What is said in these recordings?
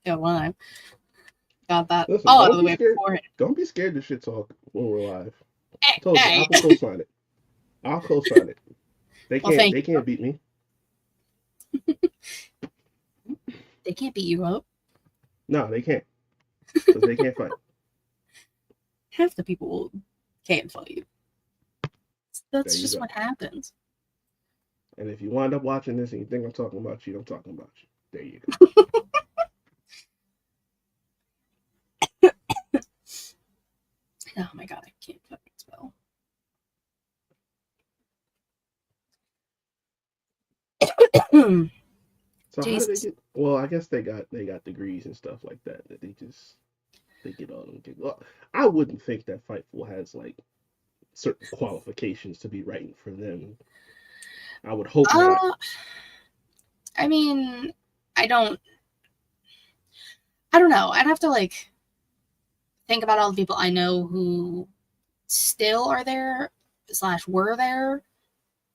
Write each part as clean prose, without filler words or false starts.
Yeah, well, I got that Listen, all out of don't the be way scared. beforehand. Don't be scared to shit talk when we're live. I Hey, told you, I hey. will co-sign it. I'll co-sign it. They Well, can't. thank They you. can't beat me. They can't beat you up. No, they can't because they can't fight. Half the people can't fight you. There That's you just go. what happens. And if you wind up watching this and you think I'm talking about you, I'm talking about you. There you go. Oh my god, I can't fucking spell. So how did they Jesus. get? Well, I guess they got degrees and stuff like that that they get all them. Well, I wouldn't think that Fightful has like certain qualifications to be writing for them. I would hope not. Uh, I mean, I don't. I don't know. I'd have to like think about all the people I know who still are there slash were there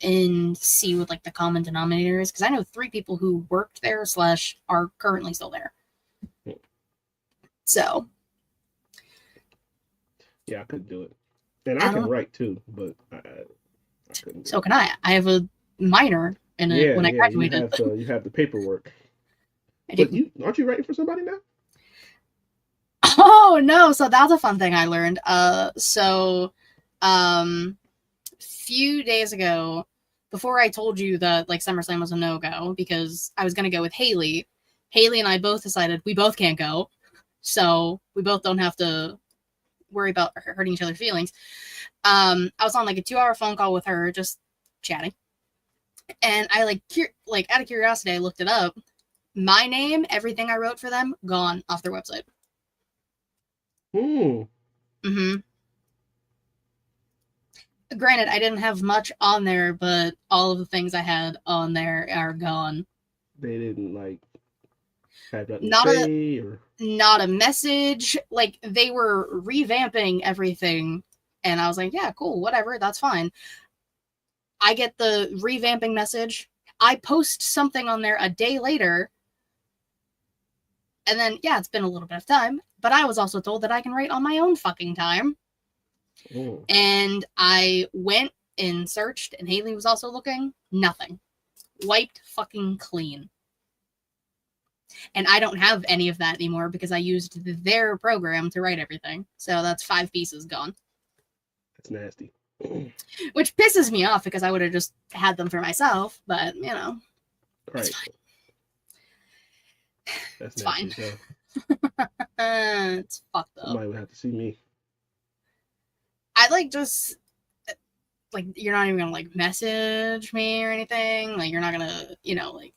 and see what like the common denominator is because I know 3 people who worked there slash are currently still there. So Yeah, I couldn't do it, and I I can don't. write too, but I couldn't do So it. can I? I have a minor in it Yeah, when I yeah, graduated. you have the paperwork, I but do. you aren't you writing for somebody now? Oh no! So that's a fun thing I learned. Um, few days ago, before I told you that like SummerSlam was a no go because I was gonna go with Haley. Haley and I both decided we both can't go, so we both don't have to worry about hurting each other's feelings. I was on like a 2-hour phone call with her, just chatting, and I like out of curiosity, I looked it up. My name, everything I wrote for them, gone off their website. Hmm. Mm-hmm. Granted, I didn't have much on there, but all of the things I had on there are gone. They didn't like have nothing to Not a say, or not a message. Like they were revamping everything, and I was like, yeah, cool, whatever, that's fine. I get the revamping message. I post something on there a day later, and then yeah, it's been a little bit of time, but I was also told that I can write on my own fucking time. mm, And I went and searched, and Haley was also looking. Nothing. Wiped fucking clean. And I don't have any of that anymore because I used their program to write everything. So that's 5 pieces gone. that's nasty. Which pisses me off because I would have just had them for myself, but you know, it's Right, fine. that's It's nasty fine. as hell. It's fucked up. Somebody would have to see me. I like just like you're not even gonna like message me or anything. Like you're not gonna, like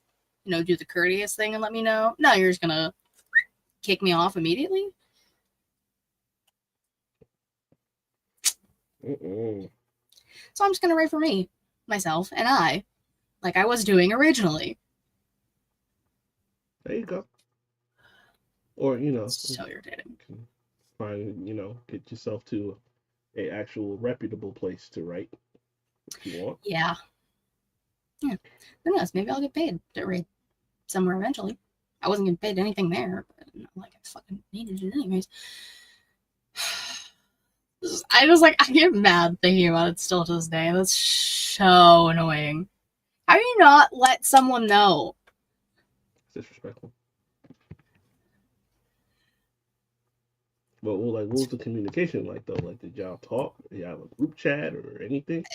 do the courteous thing and let me know. No, you're just gonna kick me off immediately. Mm-mm. So I'm just gonna write for me, myself, and I, like I was doing originally. There you go. Or So irritating. can find get yourself to a actual reputable place to write if you want. Yeah. Yeah. Who knows? Maybe I'll get paid to write somewhere eventually. I wasn't getting paid anything there, but not like I fucking needed it anyways. I just like I get mad thinking about it still to this day. That's so annoying. How do you not let someone know? It's disrespectful. But well, like, what was the communication like though? Like, did y'all talk? Did y'all have a group chat or anything?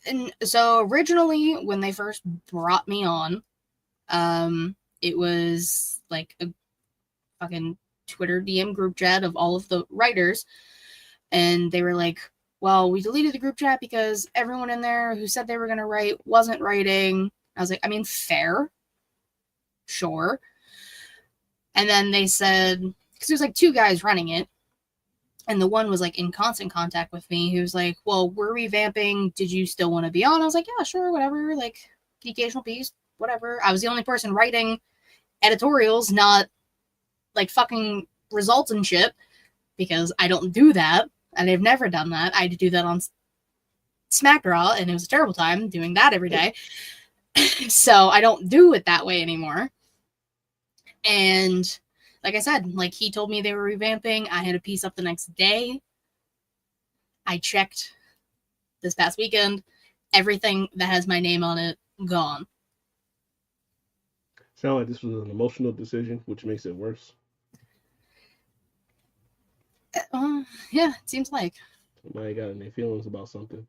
And so originally, when they first brought me on, it was like a fucking Twitter DM group chat of all of the writers, and they were like, "Well, we deleted the group chat because everyone in there who said they were gonna write wasn't writing." I was like, "I mean, fair, sure." And then they said, because there's like 2 guys running it, and the one was like in constant contact with me. He was like, "Well, we're revamping. Did you still want to be on?" I was like, "Yeah, sure, whatever. Like the occasional piece, whatever." I was the only person writing editorials, not like fucking results and shit, because I don't do that, and I've never done that. I had to do that on SmackDraw, and it was a terrible time doing that every day. So I don't do it that way anymore. And like I said, like he told me they were revamping. I had a piece up the next day. I checked this past weekend. Everything that has my name on it, gone. Sound like this was an emotional decision, which makes it worse. Yeah, it seems like. Somebody got any feelings about something.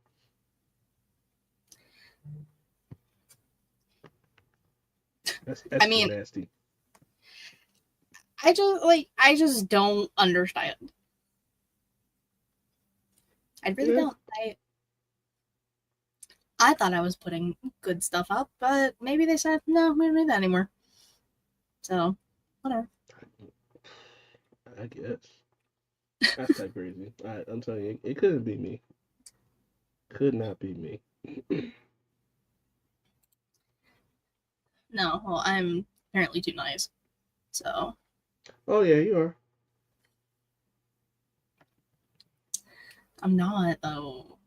That's I mean, nasty. I just don't understand. I really don't. I thought I was putting good stuff up, but maybe they said, no, we don't need that anymore. So, whatever. I guess. That's that crazy. I'm telling you, it couldn't be me. Could not be me. No, well, I'm apparently too nice. So. Oh, yeah, you are. I'm not, though.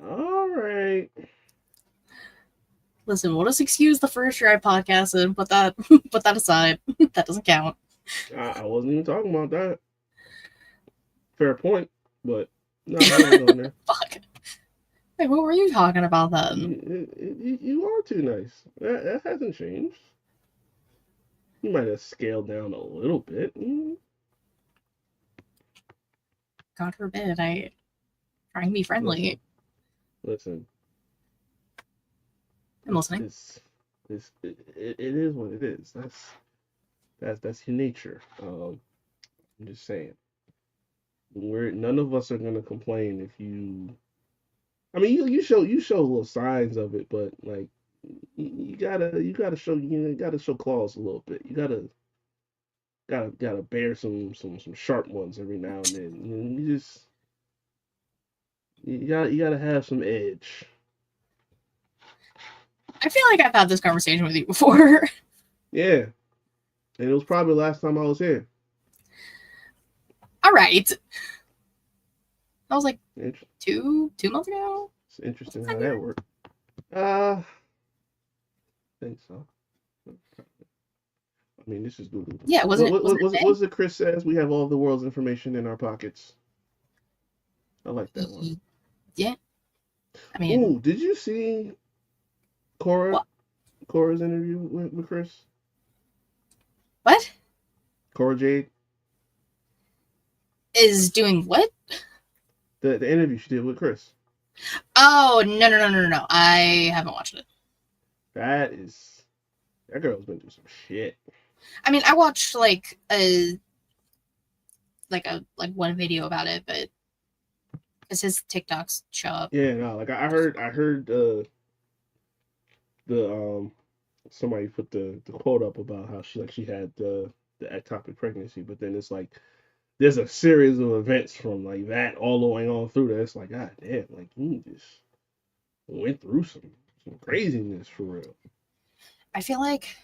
All right. Listen, we'll just excuse the first year I podcasted and put that aside. That doesn't count. I wasn't even talking about that. Fair point, but no, I wasn't on there. Fuck. Wait, what were you talking about then? You are too nice. That hasn't changed. You might have scaled down a little bit. God forbid, I try and be friendly. Listen. I'm listening. It is what it is. That's your nature. I'm just saying. None of us are gonna complain if you. I mean, you show little signs of it, but like you gotta show claws a little bit. You gotta bear some sharp ones every now and then. You gotta have some edge. I feel like I've had this conversation with you before. Yeah, and it was probably the last time I was here. All right. That was like 2 months ago. It's interesting how that worked. I think so. I mean, this is Google. Yeah, wasn't it Chris says we have all the world's information in our pockets? I like that one. Yeah. I mean, ooh, did you see Cora's interview with Chris? What? Cora Jade is doing what? The interview she did with Chris. Oh, no. I haven't watched it. That girl's been through some shit. I mean, I watched like one video about it, but it's his TikToks show up. Yeah, no, like I heard somebody put the quote up about how she had the ectopic pregnancy, but then it's like there's a series of events from like that all the way on through there. It's like, God damn, like you just went through some craziness for real. I feel like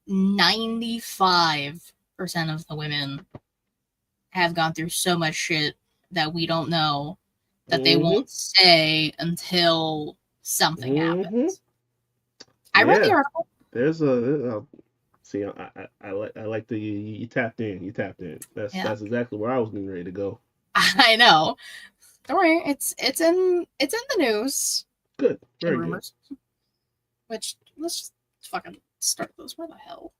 95% of the women have gone through so much shit that we don't know, that they won't say until something happens. I read the article. There's a see, I like the you tapped in. That's exactly where I was getting ready to go. I know. Don't worry, it's in the news. Good, very rumors. Good. Which let's just fucking start those. Where the hell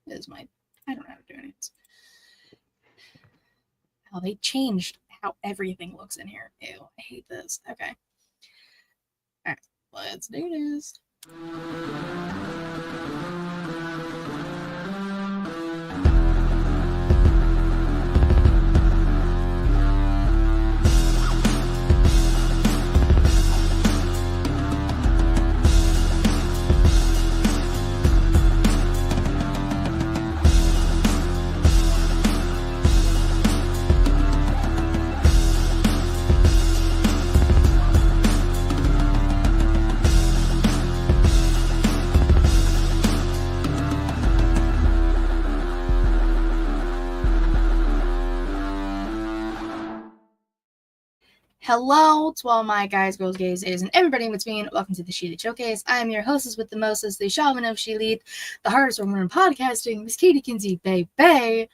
is my? I don't know how to do it. Oh, they changed how everything looks in here. Ew, I hate this. Okay. All right, let's do this. Hello to all my guys, girls, gays, A's, and everybody in between. Welcome to the She Lead Showcase. I am your hostess with the mostest, the shaman of She Lead, the hardest woman in podcasting, Miss Katie Kinsey Bay.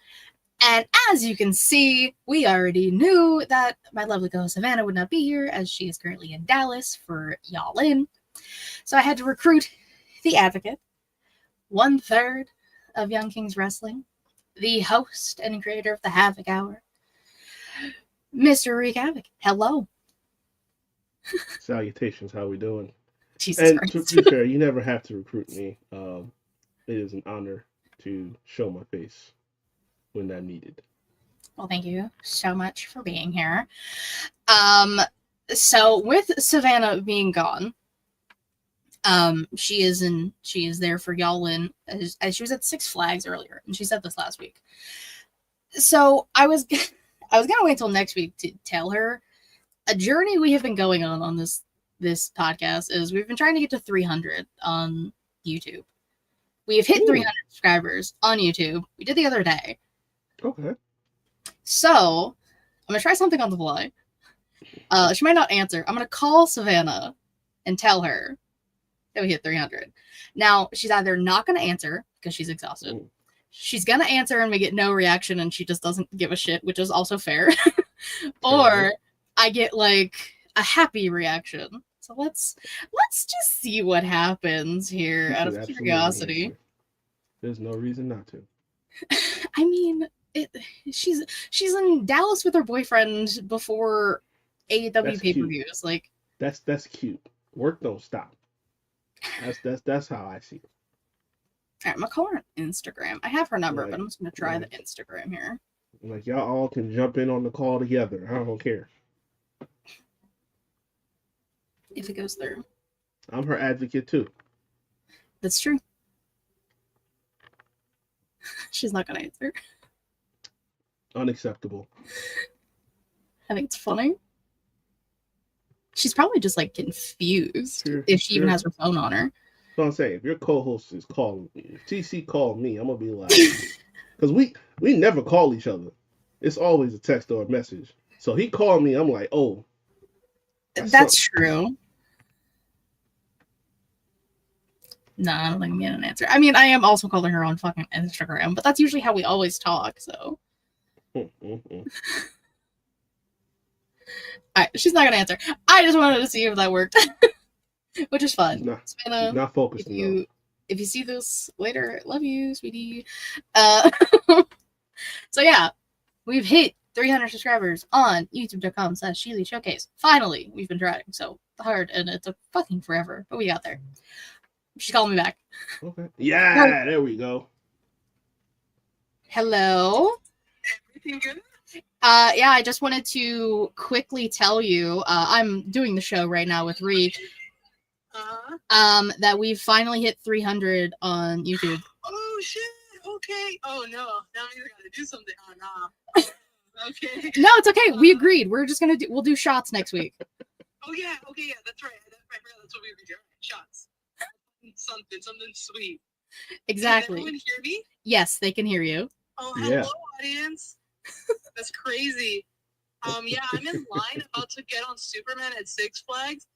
And as you can see, we already knew that my lovely co-host Savannah would not be here, as she is currently in Dallas for y'all in. So I had to recruit the advocate, 1/3 of Young Kings Wrestling, the host and creator of the Havoc Hour, Mr. Reek Havoc. Hello. Salutations, how we doing? Jesus And Christ. to be fair, you never have to recruit me. It is an honor to show my face when that needed. Well, thank you so much for being here. So with Savannah being gone, she is there for y'all in as she was at Six Flags earlier, and she said this last week. So I was gonna wait till next week to tell her a journey we have been going on this podcast is we've been trying to get to 300 on YouTube. We have hit 300 subscribers on YouTube. We did the other day. Okay. So I'm gonna try something on the fly. She might not answer. I'm gonna call Savannah and tell her that we hit 300. Now she's either not gonna answer because she's exhausted. Ooh. She's gonna answer and we get no reaction and she just doesn't give a shit, which is also fair. Or I get like a happy reaction. So let's just see what happens here out of curiosity. There's no reason not to. I mean, she's in Dallas with her boyfriend before AEW pay-per-views. Like that's cute. Work don't stop. That's how I see it. All right, I'm gonna call her on Instagram. I have her number, Like, but I'm just gonna try the Instagram here. Like y'all all can jump in on the call together. I don't care. If it goes through. I'm her advocate too. That's true. She's not gonna answer. Unacceptable. I think it's funny. She's probably just like confused if she even has her phone on her. So I'm saying, if your co-host is calling me, if TC called me, I'm gonna be like, because we never call each other. It's always a text or a message. So he called me, I'm like, oh. That's true. No, I don't think I'm getting an answer. I mean, I am also calling her on fucking Instagram, but that's usually how we always talk, so. All right, she's not gonna answer. I just wanted to see if that worked. Which is fun. Savannah, not focused enough. If you see this later, love you, sweetie. So yeah, we've hit 300 subscribers on youtube.com/She Showcase. Finally, we've been trying so hard, and it took fucking forever, but we got there. She's calling me back. Okay. Yeah, there we go. Hello. Everything good? Yeah, I just wanted to quickly tell you, I'm doing the show right now with Reek. That we've finally hit 300 on YouTube. Oh shit! Okay. Oh no, now we gotta do something. Oh no. Okay. No, it's okay. We agreed. We're just gonna we'll do shots next week. Oh yeah. Okay. Yeah. That's right. That's what we were doing. Shots. Something sweet. Exactly. Can everyone hear me? Yes, they can hear you. Oh, hello, audience. That's crazy. Yeah, I'm in line about to get on Superman at Six Flags.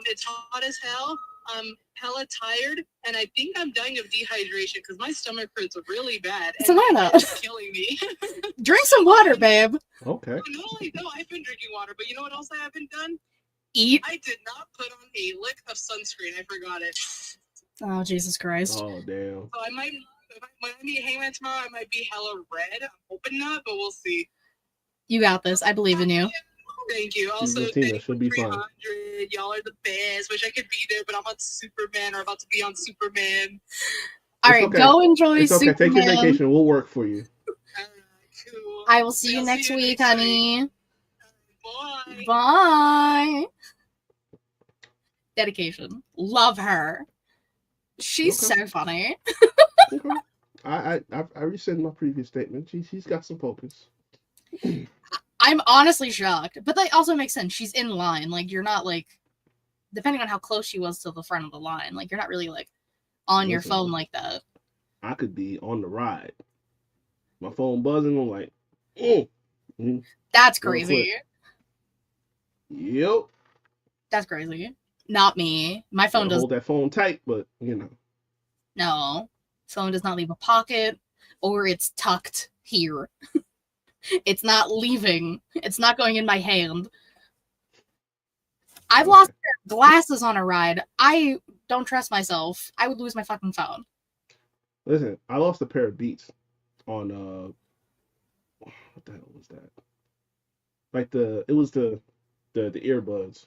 It's hot as hell. I'm hella tired, and I think I'm dying of dehydration because my stomach hurts really bad. Savannah, it's killing me. Drink some water, babe. Okay. No, I've been drinking water, but you know what else I haven't done? Eat. I did not put on a lick of sunscreen. I forgot it. Oh, Jesus Christ. Oh, damn. So when I meet Hangman tomorrow, I might be hella red. I'm hoping not, but we'll see. You got this. I believe in you. Thank you. Also, she'll be fine. Y'all are the best. Wish I could be there, but I'm on Superman or about to be on Superman. All right, go enjoy Superman. Take your vacation. We'll work for you. Cool. I will see you next week, honey. Bye. Bye. Dedication. Love her. She's so funny. Okay. I rescind my previous statement. She's got some focus. I'm honestly shocked, but that also makes sense. She's in line. Like, you're not like, depending on how close she was to the front of the line, like, you're not really like on your phone like that. I could be on the ride. My phone buzzing. I'm like, That's crazy. Yep. That's crazy. Not me. My phone Gotta does hold that phone tight, but you know. no. Phone does not leave a pocket, or it's tucked here. It's not leaving. It's not going in my hand. I've lost a pair of glasses on a ride. I don't trust myself. I would lose my fucking phone. Listen, I lost a pair of Beats on what the hell was that? Like it was the earbuds,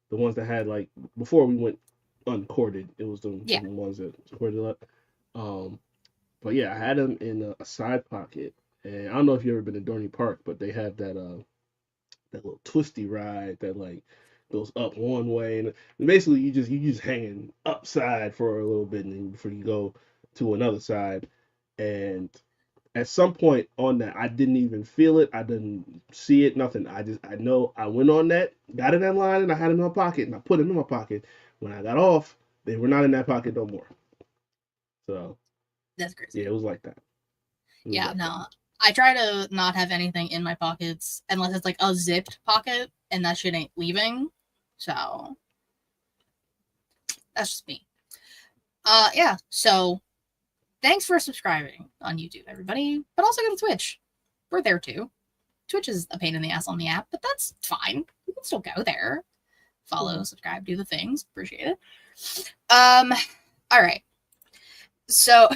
the ones that had like before we went uncorded. It was the Yeah. ones that corded up. But yeah, I had them in a side pocket, and I don't know if you ever been to Dorney Park, but they have that that little twisty ride that like goes up one way, and basically you just hanging upside for a little bit, and then before you go to another side, and at some point on that, I didn't even feel it. I didn't see it, nothing. I know I went on that, got it in line, and I had it in my pocket, and I put it in my pocket. When I got off, they were not in that pocket no more. So That's crazy. yeah, it was like that. Yeah, no. I try to not have anything in my pockets unless it's like a zipped pocket, and that shit ain't leaving. So that's just me. Yeah. So thanks for subscribing on YouTube, everybody. But also go to Twitch. We're there too. Twitch is a pain in the ass on the app, but that's fine. You can still go there. Follow, subscribe, do the things. Appreciate it. All right. So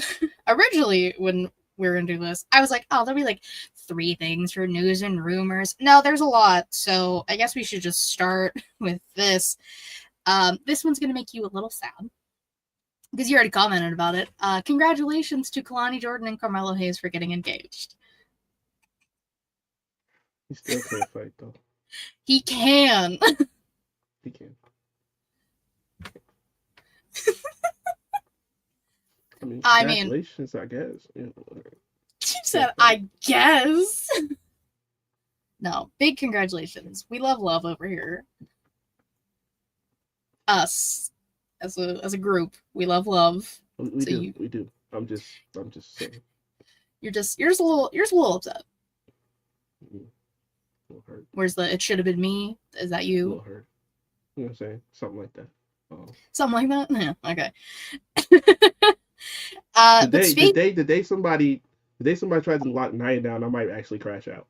originally when we were gonna do this, I was like, oh, there'll be like 3 things for news and rumors. No, there's a lot. So I guess we should just start with this. This one's gonna make you a little sad. Because you already commented about it. Congratulations to Kalani Jordan and Carmelo Hayes for getting engaged. He still can't fight though. He can. He can. I mean, congratulations, I guess. You know, she said, I guess. No, big congratulations. We love love over here. Us. As a group, we love love. We do. I'm just saying. You're just a little upset. A little hurt. Where's the it should have been me? Is that you? A little hurt. You know what I'm saying? Something like that. Something like that? Yeah, okay. The day somebody tries to lock Nia down, I might actually crash out.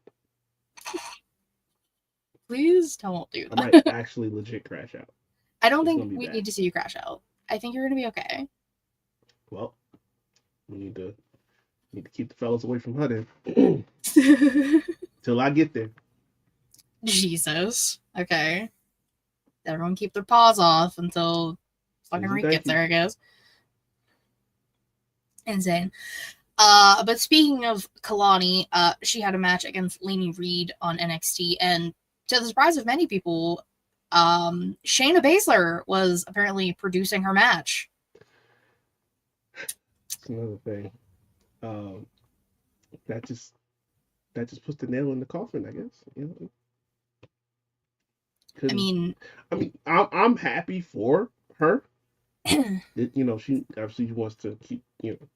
Please don't do that. I might actually legit crash out. I don't think we need to see you crash out. I think you're gonna be okay. Well, we need to keep the fellas away from her then. Till I get there. Jesus. Okay. Everyone keep their paws off until fucking Reek gets there, I guess. Insane. But speaking of Kalani, she had a match against Lainey Reed on NXT, and to the surprise of many people, Shayna Baszler was apparently producing her match. That's another thing. That just puts the nail in the coffin, I guess. You know. I mean, I'm happy for her. You know, she obviously wants to keep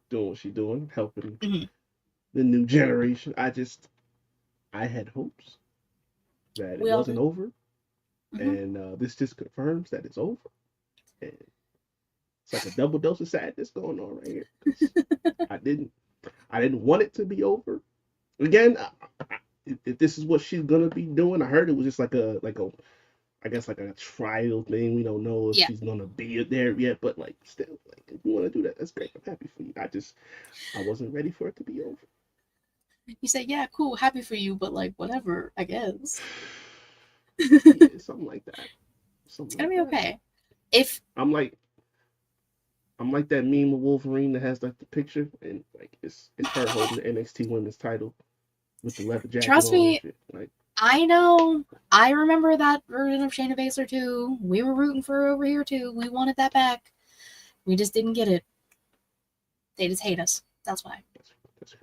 doing what she's doing, helping the new generation. I had hopes that it wasn't over. And this just confirms that it's over. And it's like a double dose of sadness going on right here. I didn't want it to be over. Again, if this is what she's gonna be doing, I heard it was just like a I guess like a trial thing. We don't know if she's gonna be there yet, but like still, like if you want to do that, that's great. I'm happy for you. I wasn't ready for it to be over. You say, yeah, cool, happy for you, but like whatever, I guess. Yeah, something like that. It's gonna be okay. If I'm like that meme of Wolverine that has like the picture and like it's her holding the NXT Women's title with the leather jacket. Trust me, like I know. I remember that version of Shayna Baszler too. We were rooting for her over here too. We wanted that back. We just didn't get it. They just hate us. That's why. That's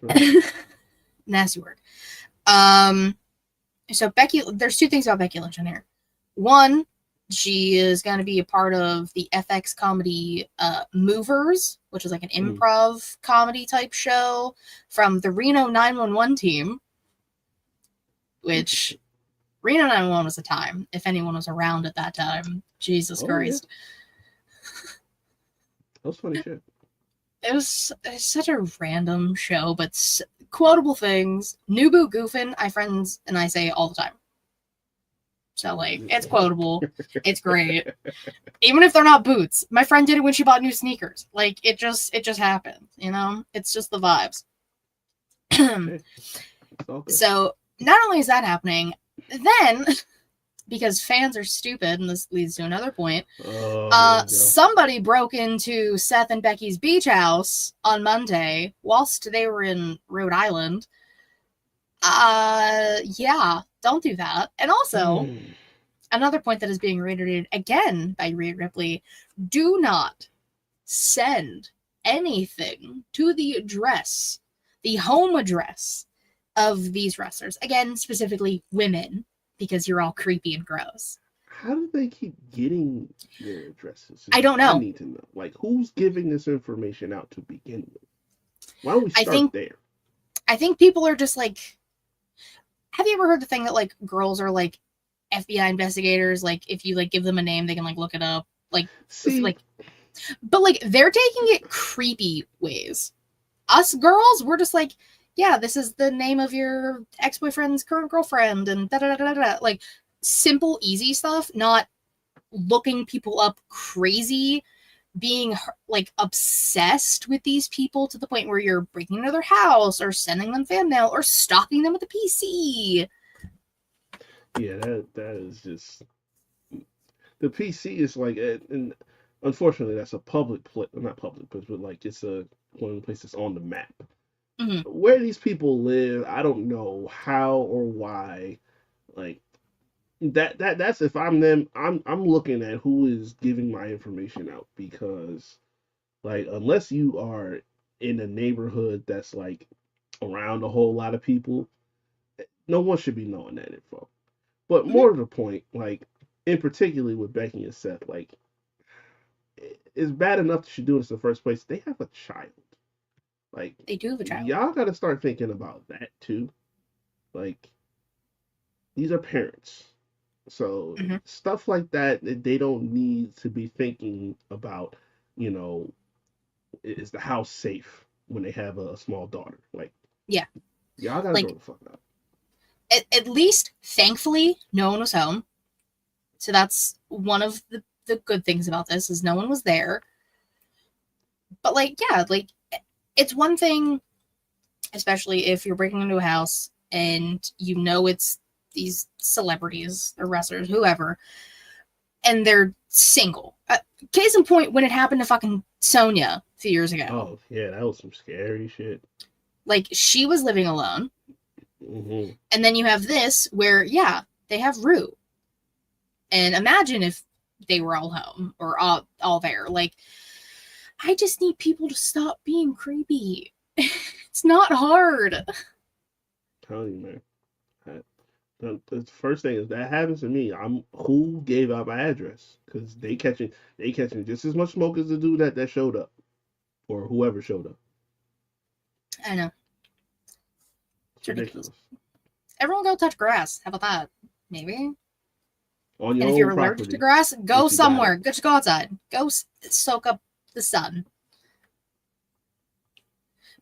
crazy. Nasty word. So Becky, there's 2 things about Becky Lynch in here. One, she is going to be a part of the FX comedy Movers, which is like an improv comedy type show from the Reno 911 team. which Reno 911 was a time. If anyone was around at that time, Jesus Oh, Christ. That was funny shit. It's such a random show, but quotable things. Nubu goofing, my friends and I say all the time. So, like, it's quotable. It's great. Even if they're not boots. My friend did it when she bought new sneakers. Like, it just happens, you know? It's just the vibes. So, not only is that happening, then, because fans are stupid, and this leads to another point, somebody broke into Seth and Becky's beach house on Monday whilst they were in Rhode Island. Yeah, don't do that. And also, another point that is being reiterated again by Rhea Ripley, do not send anything to the address, the home address of these wrestlers. Again, specifically women, because you're all creepy and gross. How do they keep getting their addresses? I don't know. I need to know. Like, who's giving this information out to begin with? Why don't we start there? I think people are just like, have you ever heard the thing that, like, girls are, like, FBI investigators? Like, if you, like, give them a name, they can, like, look it up. Like, but, like, they're taking it creepy ways. Us girls, we're just like, yeah, this is the name of your ex-boyfriend's current girlfriend, and da-da-da-da-da. Like, simple, easy stuff, not looking people up crazy, being, like, obsessed with these people to the point where you're breaking into their house, or sending them fan mail, or stalking them with a PC. Yeah, that is just... The PC is like... And unfortunately, that's a public place. Not public place, but, like, it's one of the places on the map. Mm-hmm. Where these people live, I don't know how or why. Like, that's if I'm them, I'm looking at who is giving my information out, because, like, unless you are in a neighborhood that's, like, around a whole lot of people, no one should be knowing that info. But more to the point, like, in particularly with Becky and Seth, like, it's bad enough that you're doing this in the first place. They have a child. Like, they do have a child. Y'all got to start thinking about that too. Like, these are parents. So stuff like that, they don't need to be thinking about, you know, is the house safe when they have a small daughter? Like, yeah. Y'all got to grow the fuck up. At least, thankfully, no one was home. So that's one of the good things about this, is no one was there. But, like, yeah, like, it's one thing, especially if you're breaking into a house and you know it's these celebrities or wrestlers, whoever, and they're single. Case in point, when it happened to fucking Sonya a few years ago. Oh, yeah, that was some scary shit. Like, she was living alone. Mm-hmm. And then you have this where, yeah, they have Rue. And imagine if they were all home or all there. Like, I just need people to stop being creepy. It's not hard. I'm telling you, man. The first thing is that happens to me. Who gave out my address? Because they catching just as much smoke as the dude that showed up, or whoever showed up. I know. It's ridiculous. Everyone go touch grass. How about that? Maybe. On your and if own you're property, allergic to grass, go somewhere. Just go outside. Go soak up the sun.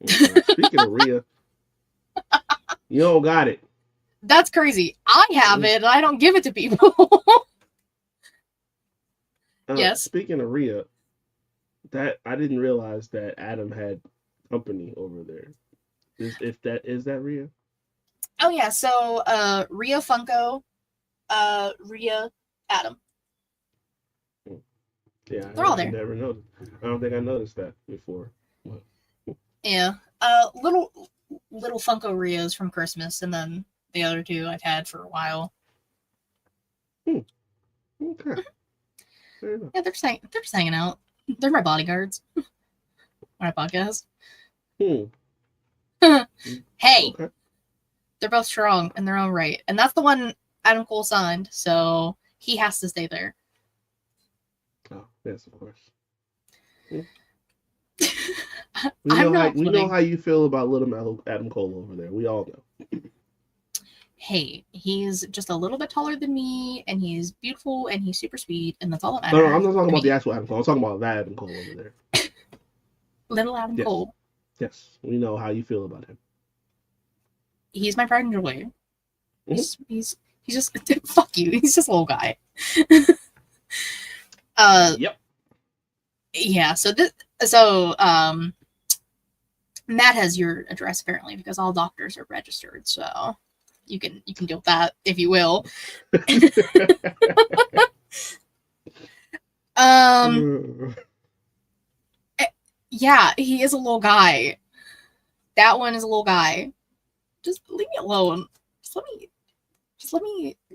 Speaking of Rhea, you don't got it. That's crazy. I have it, and I don't give it to people. Yes. Speaking of Rhea, that I didn't realize that Adam had company over there. Is that Rhea? Oh yeah, so Rhea Funko, Rhea Adam. Yeah, they're all there. Never noticed. I don't think I noticed that before. Yeah, little Funko Rheas from Christmas, and then the other two I've had for a while. Okay. Yeah, they're just hanging out. They're my bodyguards. On a podcast. Hey, okay. They're both strong in their own right, and that's the one Adam Cole signed, so he has to stay there. Oh, yes, of course. We know how you feel about little Adam Cole over there. We all know. hey, he's just a little bit taller than me, and he's beautiful, and he's super sweet, and that's all that No, matters. no, I'm not talking to about me. the actual Adam Cole. I'm talking about that Adam Cole over there. Little Adam Yes. Cole. Yes, we know how you feel about him. He's my pride and joy. Mhm. He's just fuck you. He's just a little guy. Yep. Yeah. So Matt has your address apparently because all doctors are registered. So you can deal with that if you will. Yeah, he is a little guy. That one is a little guy. Just leave me alone. Just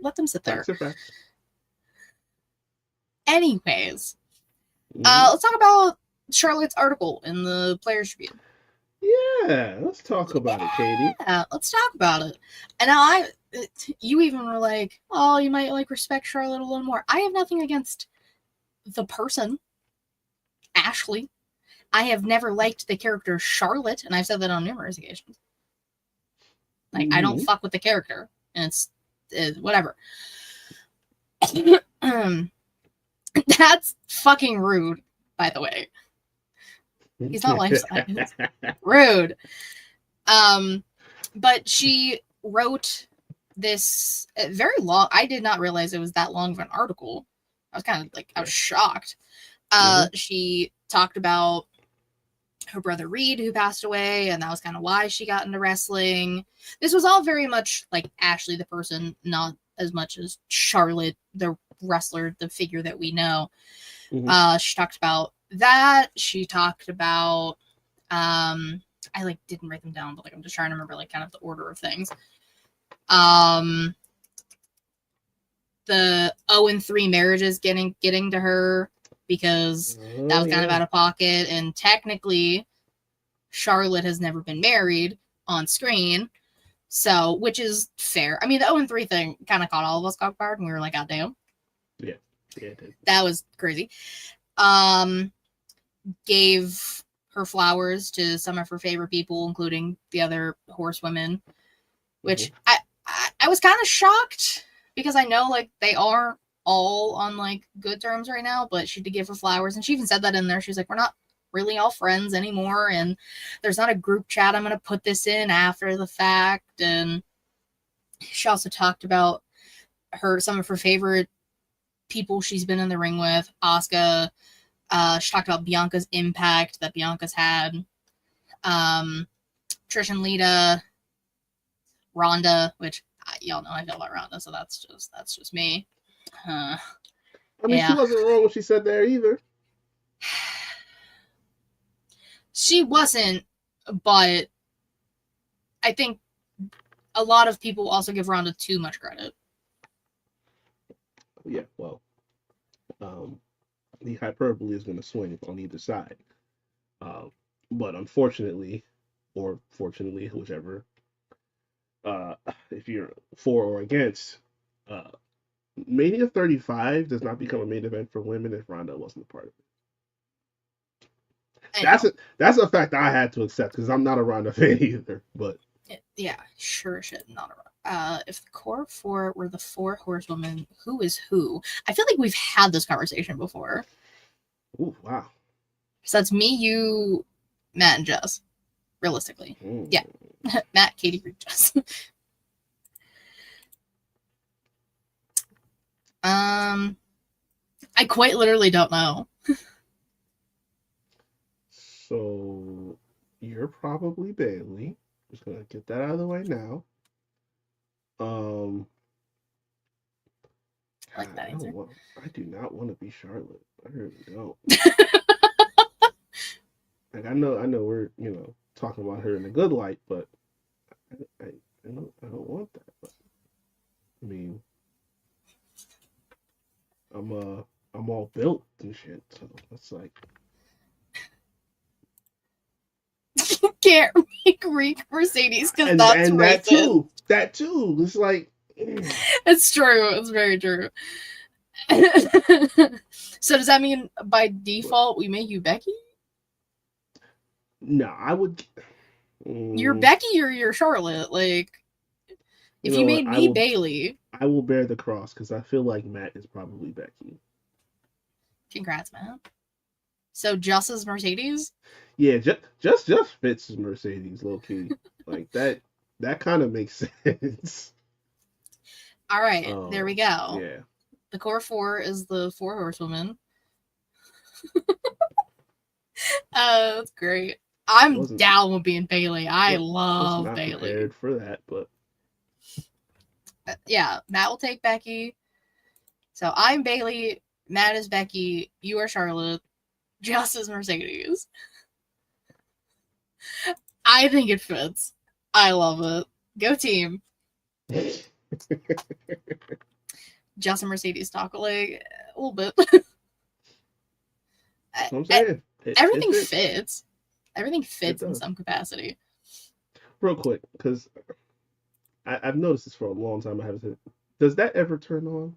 let them sit there. Facts are facts. Anyways, Mhm. let's talk about Charlotte's article in the Players Tribune. Yeah, let's talk about it, Katie. Yeah, let's talk about it. And now you even were like, oh, you might like respect Charlotte a little more. I have nothing against the person, Ashley. I have never liked the character Charlotte, and I've said that on numerous occasions. Like, I don't fuck with the character, and it's whatever. That's fucking rude, by the way. He's not life science. Rude. But she wrote this very long. I did not realize it was that long of an article. I was kind of like, I was shocked. She talked about her brother Reed, who passed away, and that was kind of why she got into wrestling. This was all very much like Ashley, the person, not as much as Charlotte, the wrestler, the figure that we know. She talked about that. She talked about I like didn't write them down, but like I'm just trying to remember like kind of the order of things. The 0-3 marriages getting to her because that was kind of out of pocket, and technically Charlotte has never been married on screen, so which is fair. I mean, the 0-3 thing kind of caught all of us off guard, and we were like, God damn. Yeah, it did. That was crazy. Gave her flowers to some of her favorite people, including the other horsewomen, which I was kind of shocked because I know like they are all on like good terms right now, but she did give her flowers, and she even said that in there. She's like, we're not really all friends anymore, and there's not a group chat I'm gonna put this in after the fact. And she also talked about some of her favorite people she's been in the ring with. Asuka. She talked about Bianca's impact that Bianca's had. Trish and Lita, Ronda, which y'all know I feel about Ronda, so that's just me. I mean, she wasn't wrong when she said there either. She wasn't, but I think a lot of people also give Ronda too much credit. Yeah, well, the hyperbole is going to swing on either side. But unfortunately, or fortunately, whichever, if you're for or against, Mania 35 does not become a main event for women if Ronda wasn't a part of it. That's a fact I had to accept because I'm not a Ronda fan either. But yeah, sure shit, not a Ronda. If the core four were the four horsewomen, who is who? I feel like we've had this conversation before. Ooh, wow. So that's me, you, Matt, and Jess. Realistically, yeah, Matt, Katie, Reed, Jess. I quite literally don't know. So you're probably Bailey. Just gonna get that out of the way now. I like that answer. I do not want to be Charlotte. I really don't. Like I know we're talking about her in a good light, but I don't want that. But, I mean, I'm all built and shit, so that's like. You can't make Greek Mercedes because that's and racist. that too. It's like. It's true. It's very true. So does that mean by default we make you Becky? No, I would. You're Becky or you're Charlotte, like. If You you know what? made me Bailey, I will bear the cross because I feel like Matt is probably Becky. congrats, man. So Just's Mercedes? Yeah, just fits Mercedes low key. Like that kind of makes sense. All right, there we go. Yeah. The core four is the four horsewomen. That's great. I'm down with being Bailey. I love not Bailey. Prepared for that, but yeah, Matt will take Becky. So I'm Bailey. Matt is Becky. You are Charlotte. Just is Mercedes. I think it fits. I love it. Go team. Just and Mercedes talk like a little bit. I'm saying everything fits. Everything fits in some capacity. Real quick, because I've noticed this for a long time. I haven't said. Does that ever turn on?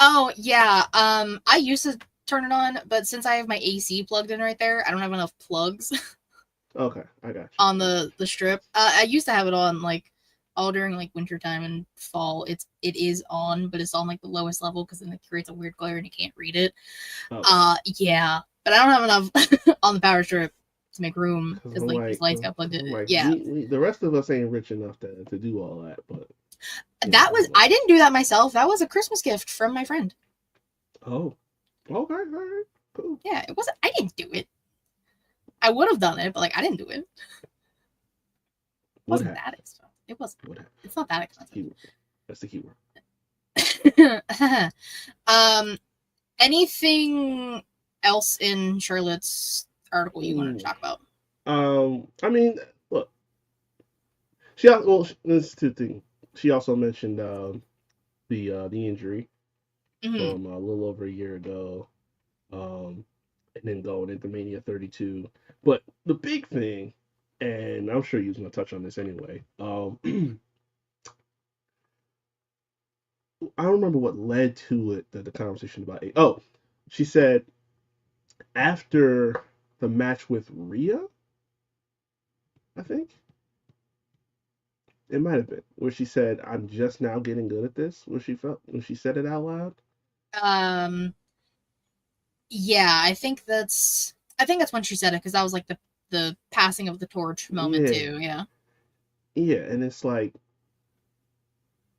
Oh yeah. I used to turn it on, but since I have my AC plugged in right there, I don't have enough plugs. Okay, I got you. On the strip. I used to have it on like all during like wintertime and fall. It is on, but it's on like the lowest level because then it creates a weird glare and you can't read it. Yeah. But I don't have enough on the power strip to make room because like these lights got plugged in. Yeah. The rest of us ain't rich enough to do all that, but that was I didn't do that myself. That was a Christmas gift from my friend. Oh. Okay, all right. Cool. Yeah, it wasn't I didn't do it. I would have done it, but like I didn't do it. It wasn't that expensive. It wasn't. It's not that expensive. That's the keyword. Anything else in Charlotte's article you wanted to talk about? I mean, look. There's two things. She also mentioned the injury from a little over a year ago, and then going into Mania 32. But the big thing, and I'm sure you was gonna touch on this anyway. I don't remember what led to it, the conversation about it. Oh, she said after the match with Rhea, I think it might have been where she said, "I'm just now getting good at this." When she said it out loud. Yeah, I think that's when she said it because that was like the passing of the torch moment too. Yeah. Yeah, and it's like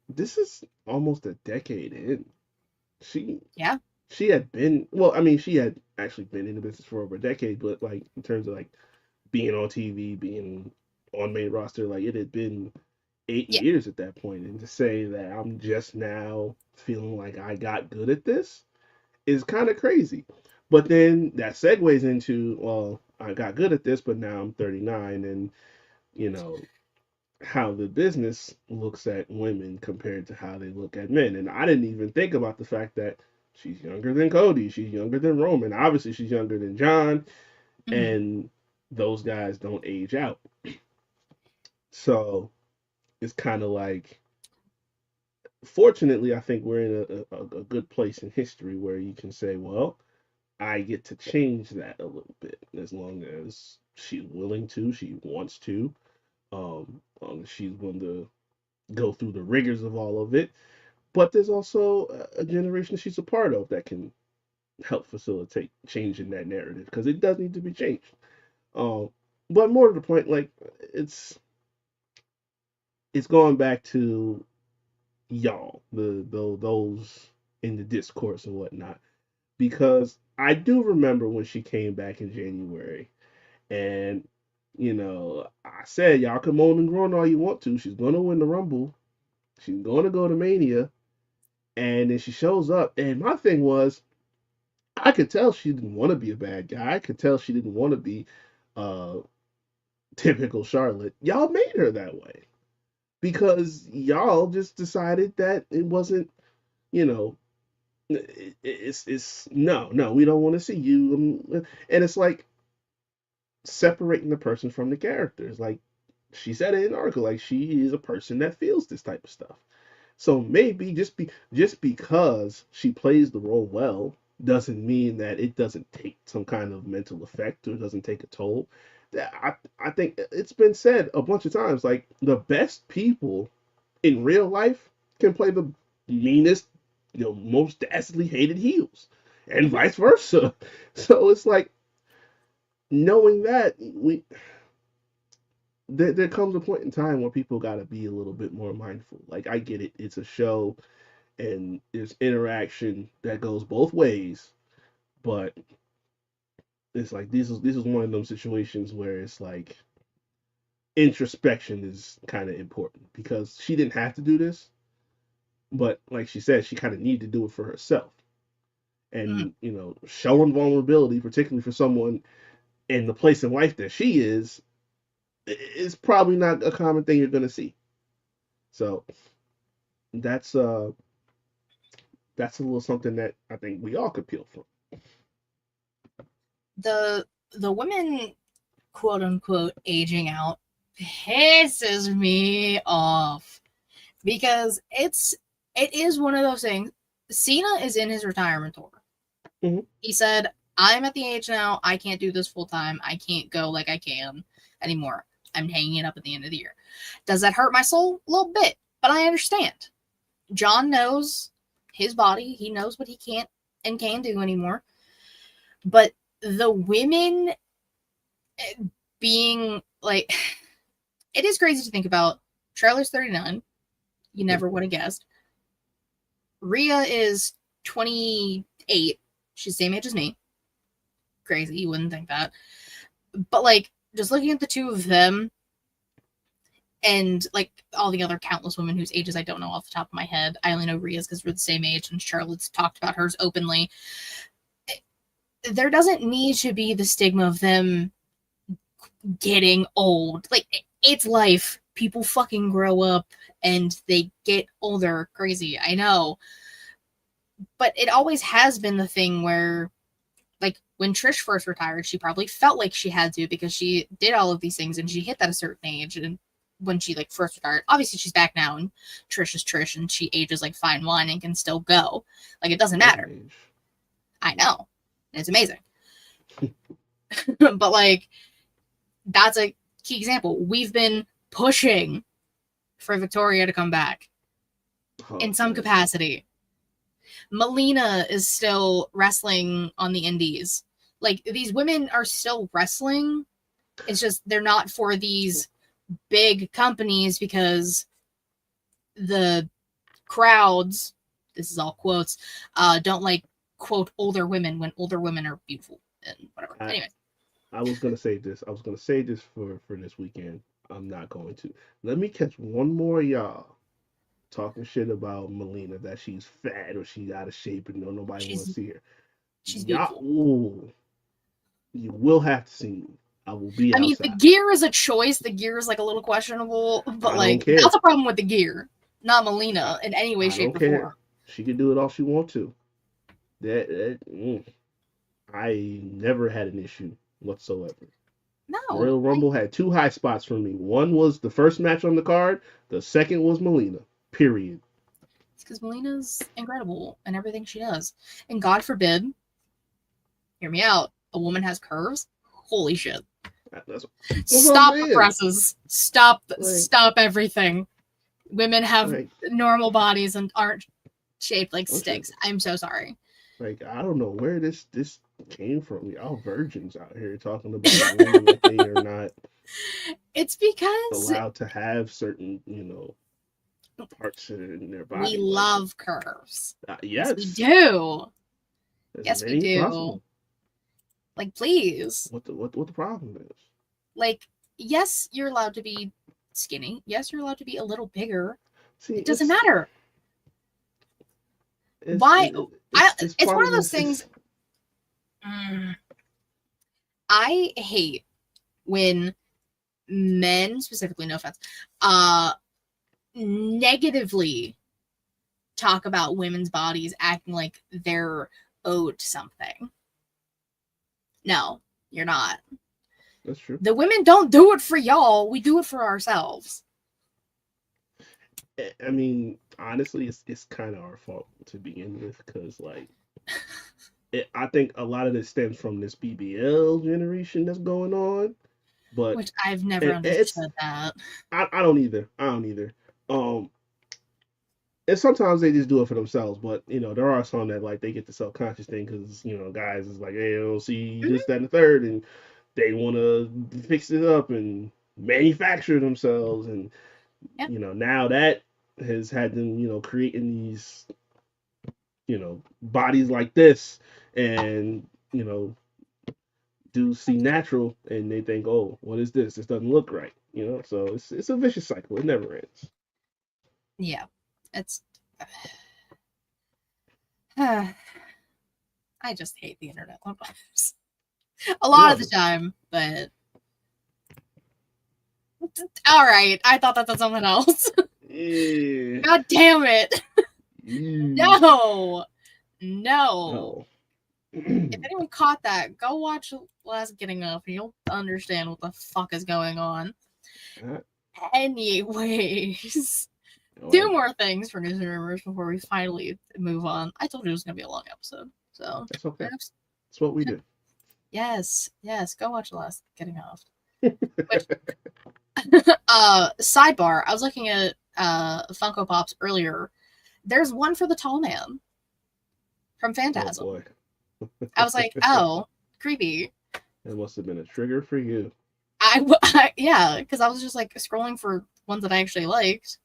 this is almost a decade in. She had been she had actually been in the business for over a decade, but like in terms of like being on TV, being on main roster, like it had been 8 years at that point, and to say that I'm just now feeling like I got good at this is kind of crazy. But then that segues into, well, I got good at this, but now I'm 39, and how the business looks at women compared to how they look at men. And I didn't even think about the fact that she's younger than Cody, she's younger than Roman, obviously she's younger than John, and those guys don't age out. So it's kind of like, fortunately, I think we're in a good place in history where you can say, well, I get to change that a little bit as long as she's willing to, she wants to. She's going to go through the rigors of all of it. But there's also a generation she's a part of that can help facilitate changing that narrative because it does need to be changed. But more to the point, like it's going back to y'all, those in the discourse and whatnot, because I do remember when she came back in January, and I said y'all can moan and groan all you want to. She's gonna win the Rumble. She's gonna go to Mania, and then she shows up. And my thing was, I could tell she didn't want to be a bad guy. I could tell she didn't want to be typical Charlotte. Y'all made her that way because y'all just decided that it wasn't, it's no, we don't want to see you. And it's like separating the person from the characters. Like she said in an article, like she is a person that feels this type of stuff. So maybe just because she plays the role well doesn't mean that it doesn't take some kind of mental effect or doesn't take a toll. I think it's been said a bunch of times, like the best people in real life can play the meanest, most dastardly hated heels, and Mhm. vice versa. So it's like knowing that there comes a point in time where people got to be a little bit more mindful. Like I get it, it's a show and there's interaction that goes both ways, but it's like this is one of those situations where it's like introspection is kind of important because she didn't have to do this, but like she said, she kind of needed to do it for herself. Mhm. And showing vulnerability, particularly for someone in the place in life that she is probably not a common thing you're going to see. So that's that's a little something that I think we all could peel from. The women, quote unquote, aging out pisses me off because it is one of those things. Cena is in his retirement tour. Mhm. He said, "I'm at the age now. I can't do this full time. I can't go like I can anymore. I'm hanging it up at the end of the year." Does that hurt my soul? A little bit, but I understand. John knows his body. He knows what he can't and can do anymore. But the women being like, it is crazy to think about. Charlotte's 39. You never would have guessed. Rhea is 28. She's the same age as me. Crazy. You wouldn't think that. But like, just looking at the two of them and like all the other countless women whose ages I don't know off the top of my head. I only know Rhea's because we're the same age and Charlotte's talked about hers openly. There doesn't need to be the stigma of them getting old. Like, it's life. People fucking grow up and they get older. Crazy, I know. But it always has been the thing where, like, when Trish first retired, she probably felt like she had to because she did all of these things and she hit that a certain age. And when she, like, first retired, obviously she's back now and Trish is Trish and she ages like fine wine and can still go. Like, it doesn't matter. Age. I know. It's amazing. But, like, that's a key example. We've been pushing for Victoria to come back in some capacity. Melina is still wrestling on the indies. Like, these women are still wrestling. It's just they're not for these big companies because the crowds, this is all quotes, don't like, quote, older women when older women are beautiful and whatever. Anyway. I was gonna say this. I was gonna say this for this weekend. I'm not going to. Let me catch one more y'all talking shit about Melina that she's fat or she's out of shape and nobody wants to see her. She's Y'all, beautiful. ooh, you will have to see me. I will be I mean, outside. the gear is a choice. The gear is like a little questionable, but like that's a problem with the gear, not Melina in any way, shape, or form. She can do it all she wants to. I never had an issue whatsoever. No. Royal Rumble had two high spots for me. One was the first match on the card. The second was Melina. Period. It's because Melina's incredible in everything she does. And God forbid, hear me out, a woman has curves. Holy shit. Stop the presses. Stop everything. Women have normal bodies and aren't shaped like sticks. I'm so sorry. Like, I don't know where this came from. Y'all virgins out here talking about women that they are not. It's because allowed to have certain, parts in their body. We love curves. Yes, we do. Yes, we do. Possible. Like, please. What the problem is? Like, yes, you're allowed to be skinny. Yes, you're allowed to be a little bigger. See, it doesn't matter. Why? It's one of those things. I hate when men, specifically, no offense, negatively talk about women's bodies, acting like they're owed something. No, you're not. That's true. The women don't do it for y'all. We do it for ourselves. I mean, honestly, it's kind of our fault to begin with, because like, I think a lot of this stems from this BBL generation that's going on. But which I've never understood that. I don't either. and sometimes they just do it for themselves. But there are some that like they get the self conscious thing because guys is like, hey, I don't see Mhm. this, that, and the third, and they want to fix it up and manufacture themselves, and Yeah. now that has had them creating these bodies like this, and do see natural, and they think, oh, what is this? This doesn't look right. So it's a vicious cycle. It never ends. Yeah. It's I just hate the internet sometimes. A lot of the time, but all right. I thought that was something else. Yeah. God damn it. No. No. If anyone caught that, go watch Last Getting Up and you'll understand what the fuck is going on. Anyways, two more things for news and rumors before we finally move on. I told you it was going to be a long episode. So that's okay. That's what we do. Yes. Go watch Last Getting Off. Which, sidebar, I was looking at Funko Pops earlier. There's one for the tall man from Phantasm. Oh boy. I was like, oh, creepy. That must have been a trigger for you. Yeah, because I was just like scrolling for ones that I actually liked,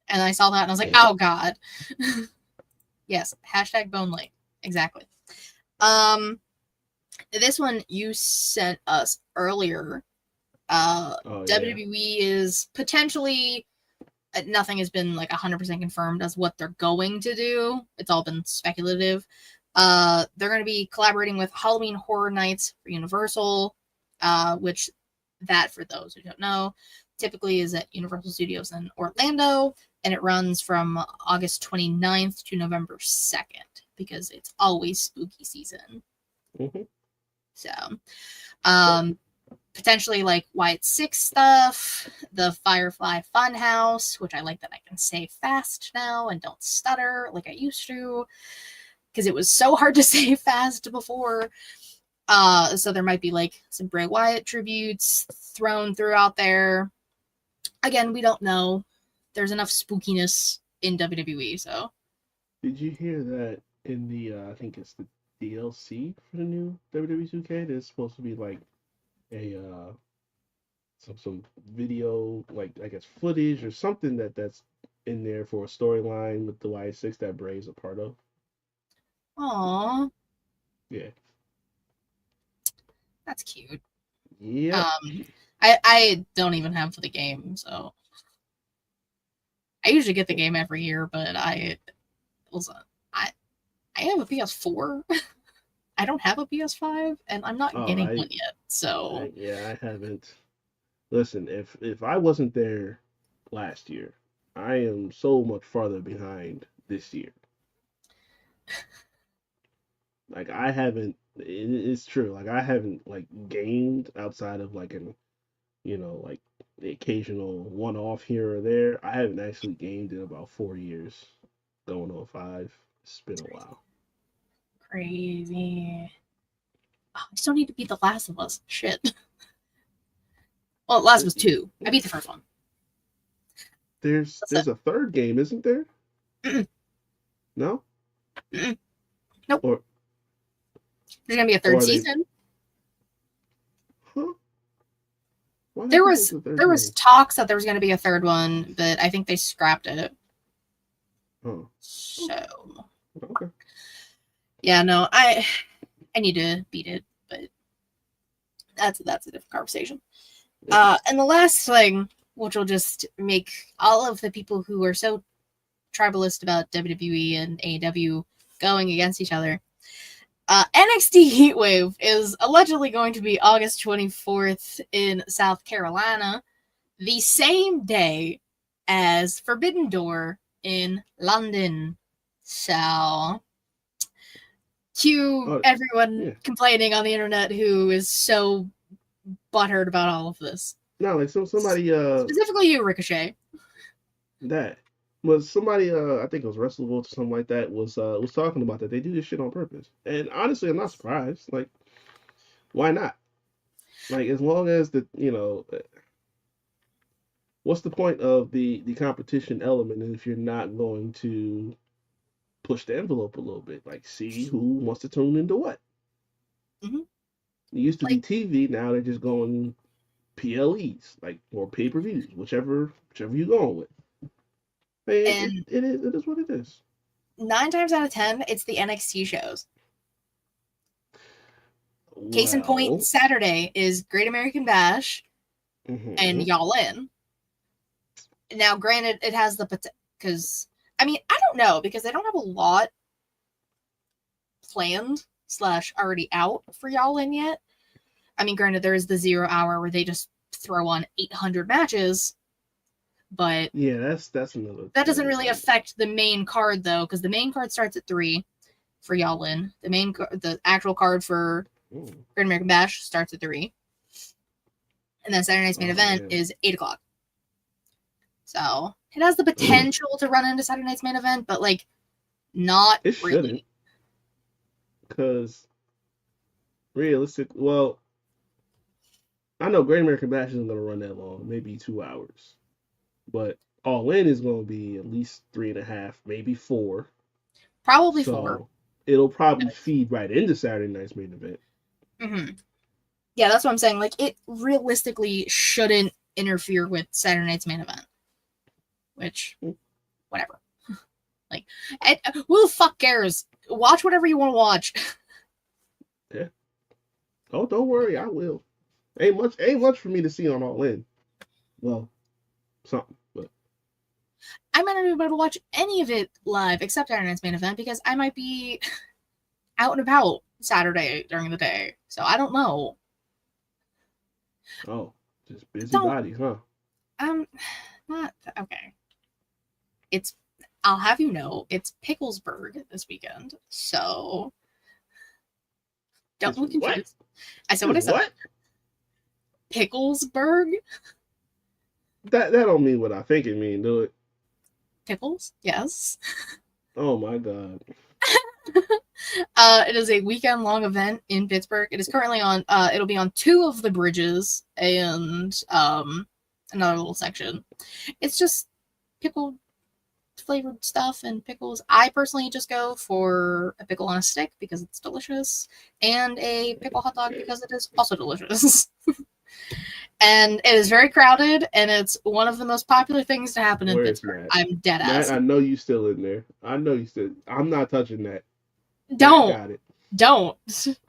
and I saw that and I was like, oh god. Yes, #BoneLink. Exactly. This one you sent us earlier. WWE is potentially, nothing has been like 100% confirmed as what they're going to do. It's all been speculative. They're going to be collaborating with Halloween Horror Nights for Universal, which that, for those who don't know, typically is at Universal Studios in Orlando, and it runs from August 29th to November 2nd because it's always spooky season. Mm-hmm. So, potentially like White Six stuff, the Firefly Funhouse, which I like that I can say fast now and don't stutter like I used to, because it was so hard to say fast before. So there might be like some Bray Wyatt tributes thrown throughout there. Again, we don't know. There's enough spookiness in WWE, so. Did you hear that in the I think it's the DLC for the new WWE 2K? There's supposed to be like a some video, like I guess footage or something that's in there for a storyline with the Y6 that Bray's a part of. Aww. Yeah. That's cute. Yeah. I don't even have the game, so I usually get the game every year, but I have a PS4. I don't have a PS5, and I'm not getting one yet. So I haven't. Listen, if I wasn't there last year, I am so much farther behind this year. Like I haven't. It's true. Like I haven't like gamed outside of like an like the occasional one-off here or there. I haven't actually gamed in about 4 years, going on 5. It's been a while. Crazy. Oh, I still need to beat The Last of Us. Shit. Well, Last of Us 2. I beat the first one. There's a third game, isn't there? Mm-mm. No? Mm-mm. Nope. Or there's gonna be a third season. Huh? There was talks that there was gonna be a third one, but I think they scrapped it. Oh. So. Okay. Yeah, no, I need to beat it, but that's a different conversation. And the last thing, which will just make all of the people who are so tribalist about WWE and AEW going against each other. NXT Heatwave is allegedly going to be August 24th in South Carolina, the same day as Forbidden Door in London. So, cue everyone complaining on the internet who is so butthurt about all of this. No, like somebody specifically you, Ricochet. That was somebody I think it was WrestleVolt or something like that was talking about that they do this shit on purpose. And honestly, I'm not surprised. Like, why not? Like, as long as the what's the point of the competition element if you're not going to push the envelope a little bit? Like, see who wants to tune into what. Mhm. It used to be Like, TV. Now they're just going PLEs, like, or pay-per-views, whichever you're going with. and It is what it is. 9 times out of 10, it's the NXT shows. Case in point, Well, Saturday is Great American Bash and mhm. Y'all In. Now, granted, it has the potential, because, I mean, I don't know, because they don't have a lot planned / already out for Y'all In yet. I mean, granted, there is the 0 hour where they just throw on 800 matches, but Yeah, that's another that doesn't thing. really Like, affect the main card, though, because the main card starts at 3 for Y'all In. The actual card for mm, Great American Bash starts at 3. And then Saturday night's main oh event man, is 8 o'clock. So it has the potential to run into Saturday night's main event, but like not it really. shouldn't, because realistic. Well, I know Great American Bash isn't gonna run that long, maybe 2 hours, but All In is gonna be at least 3.5, maybe 4. Probably 4. So it'll probably feed right into Saturday night's main event. Mm-hmm. Yeah, that's what I'm saying. Like, it realistically shouldn't interfere with Saturday night's main event. Which, whatever. Like, who the fuck cares? Watch whatever you want to watch. Yeah. Oh, don't worry, I will. Ain't much for me to see on All In. Well, something, but I might not be able to watch any of it live except Saturday night's main event because I might be out and about Saturday during the day. So I don't know. oh, just Don't busybody, huh? not okay. I'll have you know, it's Picklesburg this weekend. So don't It's look what? confused. I said what I It's said. what? Picklesburg? That don't mean what I think it mean, do it? Pickles? Yes. Oh my god. It is a weekend long event in Pittsburgh. It is currently on it'll be on 2 of the bridges and another little section. It's just pickle flavored stuff and pickles. I personally just go for a pickle on a stick because it's delicious, and a pickle hot dog because it is also delicious. And it is very crowded, and it's one of the most popular things to happen in Where's Pittsburgh. Matt? I'm dead ass. Matt, I know you still in there. I know you still. I'm not touching that. Don't. Matt got it. Don't.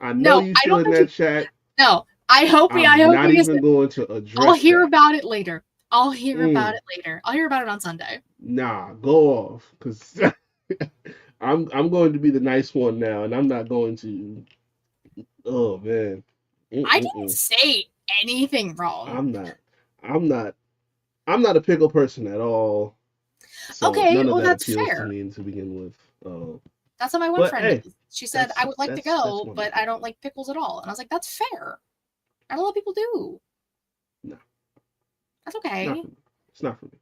I know you still in that chat. No. I hope I'm I hope not even going to address I'll hear that. about it later. I'll hear about it later. I'll hear about it on Sunday. Nah, go off, because I'm going to be the nice one now, and I'm not going to. Oh man, I didn't say anything wrong. I'm not a pickle person at all. So Okay, none of well, that that's appeals fair. to me to begin with. That's how my one But friend hey, is. She said, I would like to that's go, but wonderful. I don't like pickles at all. And I was like, that's fair. Not a lot of people do. No. That's okay. It's not for me.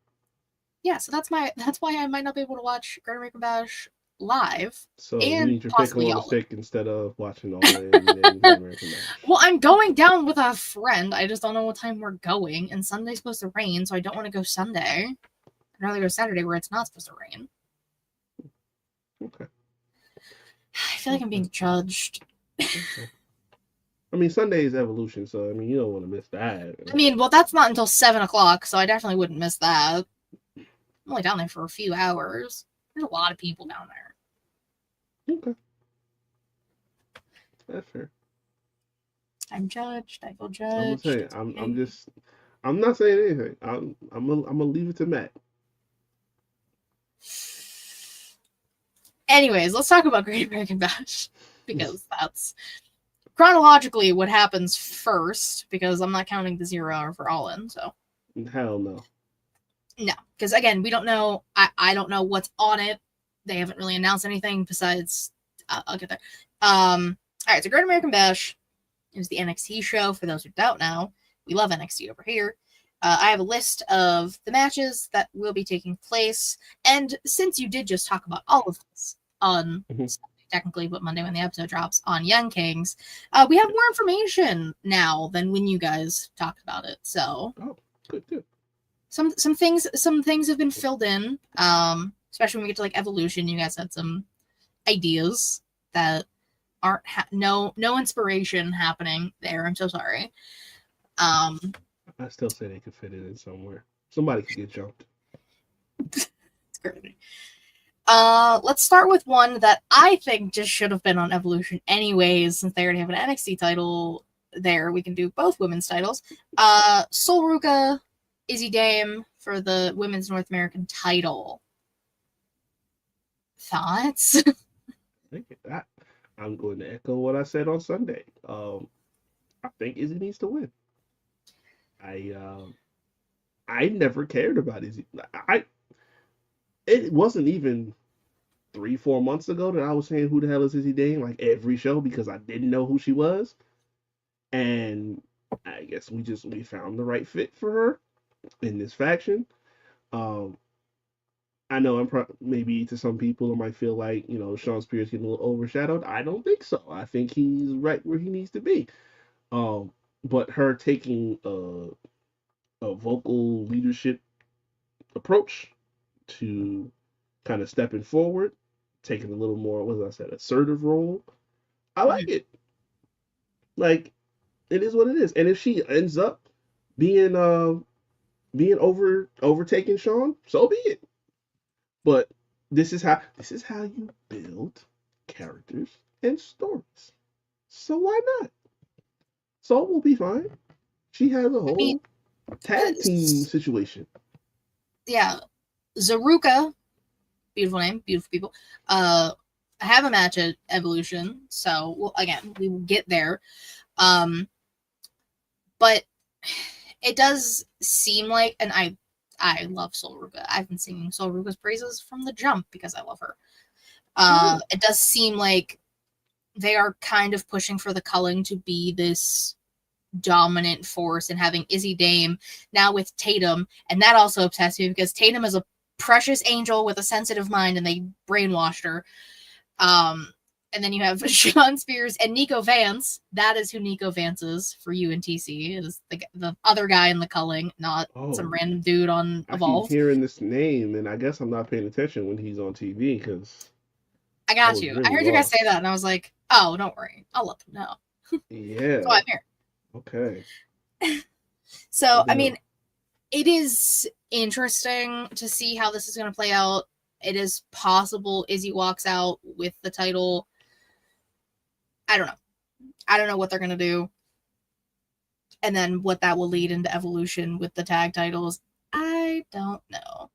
Yeah, so that's why I might not be able to watch Great American Bash live. So And you need your possibly pickle on a Y'all In. stick instead of watching All In and American Bash. Well, I'm going down with a friend. I just don't know what time we're going. And Sunday's supposed to rain, so I don't want to go Sunday. I'd rather go Saturday where it's not supposed to rain. Okay. I feel like I'm being judged. Okay. I mean, Sunday is Evolution, so I mean, you don't want to miss that. I mean, well, that's not until 7 o'clock, so I definitely wouldn't miss that. I'm only down there for a few hours. There's a lot of people down there. Okay. That's fair. I'm judged. I feel I'm gonna judged. say I'm not saying anything. I'm gonna leave it to Matt. Anyways, let's talk about Great American Bash because that's chronologically what happens first. Because I'm not counting the 0 hour for All In. So Hell no. no, because again, we don't know. I don't know what's on it. They haven't really announced anything besides. I'll get there. All right, so Great American Bash is the NXT show. For those who don't know, we love NXT over here. I have a list of the matches that will be taking place, and since you did just talk about all of this on technically, but Monday when the episode drops on Young Kings, we have more information now than when you guys talked about it. So, oh, good. some things have been filled in. Especially when we get to like Evolution, you guys had some ideas that aren't no inspiration happening there. I'm so sorry. I still say they could fit it in somewhere. Somebody could get jumped. It's crazy. Let's start with one that I think just should have been on Evolution anyways, since they already have an NXT title there. We can do both women's titles. Sol Ruka, Izzy Dame for the women's North American title. Thoughts? I'm going to echo what I said on Sunday. I think Izzy needs to win. I never cared about Izzy. It wasn't even 3-4 months ago that I was saying who the hell is Izzy Dane like every show because I didn't know who she was, and I guess we found the right fit for her in this faction. I know maybe to some people it might feel like Sean Spears getting a little overshadowed. I don't think so. I think he's right where he needs to be. But her taking a vocal leadership approach to kind of stepping forward, taking a little more, what I said, assertive role. I like it. Like, it is what it is. And if she ends up being overtaking Sean, so be it. But this is how you build characters and stories. So why not? Soul will be fine. She has a whole tag team situation. Yeah. Zaruka, beautiful name, beautiful people. Have a match at Evolution, so again, we will get there. But it does seem like, and I love Sol Ruka. I've been singing Sol Ruka's praises from the jump because I love her. It does seem like they are kind of pushing for the Culling to be this dominant force, and having Izzy Dame now with Tatum, and that also upsets me because Tatum is a precious angel with a sensitive mind, and they brainwashed her. And then you have Sean Spears and Nico Vance. That is who Nico Vance is for you and TC. It is the other guy in the Culling, not some random dude on Evolve. I keep hearing this name, and I guess I'm not paying attention when he's on TV because I got you. Really I heard you guys say that, and I was like, oh, don't worry. I'll let them know. Yeah. So I'm here. Okay. So, I mean, it is interesting to see how this is going to play out. It is possible Izzy walks out with the title. I don't know. I don't know what they're going to do. And then what that will lead into Evolution with the tag titles. I don't know.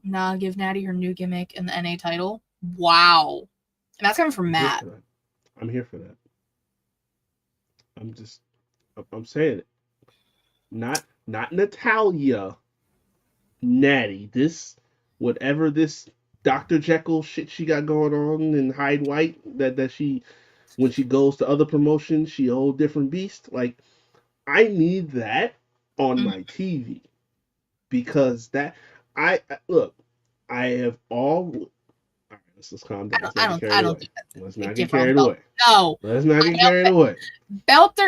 Nah, give Natty her new gimmick and the NA title. Wow. And that's coming from Matt. I'm here for that. I'm saying it. Not Natalya. Natty. Whatever this Dr. Jekyll shit she got going on in Hyde White, that she, when she goes to other promotions, she a whole different beast. Like, I need that on my TV because I have all. All right, let's calm down. Let's not get carried away. No. Let's not get carried away. Belt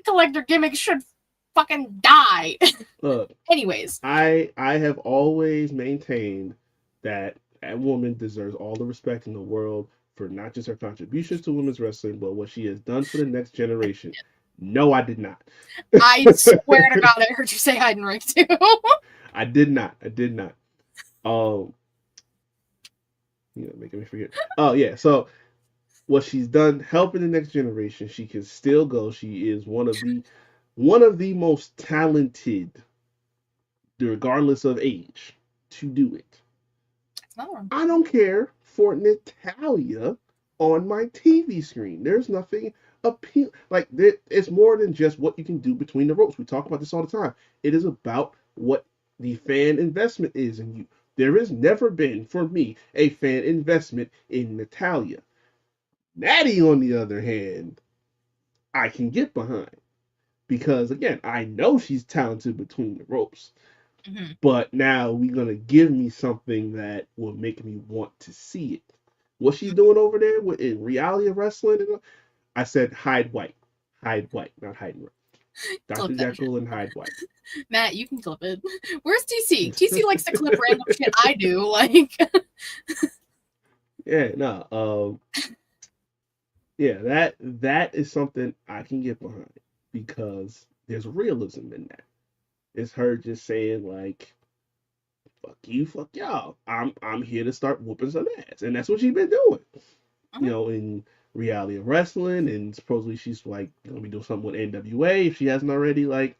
collector gimmicks should fucking die. Look. Anyways. I have always maintained that woman deserves all the respect in the world for not just her contributions to women's wrestling, but what she has done for the next generation. No, I did not. I swear to God, I heard you say Heidenreich too. I did not. Making me forget. Oh yeah, so what she's done helping the next generation, she can still go. She is one of the most talented, regardless of age, to do it. I don't care for Natalya on my TV screen. There's nothing appeal like it's more than just what you can do between the ropes. We talk about this all the time. It is about what the fan investment is in you. There has never been, for me, a fan investment in Natalya. Natty, on the other hand, I can get behind. Because, again, I know she's talented between the ropes. Mm-hmm. But now we're going to give me something that will make me want to see it. What she's doing over there in reality of wrestling, I said Hyde White. Hyde White, not Heidenreich. Dr. Clip that Jekyll and Hyde White. Matt, you can clip it. Where's TC? TC likes to clip random shit I do. Like, Yeah, no. Yeah, that is something I can get behind because there's realism in that. It's her just saying like, "Fuck you, fuck y'all. I'm here to start whooping some ass," and that's what she's been doing. You know, in reality of wrestling, and supposedly she's like gonna be doing something with NWA if she hasn't already. Like,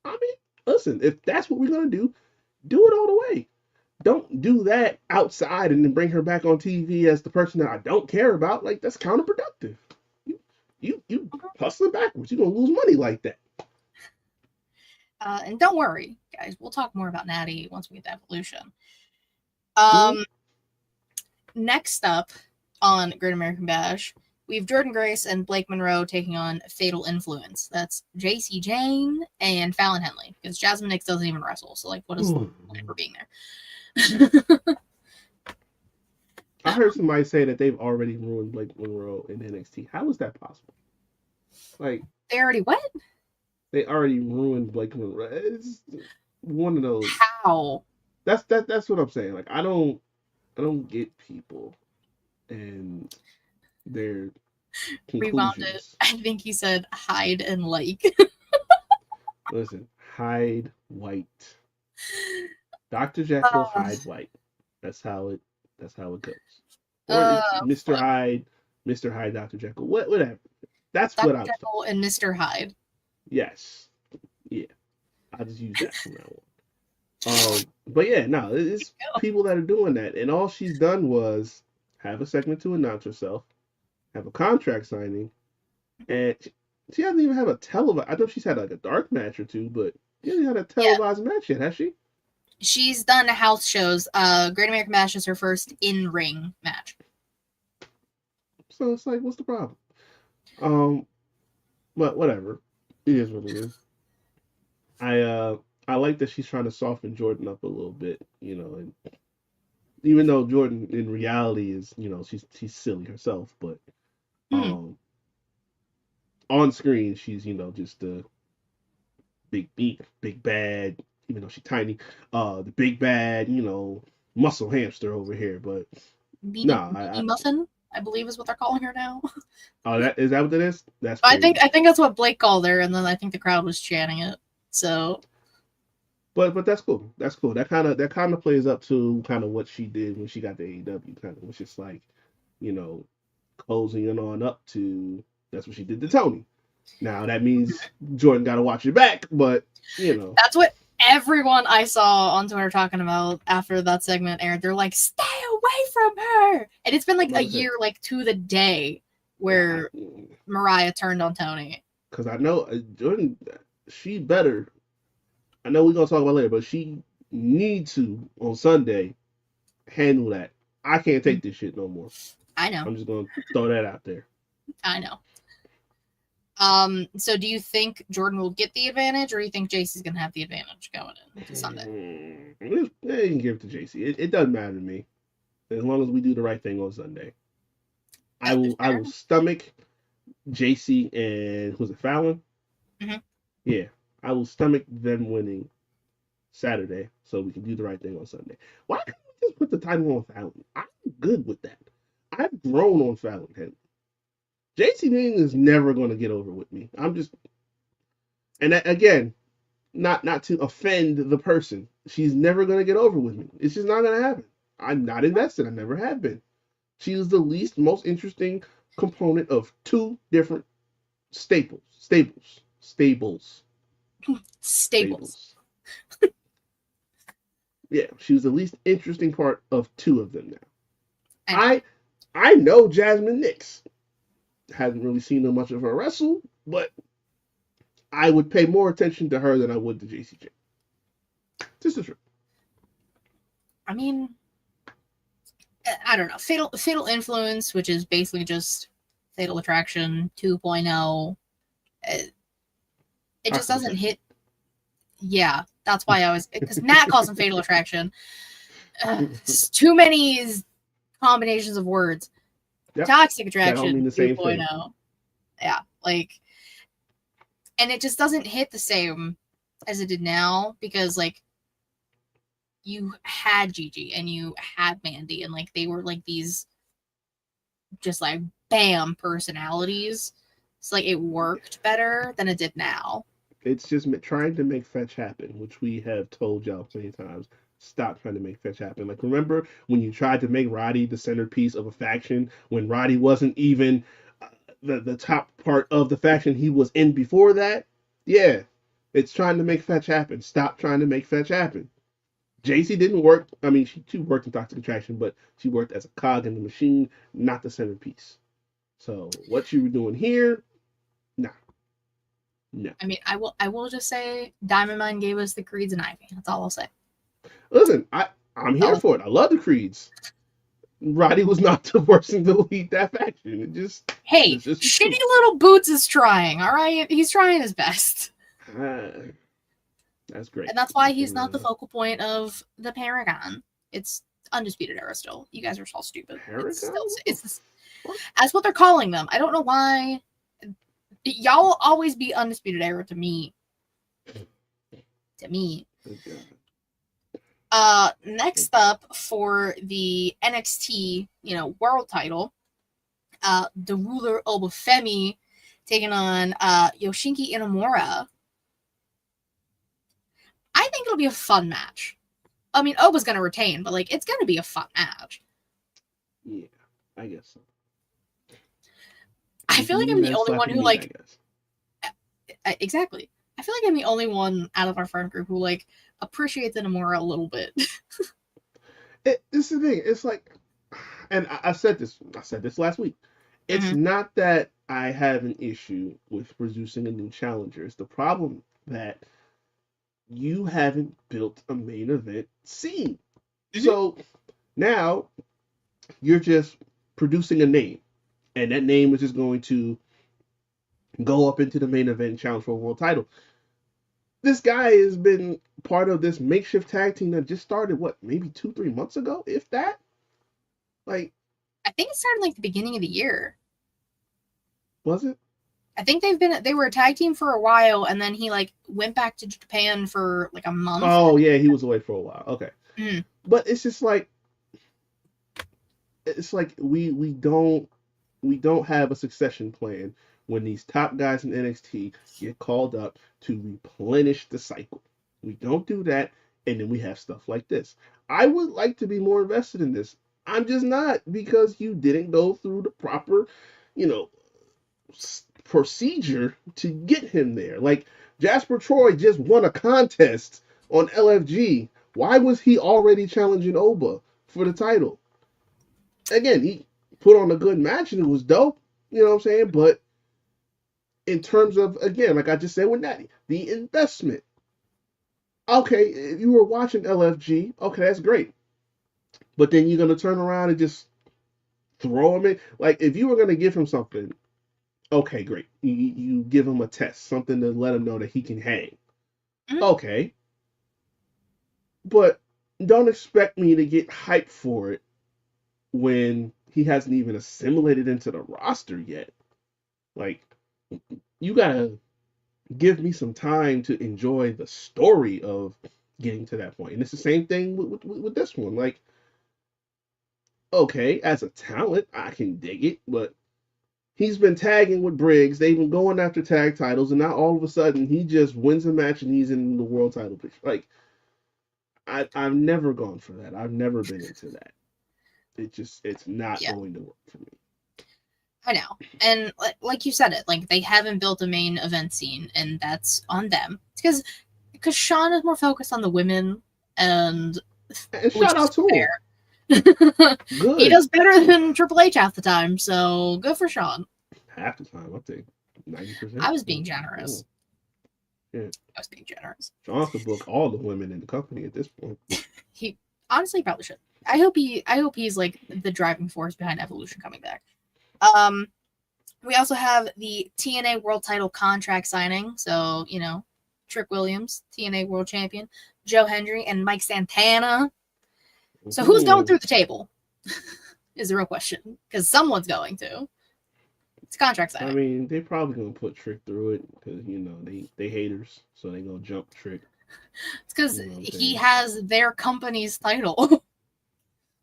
I mean, listen, if that's what we're gonna do it all the way. Don't do that outside and then bring her back on TV as the person that I don't care about. Like, that's counterproductive. You hustling backwards. You're gonna lose money like that. and don't worry, guys. We'll talk more about Natty once we get to Evolution. Next up on Great American Bash, we have Jordynne Grace and Blake Monroe taking on Fatal Influence. That's JC Jane and Fallon Henley, because Jasmine Nix doesn't even wrestle. So, like, what is the point for being there? I heard somebody say that they've already ruined Blake Monroe in NXT. How is that possible? Like, They already what? they already ruined Blake Monroe. It's one of those. How? That's what I'm saying. Like, I don't get people and their Rewound it. conclusions. I think he said hide and like. Listen, Hyde White. Dr. Jekyll, Hyde White. That's how it goes. Or it's Mr. Hyde, Mr. Hyde, Dr. Jekyll, whatever. That's Dr. what I'm Jekyll and Mr. Hyde. Yes. Yeah. I'll just use that from now on. But yeah, no, it's people that are doing that. And all she's done was have a segment to announce herself, have a contract signing, and she hasn't even had a televised. I know she's had like a dark match or two, but she hasn't had a televised match yet, has she? She's done house shows. Great American Bash is her first in-ring match. So it's like, what's the problem? But whatever. It is what it is. I like that she's trying to soften Jordynne up a little bit, you know, and even though Jordynne in reality is, you know, she's silly herself, but on screen she's, you know, just the big bad, even though she's tiny, the big bad, you know, muscle hamster over here. But Beanie Muffin, I believe is what they're calling her now. Oh, that what it is? That's crazy. I think that's what Blake called her, and then I think the crowd was chanting it. So, but that's cool. That's cool. That kind of plays up to kind of what she did when she got to AEW. Kind of was just like, you know, closing in on up to. That's what she did to Tony. Now that means Jordynne got to watch your back, but you know, that's what everyone I saw on Twitter talking about after that segment aired. They're like, "Stay away from her!" And it's been like a year, like to the day, where Mariah turned on Tony. Because I know Jordynne, she better. I know we're gonna talk about it later, but she needs to on Sunday handle that. I can't take this shit no more. I know. I'm just gonna throw that out there. I know. So do you think Jordynne will get the advantage, or do you think JC's gonna have the advantage going into Sunday? You can give it to JC. It doesn't matter to me, as long as we do the right thing on Sunday. I will stomach JC and who's it, Fallon? Mm-hmm. Yeah, I will stomach them winning Saturday, so we can do the right thing on Sunday. Why can't we just put the title on Fallon? I'm good with that. I've grown on Fallon Henley. JC Ning is never going to get over with me. I'm just, and that, again, not to offend the person. She's never going to get over with me. It's just not going to happen. I'm not invested. I never have been. She is the most interesting component of two different stables. Yeah, she was the least interesting part of two of them now. I know Jasmine Nix. Haven't really seen much of her wrestle, but I would pay more attention to her than I would to JCJ. This is true. I mean, I don't know. Fatal Influence, which is basically just Fatal Attraction 2.0. It just doesn't hit. Yeah, that's why I was, because Matt calls them Fatal Attraction. Too many combinations of words. Yep. Toxic Attraction 2.0. Yeah, like, And it just doesn't hit the same as it did now because, like, you had Gigi and you had Mandy, and like they were like these just like bam personalities. So like it worked better than it did now. It's just trying to make fetch happen, which we have told y'all plenty times. Stop trying to make fetch happen. Like, remember when you tried to make Roddy the centerpiece of a faction when Roddy wasn't even the top part of the faction he was in before that? Yeah, it's trying to make fetch happen. Stop trying to make fetch happen. JC didn't work. I mean, she worked in Toxic Attraction, but she worked as a cog in the machine, not the centerpiece. So what you were doing here, nah, no. I mean, I will just say Diamond Mine gave us the Creeds and Ivy. That's all I'll say. Listen, I'm here for it. I love the Creeds. Roddy was not the person to lead that faction. It just hey, shitty little Boots is trying. All right, he's trying his best. That's great. And that's why he's not the focal point of the Paragon. It's Undisputed Era still. You guys are all stupid. It's that's what they're calling them. I don't know why. Y'all will always be Undisputed Era to me. To me. Next up for the NXT, world title, the ruler Obafemi taking on Yoshinki Inamura. I think it'll be a fun match. I mean, Oba's gonna retain, but like it's gonna be a fun match. Yeah, I guess so. I feel like I'm the only one who like. Exactly. I feel like I'm the only one out of our friend group who like appreciates Inamura a little bit. This is the thing. It's like, and I said this last week. It's not that I have an issue with producing a new challenger. It's the problem that you haven't built a main event scene. So now you're just producing a name, and that name is just going to go up into the main event and challenge for a world title. This guy has been part of this makeshift tag team that just started, maybe 2-3 months ago, if that? Like, I think it started like the beginning of the year. Was it? I think they were a tag team for a while, and then he like went back to Japan for like a month. Oh yeah, he was away for a while. Okay. But it's just like we don't have a succession plan when these top guys in NXT get called up to replenish the cycle. We don't do that, and then we have stuff like this. I would like to be more invested in this. I'm just not, because you didn't go through the proper, procedure to get him there. Like, Jasper Troy just won a contest on LFG. Why was he already challenging Oba for the title? Again, he put on a good match and it was dope, you know what I'm saying? But in terms of, again, like I just said with Natty, the investment. Okay, if you were watching LFG, okay, that's great. But then you're going to turn around and just throw him in. Like, if you were going to give him something, okay, great. You give him a test, something to let him know that he can hang. Okay. But don't expect me to get hyped for it when he hasn't even assimilated into the roster yet. Like, you gotta give me some time to enjoy the story of getting to that point. And it's the same thing with this one. Like, okay, as a talent, I can dig it, but he's been tagging with Briggs. They've been going after tag titles, and now all of a sudden he just wins a match and he's in the world title picture. Like, I've never gone for that. I've never been into that. It's not going to work for me. I know. And like you said it, like they haven't built a main event scene, and that's on them. It's because Sean is more focused on the women, and shout out to him. Good. He does better than Triple H half the time, so good for Sean. Half the time, I think 90%. I was being generous. Yeah. I was being generous. Sean could book all the women in the company at this point. He honestly probably should. I hope he's like the driving force behind Evolution coming back. We also have the TNA World Title contract signing. So, Trick Williams, TNA World Champion, Joe Hendry, and Mike Santana. So who's going through the table? Is the real question. Because someone's going to. It's contract I signing. mean, they probably gonna put Trick through it because they haters, so they gonna jump Trick. It's because You know what I'm he saying? has their company's title.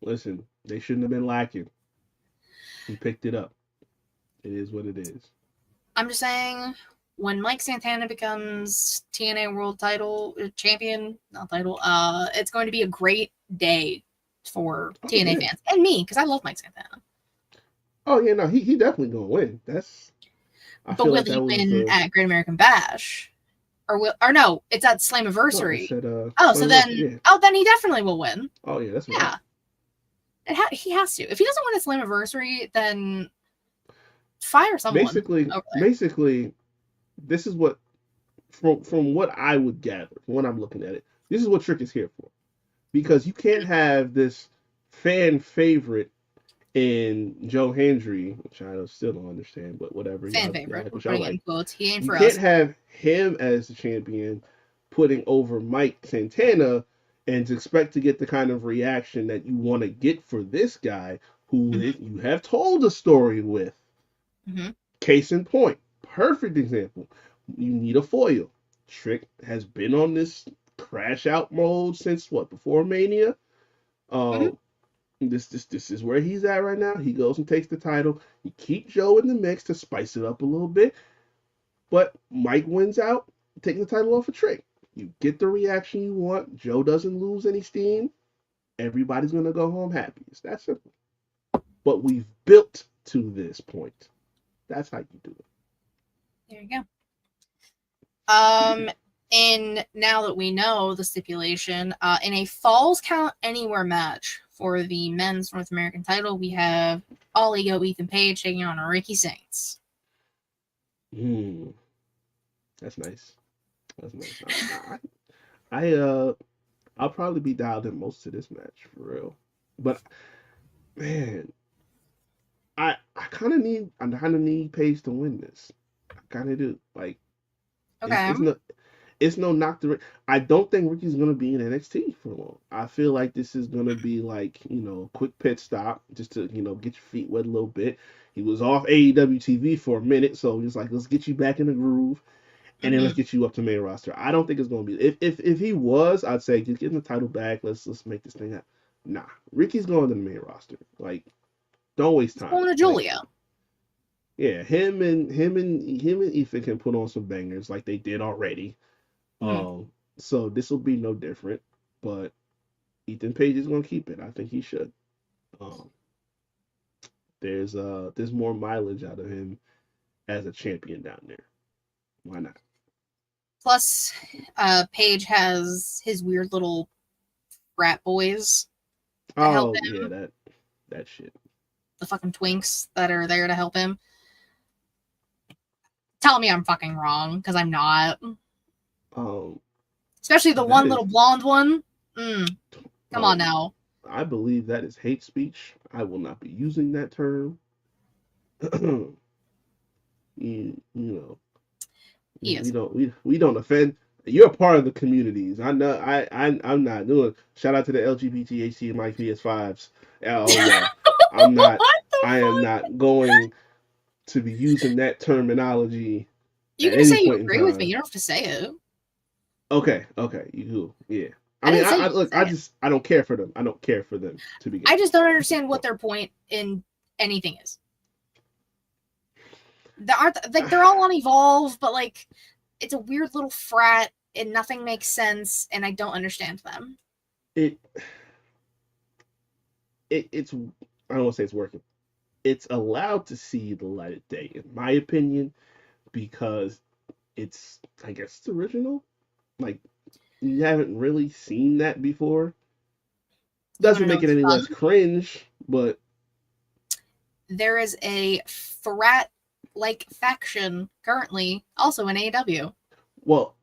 Listen, they shouldn't have been lacking. He picked it up. It is what it is. I'm just saying, when Mike Santana becomes TNA World Title champion, not title, it's going to be a great day for TNA fans and me because I love Mike Santana. Oh yeah, no, he definitely gonna win. That's. But will he win at Great American Bash? Or no, it's at Slammiversary. So then he definitely will win. Oh yeah, that's yeah. He has to. If he doesn't win at Slammiversary, then fire someone. Basically, this is what from what I would gather, from what I'm looking at it, this is what Trick is here for. Because you can't have this fan favorite in Joe Hendry, which I still don't understand, but whatever. Fan favorite. Which I like. Quotes. He ain't you for can't us. have him as the champion putting over Mike Santana and expect to get the kind of reaction that you want to get for this guy who you have told a story with. Mm-hmm. Case in point, perfect example. You need a foil. Trick has been on this crash out mode since what, before Mania? This is where he's at right now. He goes and takes the title. You keep Joe in the mix to spice it up a little bit. But Mike wins out, taking the title off of Trick. You get the reaction you want. Joe doesn't lose any steam. Everybody's going to go home happy. It's that simple. But we've built to this point. That's how you do it. There you go. And now that we know the stipulation, in a Falls Count Anywhere match for the men's North American title, we have All Ego Ethan Page taking on Ricky Saints. That's nice. That's nice. I'll probably be dialed in most of this match for real. But man, I kind of need Page to win this. I kind of do. Like, okay, it's no knock to Rick. I don't think Ricky's gonna be in NXT for long. I feel like this is gonna be like, a quick pit stop just to get your feet wet a little bit. He was off AEW TV for a minute, so just like, let's get you back in the groove, and then let's get you up to main roster. I don't think it's gonna be. If he was, I'd say just get the title back. Let's make this thing happen. Nah, Ricky's going to the main roster. Like, don't waste time. Going to Julia. Like, yeah, him and Ethan can put on some bangers like they did already. So this will be no different, but Ethan Page is gonna keep it. I think he should. There's more mileage out of him as a champion down there. Why not? Plus, Page has his weird little frat boys. Oh yeah, that shit. The fucking twinks that are there to help him. Tell me I'm fucking wrong, because I'm not. Especially the one little blonde one. Come on now. I believe that is hate speech. I will not be using that term. We don't offend. You're a part of the communities. I know. I'm not doing. Shout out to the LGBT HDMI PS5s. Oh yeah. I'm not. I am not going to be using that terminology. You can say you agree with me. You don't have to say it. Okay, you yeah. I don't care for them. I don't care for them to begin. I just don't understand what their point in anything is. They're all on Evolve, but like it's a weird little frat and nothing makes sense, and I don't understand them. It's I don't want to say it's working. It's allowed to see the light of day, in my opinion, because it's, I guess, it's original. Like, you haven't really seen that before. Doesn't make it any less cringe, but there is a frat-like faction currently also in AEW. Well,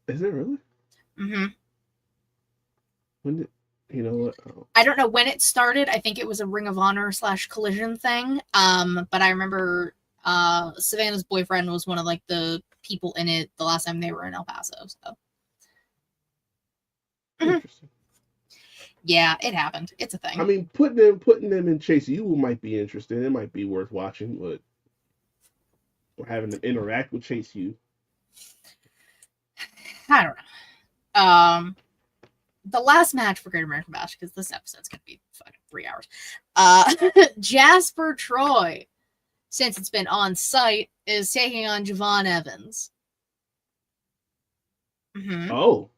is it really? Mm-hmm. When did, you know what? Oh. I don't know when it started. I think it was a Ring of Honor / Collision thing. But I remember Savannah's boyfriend was one of like the people in it the last time they were in El Paso. So. Interesting. Yeah, it happened. It's a thing. I mean, putting them in Chase U might be interesting. It might be worth watching, but or having them interact with Chase U. I don't know. The last match for Great American Bash, because this episode's gonna be fucking 3 hours. Jasper Troy, since it's been on site, is taking on Javon Evans. Mm-hmm. Oh,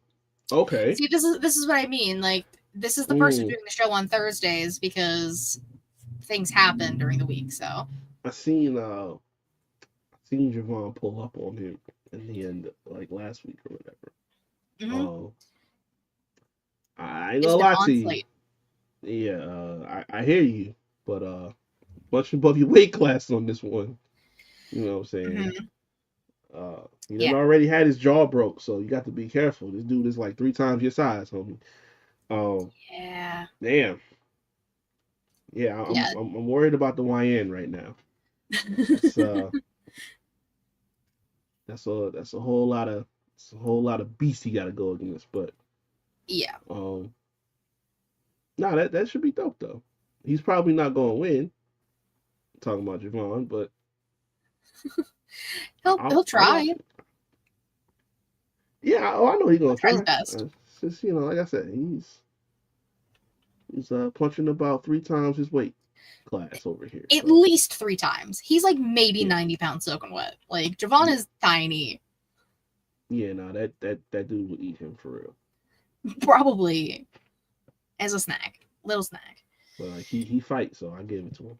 okay. See, this is what I mean. Like, this is the person doing the show on Thursdays because things happen during the week. So I seen Javon pull up on him in the end, like last week or whatever. mm-hmm. I ain't gonna lie to you. Slate. Yeah, I hear you, but much above your weight class on this one. You know what I'm saying? Mm-hmm. He done already had his jaw broke, so you got to be careful. This dude is like 3 times your size, homie. Yeah. Damn. Yeah, I'm worried about the YN right now. That's a whole lot of beast he got to go against, but yeah. No, that should be dope though. He's probably not going to win. I'm talking about Javon, but he'll try. Yeah, I know he's gonna try. His best. Just, like I said, he's punching about 3 times his weight class over here. At least 3 times. He's like maybe 90 pounds soaking wet. Like Javon is tiny. Yeah, no, that dude would eat him for real. Probably as a snack, little snack. But he fights, so I give it to him.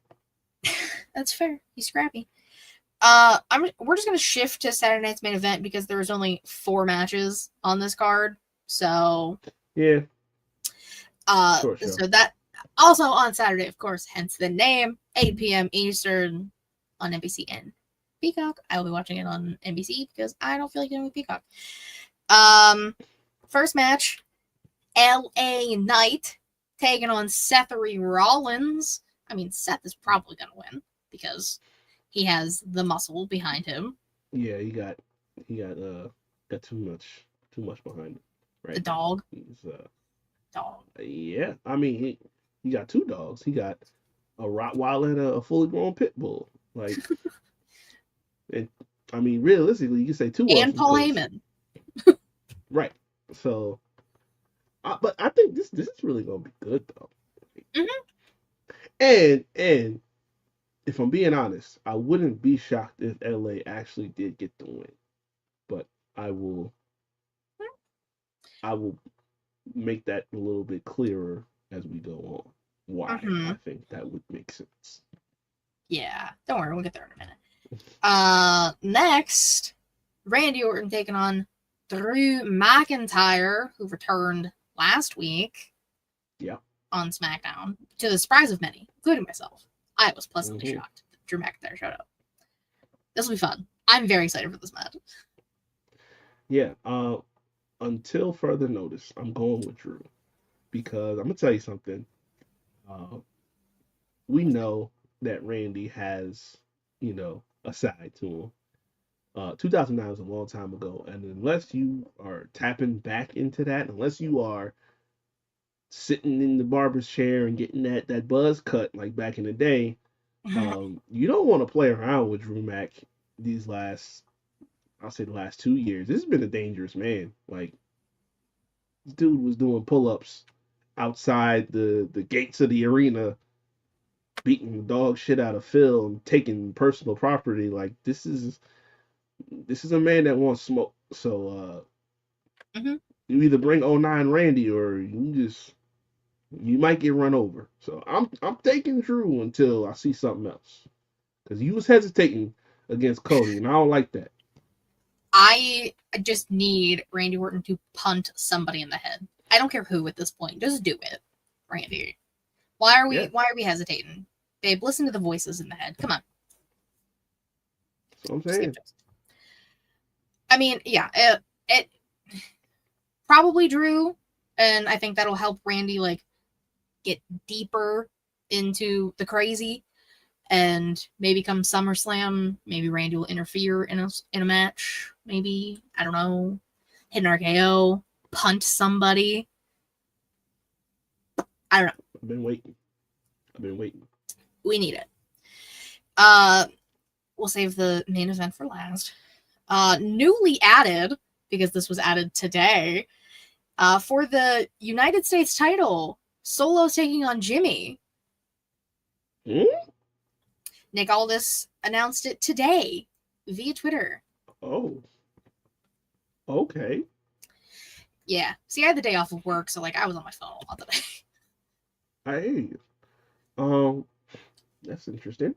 That's fair. He's scrappy. We're just gonna shift to Saturday night's main event because there was only 4 matches on this card. So yeah. Sure. So that also on Saturday, of course, hence the name, 8 p.m. Eastern on NBC and Peacock. I will be watching it on NBC because I don't feel like doing it with Peacock. First match, LA Knight taking on Seth Rollins. I mean, Seth is probably gonna win because he has the muscle behind him. Yeah, he got too much behind him. Right. The dog. He's dog. Yeah, I mean he got 2 dogs. He got a Rottweiler and a fully grown pit bull. Like, and I mean realistically, you can say 2 and Paul Heyman. Right. So, but I think this is really gonna be good though. Mm-hmm. And if I'm being honest, I wouldn't be shocked if LA actually did get the win. But I will make that a little bit clearer as we go on. Why I think that would make sense. Yeah, don't worry, we'll get there in a minute. Next, Randy Orton taking on Drew McIntyre, who returned last week. Yeah. On SmackDown, to the surprise of many, including myself. I was pleasantly shocked that Drew McIntyre showed up. This will be fun. I'm very excited for this match. Yeah. Until further notice, I'm going with Drew because I'm gonna tell you something. We know that Randy has, a side to him. 2009 was a long time ago, and unless you are tapping back into that, unless you are sitting in the barber's chair and getting that buzz cut like back in the day, you don't want to play around with Drew Mac the last 2 years. This has been a dangerous man. Like, this dude was doing pull-ups outside the gates of the arena, beating the dog shit out of Phil and taking personal property. Like, this is a man that wants smoke. So you either bring 09 Randy or you might get run over. So I'm taking Drew until I see something else, because he was hesitating against Cody, and I don't like that. I just need Randy Orton to punt somebody in the head. I don't care who at this point. Just do it, Randy. Why are we hesitating? Babe, listen to the voices in the head. Come on. That's what I'm saying. I mean, yeah, it probably Drew, and I think that'll help Randy like get deeper into the crazy, and maybe come SummerSlam, maybe Randy will interfere in a match. Maybe, I don't know, hit an RKO, punt somebody. I don't know. I've been waiting. We need it. we'll save the main event for last. Newly added, because this was added today, for the United States title, Solo's taking on Jimmy. Hmm? Nick Aldis announced it today via Twitter. Oh. Okay. Yeah. See, I had the day off of work, so like I was on my phone a lot today. I hear you. That's interesting.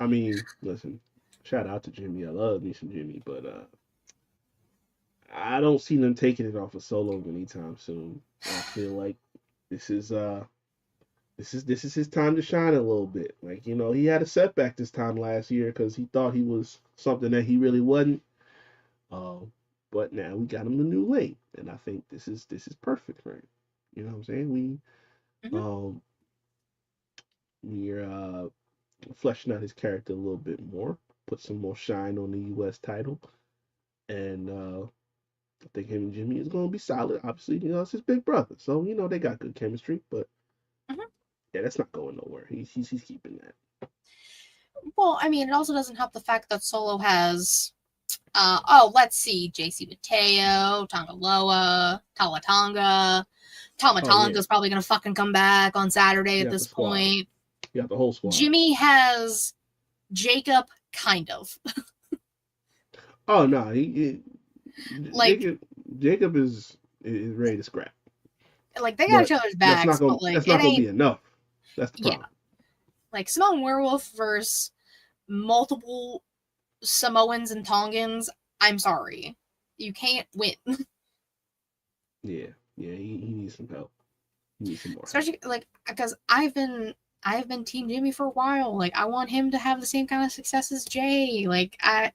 I mean, listen, shout out to Jimmy. I love me some Jimmy, but I don't see them taking it off of Solo anytime soon. I feel like this is his time to shine a little bit. Like, you know, he had a setback this time last year because he thought he was something that he really wasn't. But now we got him the new lane, and I think this is perfect for him. You know what I'm saying? Mhm. We're fleshing out his character a little bit more, put some more shine on the U.S. title, and I think him and Jimmy is going to be solid. Obviously, you know, it's his big brother, so you know they got good chemistry. But Mhm. yeah, that's not going nowhere. He's keeping that. Well, I mean, it also doesn't help the fact that Solo has, let's see, JC Mateo, Tongaloa, Talatanga. Oh yeah, Tamatonga's probably going to fucking come back on Saturday you at got the this squad. point. You got the whole squad. Jimmy has Jacob, kind of. Oh no, Like, Jacob is ready to scrap. like they got But each other's backs, but like that's it not gonna be ain't, enough. That's the yeah. problem. Like Samoan Werewolf versus multiple Samoans and Tongans. I'm sorry, you can't win. Yeah, he needs some help. He needs some more help. Especially like because I've been Team Jimmy for a while. Like I want him to have the same kind of success as Jay. Like I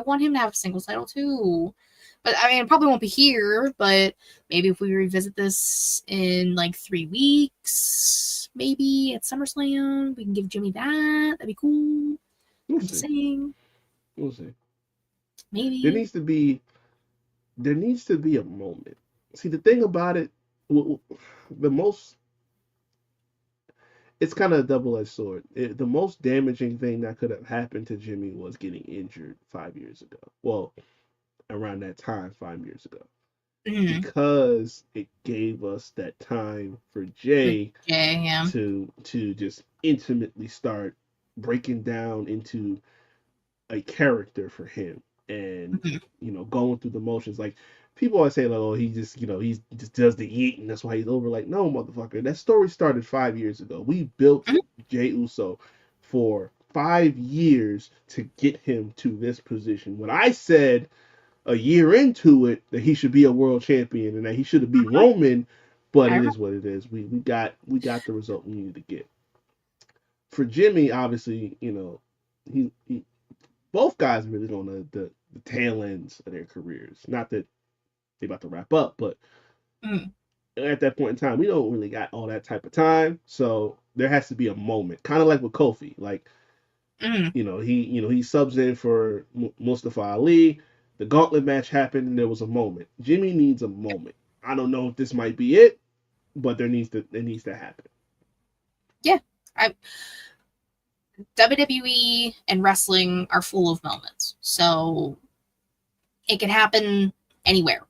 want him to have a singles title too. But I mean, it probably won't be here. But maybe if we revisit this in like 3 weeks, maybe at SummerSlam, we can give Jimmy that. That'd be cool. We'll I'm just see. saying. We'll see. Maybe There needs to be a moment. See, the thing about it, the most it's kind of a double-edged sword. The most damaging thing that could have happened to Jimmy was getting injured 5 years ago. Well, around that time, 5 years ago, because it gave us that time for Jay yeah. to just intimately start breaking down into a character for him, and you know, going through the motions. Like, people always say, like, oh, he just, you know, he just does the yeet and that's why he's over. Like, no, motherfucker, that story started 5 years ago. We built Jey Uso for 5 years to get him to this position. When I said a year into it that he should be a world champion and that he should have beat Roman, but it is what it is. We got the result we needed to get. For Jimmy, obviously, you know, he both guys are really on the tail ends of their careers. Not that they're about to wrap up, but at that point in time, we don't really got all that type of time. So there has to be a moment, kind of like with Kofi. Like, you know, he subs in for Mustafa Ali. The gauntlet match happened, and there was a moment. Jimmy needs a moment. I don't know if this might be it, but it needs to happen. Yeah, WWE and wrestling are full of moments, so it can happen anywhere,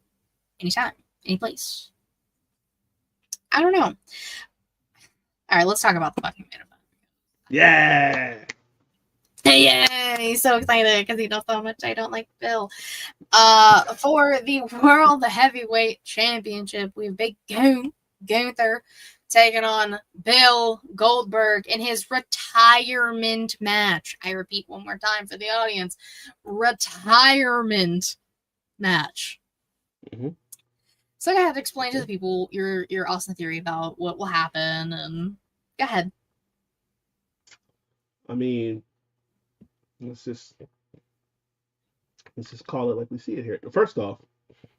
anytime, any place. I don't know. All right, let's talk about the fucking main event. Yeah. Yeah, he's so excited because he knows how much I don't like Bill. For the World Heavyweight Championship, we have Big Gunther taking on Bill Goldberg in his retirement match. I repeat one more time for the audience. Retirement match. So go ahead, explain to the people your awesome theory about what will happen, and go ahead. I mean, let's just call it like we see it here. First off,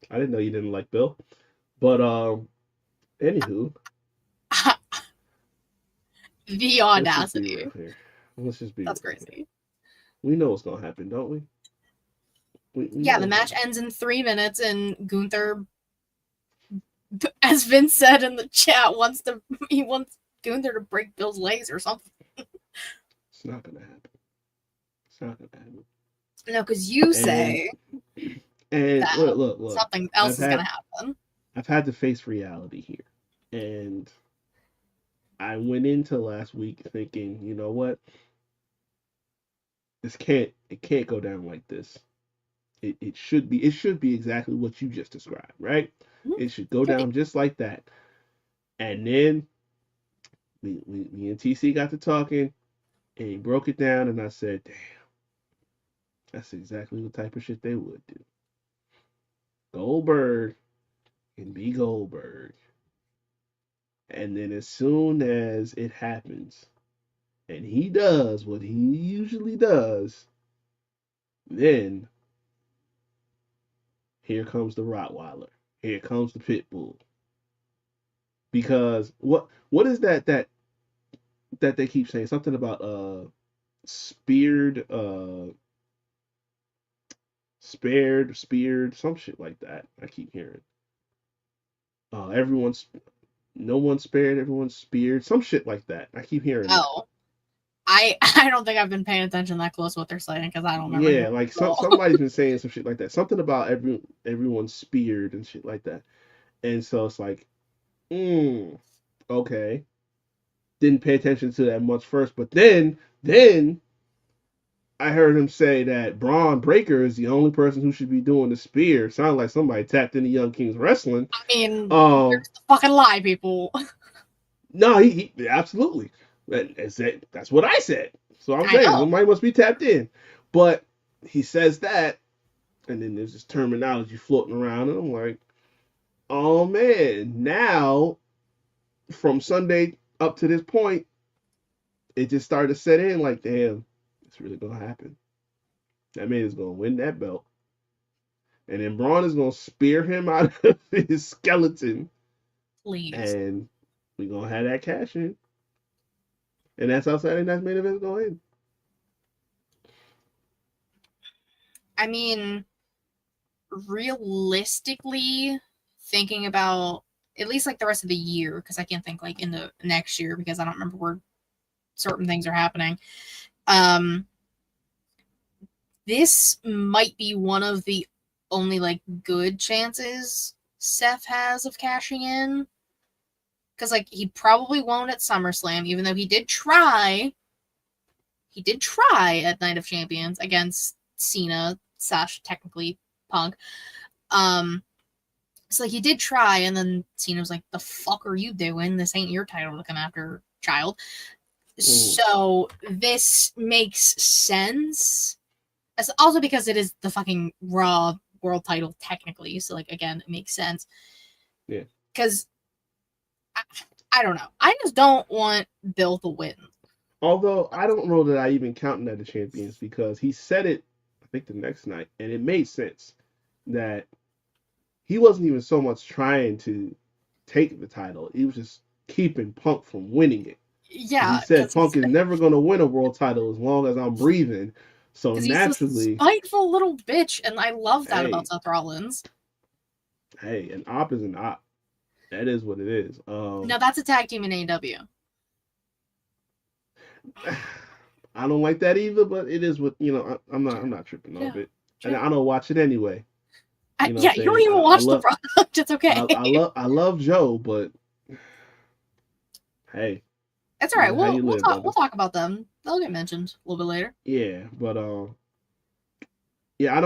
I didn't know you didn't like Bill, but anywho, the audacity. Let's just be That's real crazy. here. We know what's gonna happen, don't we? Yeah, the match ends in 3 minutes, and Gunther, as Vince said in the chat, he wants Gunther to break Bill's legs or something. It's not gonna happen. It's not gonna happen. No, because you And say and that look. something else I've is gonna had happen. I've had to face reality here, and I went into last week thinking, you know what, it can't go down like this. It should be exactly what you just described, right? Mhm. It should go Should be. down just like that. And then me and TC got to talking, and he broke it down, and I said, damn, that's exactly the type of shit they would do. Goldberg can be Goldberg. And then as soon as it happens, and he does what he usually does, then here comes the Rottweiler. Here comes the pit bull. Because what is that they keep saying? Something about speared speared, some shit like that. I keep hearing. Everyone's no one spared, everyone's speared, some shit like that. I keep hearing that. Oh, I don't think I've been paying attention that close to what they're saying because I don't remember Yeah, hearing like it at all. somebody's been saying some shit like that. Something about everyone's speared and shit like that. And so it's like, okay. Didn't pay attention to that much first, but then I heard him say that Braun Breaker is the only person who should be doing the spear. Sounded like somebody tapped into Young Kings Wrestling. I mean, Um, there's the fucking lie, people. no, he absolutely. That's what I said. So I'm I saying know. somebody must be tapped in. But he says that, and then there's this terminology floating around, and I'm like, oh man, now from Sunday up to this point, it just started to set in like, damn, it's really gonna happen. That man is gonna win that belt. And then Braun is gonna spear him out of his skeleton. Please. And we're gonna have that cash in. And that's how Saturday Night's main event is going in. I mean, realistically, thinking about at least like the rest of the year, because I can't think like in the next year because I don't remember where certain things are happening. This might be one of the only like good chances Seth has of cashing in. Because like he probably won't at SummerSlam, even though he did try. He did try at Night of Champions against Cena / technically Punk. So like he did try, and then Cena was like, "The fuck are you doing? This ain't your title to come after, child." So this makes sense. Also because it is the fucking Raw world title technically. So like again, it makes sense. Yeah. Because I don't know. I just don't want Bill to win. Although I don't know that I even count Night of Champions because he said it, I think the next night, and it made sense that he wasn't even so much trying to take the title. He was just keeping Punk from winning it. Yeah. He said Punk is never going to win a world title as long as I'm breathing. So naturally, he's a spiteful little bitch, and I love that Hey. about Seth Rollins. Hey, an op is an op. That is what it is. No, that's a tag team in AEW. I don't like that either, but it is what I'm not tripping off it, and I don't watch it anyway. You don't even watch the product. It's okay. I love Joe, but hey, it's all right. We'll talk about them. They'll get mentioned a little bit later. Yeah, but yeah, I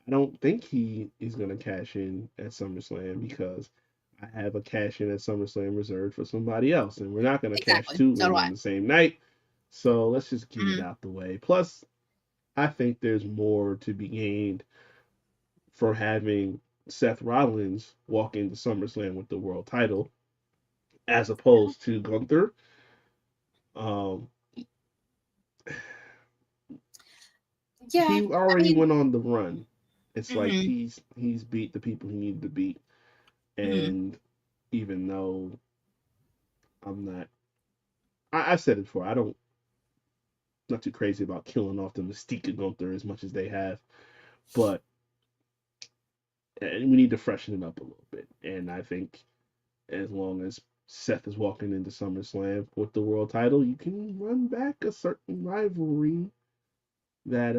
don't think he is gonna cash in at SummerSlam because I have a cash in at SummerSlam reserved for somebody else, and we're not gonna cash two on the same night. So let's just get it out the way. Plus, I think there's more to be gained for having Seth Rollins walk into SummerSlam with the world title as opposed to Gunther. He already went on the run. It's like he's beat the people he needed to beat. And even though I'm not, I've said it before, not too crazy about killing off the Mystique of Gunther as much as they have, but we need to freshen it up a little bit. And I think as long as Seth is walking into SummerSlam with the world title, you can run back a certain rivalry that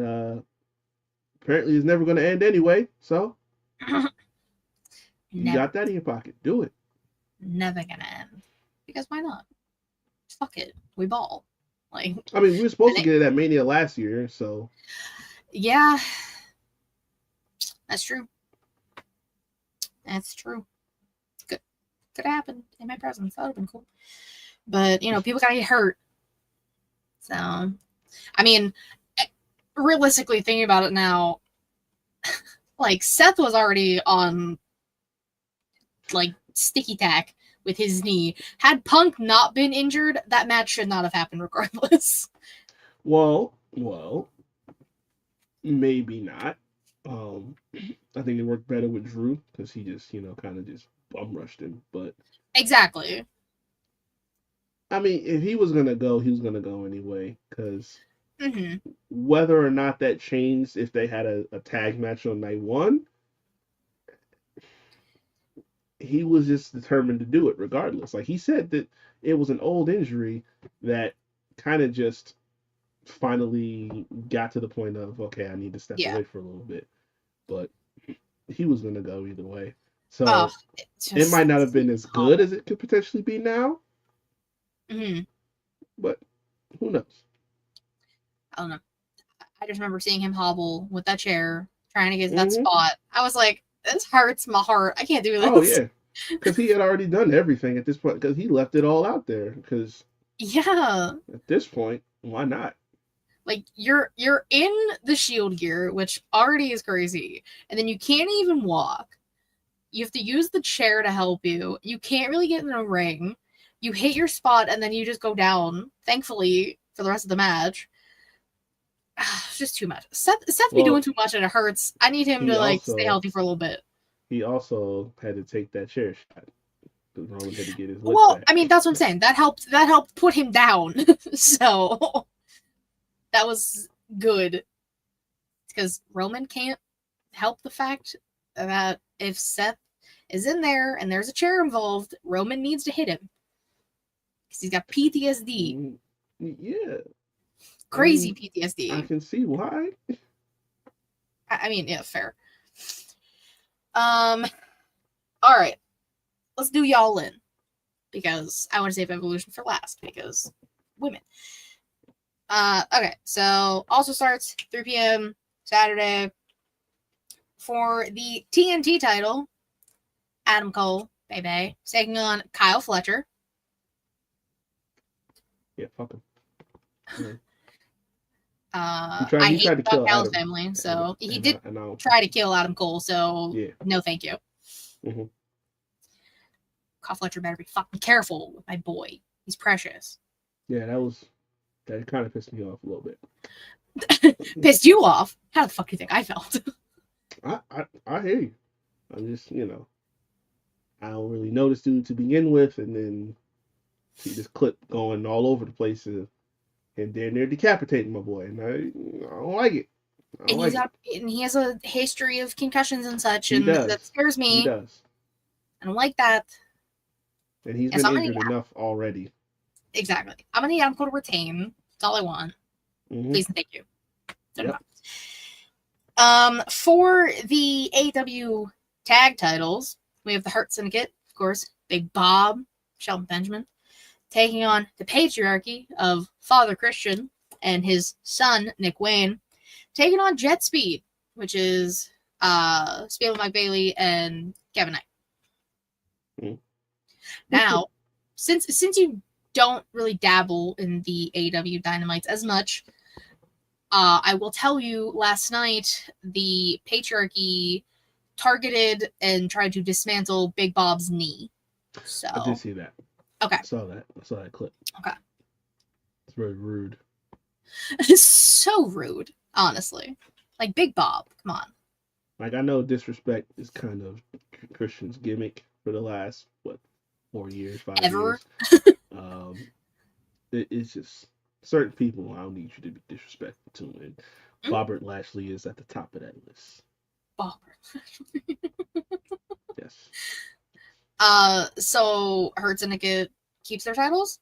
apparently is never going to end anyway. So you Never, got that in your pocket. Do it. never gonna end. Because why not? Fuck it. We ball. Like, I mean, we were supposed to and get it at Mania last year, so yeah, that's true. That's true. Could have happened in my presence. That would have been cool. But, you know, people gotta get hurt. So, I mean, realistically, thinking about it now, like, Seth was already on, like, sticky tack with his knee. Had Punk not been injured, that match should not have happened regardless. well, maybe not. I think it worked better with Drew because he just, kind of just bum rushed him. But Exactly. I mean, if he was gonna go, he was gonna go anyway. Because hmm whether or not that changed, if they had a tag match on night one, he was just determined to do it regardless. Like he said that it was an old injury that kind of just finally got to the point of, okay, I need to step Yeah. away for a little bit. But he was gonna go either way. So Oh, it might not have been as good as it could potentially be now, hmm but who knows? I don't know. I just remember seeing him hobble with that chair, trying to get that Mhm. spot. I was like, this hurts my heart. I can't do this. Oh yeah, because he had already done everything at this point. Because he left it all out there. Because Yeah. at this point, why not? Like you're in the shield gear, which already is crazy, and then you can't even walk. You have to use the chair to help you. You can't really get in a ring. You hit your spot and then you just go down, thankfully, for the rest of the match. It's just too much. Seth be doing too much and it hurts. I need him he to like stay also- healthy for a little bit. He also had to take that chair shot because Roman had to get his. Well, back. I mean, that's what I'm saying. That helped put him down. So that was good. Because Roman can't help the fact that if Seth is in there and there's a chair involved, Roman needs to hit him. Because he's got PTSD. Yeah. Crazy I PTSD. can see why. I mean, yeah, fair. Alright. Let's do y'all in. Because I want to save Evolution for last. Because women. Okay, so also starts 3 p.m. Saturday. For the TNT title, Adam Cole, baby, taking on Kyle Fletcher. Yeah, fuck him. I he hate tried to kill Kyle's Adam. family, so he And did I try to kill Adam Cole, so Yeah. no thank you. Mhm. Kyle Fletcher better be fucking careful with my boy. He's precious. Yeah, that kind of pissed me off a little bit. Pissed you off? How the fuck do you think I felt? I hear you. I'm just, I don't really know this dude to begin with, and then see this clip going all over the place, and they're decapitating my boy, and I don't like it. And he has a history of concussions and such, He and does. that scares me. He does. I don't like that. And he's Yes, been I'm gonna- injured enough already. Exactly. I'm gonna need Adam Cole to retain. That's all I want. Mhm. Please and thank you. Yep. For the AEW tag titles, we have the Hurt Syndicate, of course, Big Bob, Shelton Benjamin, taking on the patriarchy of Father Christian and his son, Nick Wayne, taking on Jet Speed, which is Spiel Mike Bailey and Kevin Knight. Mhm. Now, since you don't really dabble in the AEW Dynamites as much, I will tell you, last night, the patriarchy targeted and tried to dismantle Big Bob's knee. So I did see that. Okay. I saw that clip. Okay. It's very rude. It's so rude, honestly. Like, Big Bob, come on. Like, I know disrespect is kind of Christian's gimmick for the last 4 years, 5 Ever. years. It's just certain people I don't need you to be disrespectful to, and Bobbert Lashley is at the top of that list. Bob. Yes. So Hurts and Nickett keeps their titles?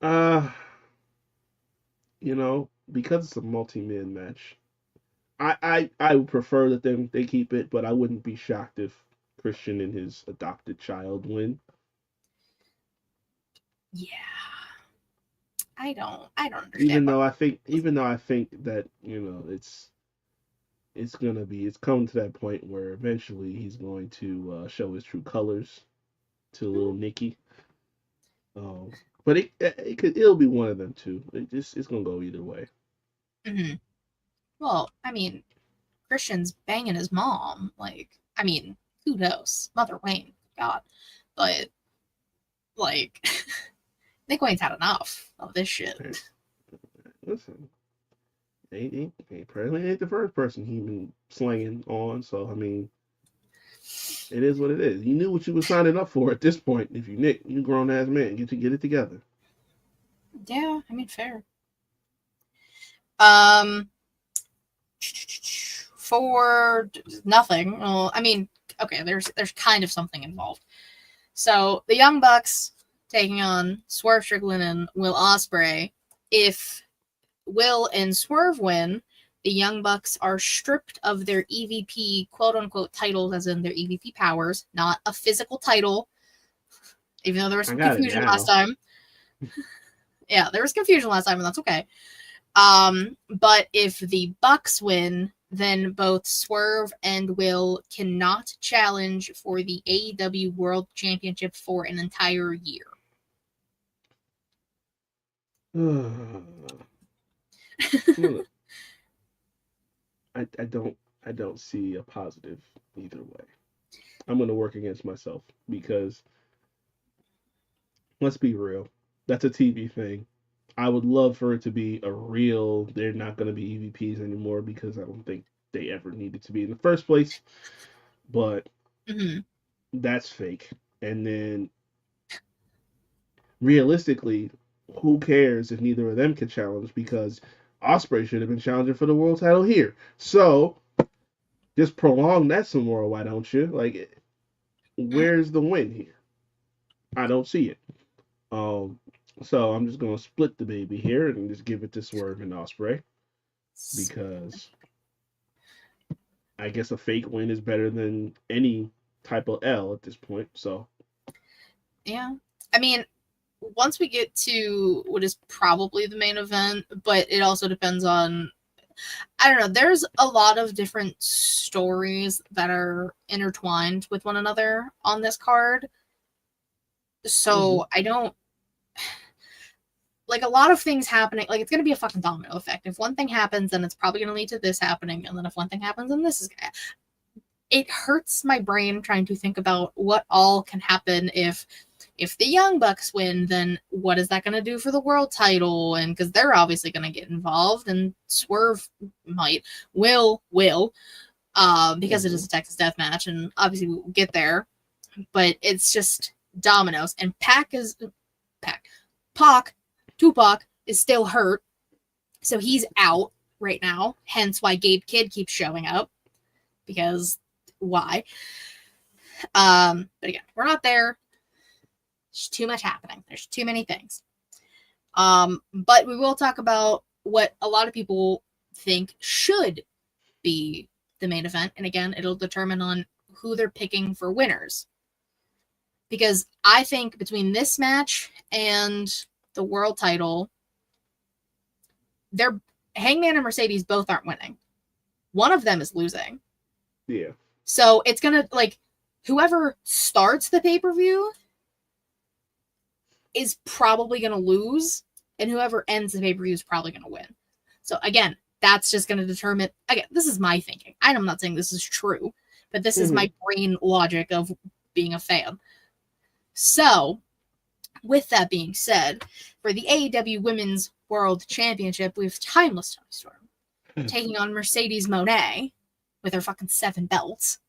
Uh, because it's a multi-man match, I would prefer that they keep it, but I wouldn't be shocked if Christian and his adopted child win. Yeah. I don't understand. Even though I think that it's coming to that point where eventually he's going to show his true colors to little Nikki. But it'll be one of them two. It's gonna go either way. Mm-hmm. Well, I mean, Christian's banging his mom. Like, I mean, kudos, Mother Wayne, God, but like, Nick Wayne's had enough of this shit. Listen, he apparently ain't the first person he been slanging on. So I mean, it is what it is. You knew what you were signing up for at this point. If you grown ass man, get it together. Yeah, I mean, fair. For nothing. Well, I mean, okay, there's kind of something involved. So the Young Bucks taking on Swerve Strickland and Will Ospreay. If Will and Swerve win, the Young Bucks are stripped of their EVP quote-unquote titles, as in their EVP powers, not a physical title, even though there was some confusion last time. Yeah, there was confusion last time, and that's okay. But if the Bucks win, then both Swerve and Will cannot challenge for the AEW World Championship for an entire year. I don't see a positive either way. I'm gonna work against myself because let's be real, that's a TV thing. I would love for it to be a real. They're not gonna be EVPs anymore because I don't think they ever needed to be in the first place. But that's fake. And then realistically, who cares if neither of them can challenge, because Ospreay should have been challenging for the world title here. So just prolong that some more, why don't you? Like, where's the win here? I don't see it. So I'm just gonna split the baby here and just give it to Swerve and Ospreay, because I guess a fake win is better than any type of L at this point. So yeah, I mean, once we get to what is probably the main event, but it also depends on, I don't know, there's a lot of different stories that are intertwined with one another on this card. So I don't, like, a lot of things happening, like, it's going to be a fucking domino effect. If one thing happens, then it's probably going to lead to this happening, and then if one thing happens, then this is it hurts my brain trying to think about what all can happen if the Young Bucks win, then what is that going to do for the world title? And because they're obviously going to get involved, and Swerve might, will, because it is a Texas death match, and obviously we'll get there, but it's just dominoes. And Tupac is still hurt, so he's out right now, hence why Gabe Kidd keeps showing up, because why? But again, we're not there. There's too much happening. There's too many things. But we will talk about what a lot of people think should be the main event. And again, it'll determine on who they're picking for winners. Because I think between this match and the world title, Hangman and Mercedes both aren't winning. One of them is losing. Yeah. So it's going to, like, whoever starts the pay-per-view is probably going to lose, and whoever ends the pay-per-view is probably going to win. So again, that's just going to determine, again, this is my thinking. I'm not saying this is true, but this is my brain logic of being a fan. So with that being said, for the AEW Women's World Championship, we have Timeless Toni Storm taking on Mercedes Moné with her fucking 7 belts.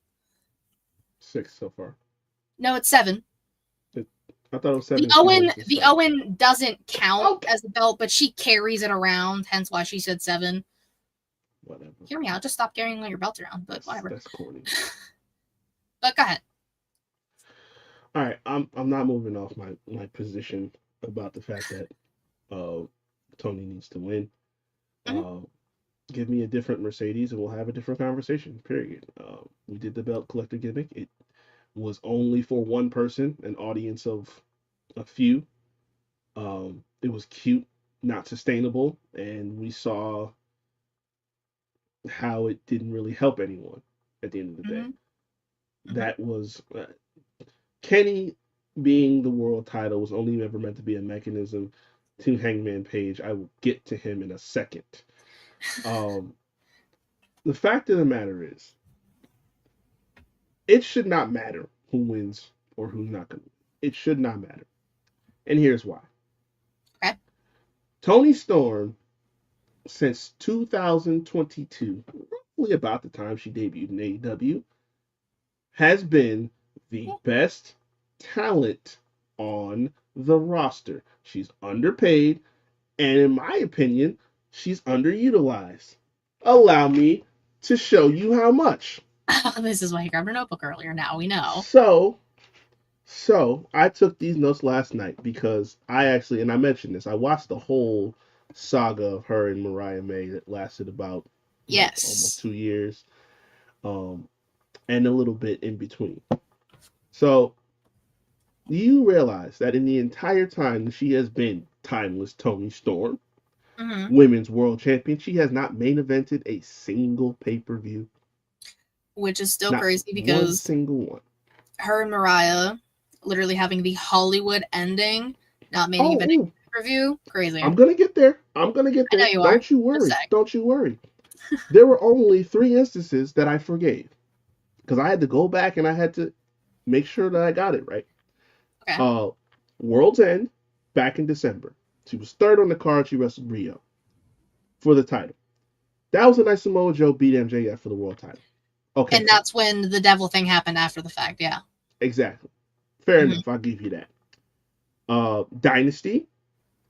6 so far. No, it's 7. I thought it was 7. The Owen doesn't count as a belt, but she carries it around, hence why she said 7. Whatever. Hear me out. Just stop carrying all your belts around, but whatever. That's corny. But go ahead. All right, I'm not moving off my position about the fact that Tony needs to win. Mhm. Give me a different Mercedes and we'll have a different conversation. Period. We did the belt collector gimmick. It was only for one person, an audience of a few. It was cute, not sustainable, and we saw how it didn't really help anyone at the end of the day. Mhm. Mhm. That was Kenny being the world title was only ever meant to be a mechanism to Hangman Page. I will get to him in a second. Um, the fact of the matter is, it should not matter who wins or who's not going to win. It should not matter. And here's why. Okay. Toni Storm, since 2022, roughly about the time she debuted in AEW, has been the best talent on the roster. She's underpaid, and in my opinion, she's underutilized. Allow me to show you how much. This is why he grabbed a notebook earlier. Now we know. So I took these notes last night because I actually, and I mentioned this, I watched the whole saga of her and Mariah May that lasted about almost Yes. 2 years, and a little bit in between. So you realize that in the entire time that she has been timeless Toni Storm, Mm-hmm. women's world champion, she has not main evented a single pay-per-view. Which is still Not crazy one because single one. her and Mariah literally having the Hollywood ending, not main Oh, event review. Crazy. I'm gonna get there. I know you are. Don't you worry. Don't you worry. There were only 3 instances that I forgave because I had to go back and I had to make sure that I got it right. Okay. World's End back in December. She was third on the card. She wrestled Rio for the title. That was a nice Samoa Joe beat MJF for the world title. Okay. And that's when the devil thing happened after the fact. Yeah. Exactly. Fair Mhm. enough. I'll give you that. Dynasty.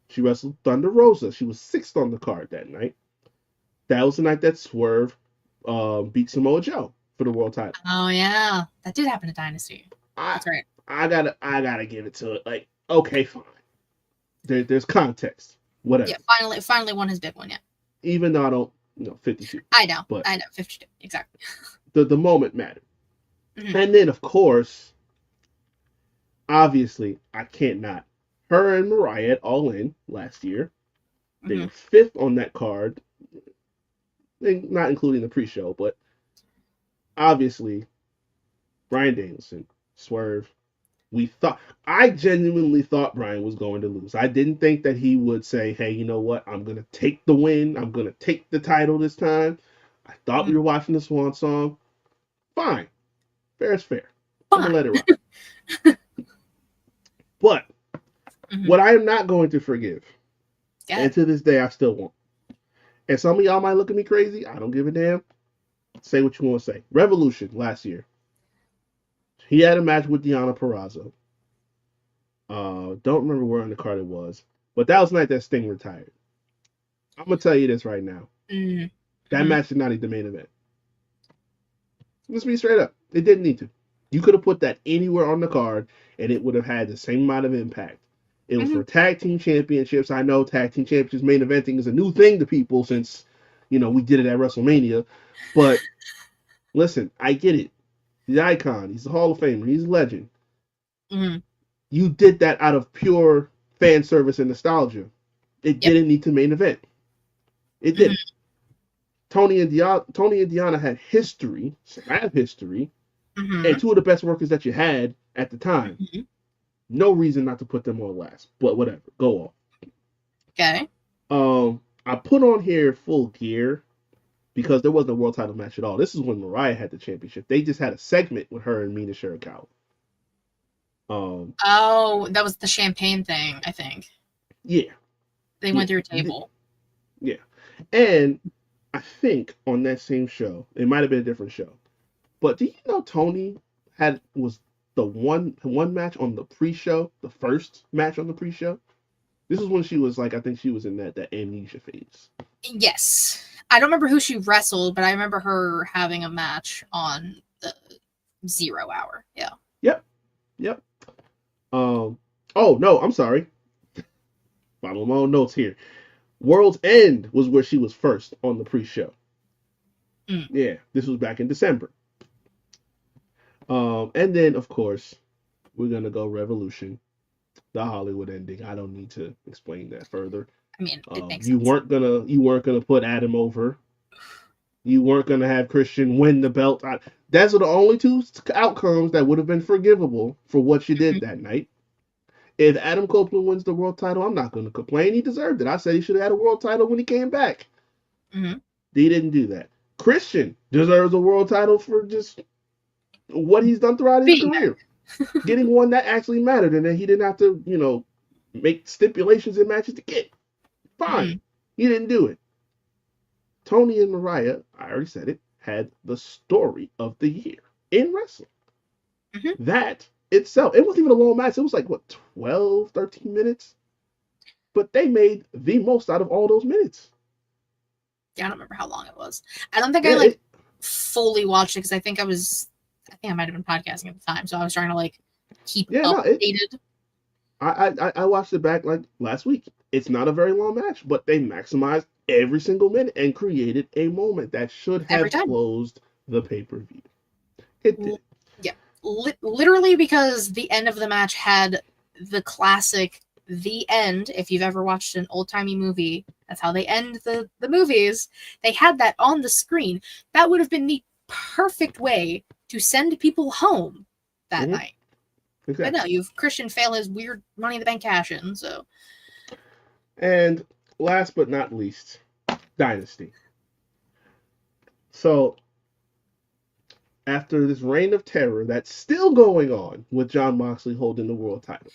She wrestled Thunder Rosa. She was 6th on the card that night. That was the night that Swerve beat Samoa Joe for the world title. Oh yeah, that did happen to Dynasty. That's right. I gotta give it to it. Like, okay, fine. There's context. Whatever. Yeah, finally won his big one. Yeah. Even though I don't, 52. I know. But 52 exactly. the moment mattered. Mhm. And then of course, obviously, I can't not. Her and Mariah at All In last year. They were 5th on that card. Not including the pre-show, but obviously, Bryan Danielson, Swerve. I genuinely thought Bryan was going to lose. I didn't think that he would say, hey, you know what? I'm going to take the win. I'm going to take the title this time. I thought we were watching the Swan Song. Fine. Fair is fair. I'm going to let it rock. But what I am not going to forgive, and to this day I still won't, and some of y'all might look at me crazy. I don't give a damn. Say what you want to say. Revolution last year. He had a match with Deonna Purrazzo. Don't remember where on the card it was, but that was the night that Sting retired. I'm gonna tell you this right now. That match did not need the main event. Let's be straight up. It didn't need to. You could have put that anywhere on the card, and it would have had the same amount of impact. It was for tag team championships. I know tag team championships main eventing is a new thing to people since, we did it at WrestleMania. But listen, I get it. He's the icon. He's the Hall of Famer. He's a legend. You did that out of pure fan service and nostalgia. It didn't need to main event. It didn't. Tony and Deonna had history, have history, and 2 of the best workers that you had at the time. No reason not to put them on last, but whatever. Go on. Okay. I put on here Full Gear because there wasn't a world title match at all. This is when Mariah had the championship. They just had a segment with her and Mina Shirakawa. That was the champagne thing, I think. Yeah. They went through a table. Yeah. And I think on that same show, it might have been a different show, but do you know Tony was the one match on the pre-show, the first match on the pre-show? This is when she was I think she was in that amnesia phase. Yes. I don't remember who she wrestled, but I remember her having a match on the 0 hour. Yeah. Yep. Oh no, I'm sorry. Follow my own notes here. World's End was where she was first on the pre-show. Mm. Yeah, this was back in December. And then of course we're gonna go Revolution, the Hollywood ending. I don't need to explain that further. I mean, it makes You sense. weren't gonna put Adam over. You weren't gonna have Christian win the belt. Those are the only two outcomes that would have been forgivable for what you did that night. If Adam Copeland wins the world title, I'm not going to complain. He deserved it. I said he should have had a world title when he came back. Mm-hmm. He didn't do that. Christian deserves a world title for just what he's done throughout his career. Getting one that actually mattered, and then he didn't have to, make stipulations in matches to get. Fine. Mm-hmm. He didn't do it. Tony and Mariah, I already said it, had the story of the year in wrestling. Mm-hmm. That itself, it wasn't even a long match. It was like, 12, 13 minutes? But they made the most out of all those minutes. Yeah, I don't remember how long it was. I don't think I fully watched it because I think I might have been podcasting at the time, so I was trying to keep updated. I watched it back last week. It's not a very long match, but they maximized every single minute and created a moment that should have closed the pay-per-view. It did. Yeah, literally, because the end of the match had the classic "the end." If you've ever watched an old-timey movie, that's how they end the movies. They had that on the screen. That would have been the perfect way to send people home that night. Exactly. But no, you've Christian fail his weird Money in the Bank cash-in, so. And last but not least, Dynasty. So, after this reign of terror that's still going on with Jon Moxley holding the world title.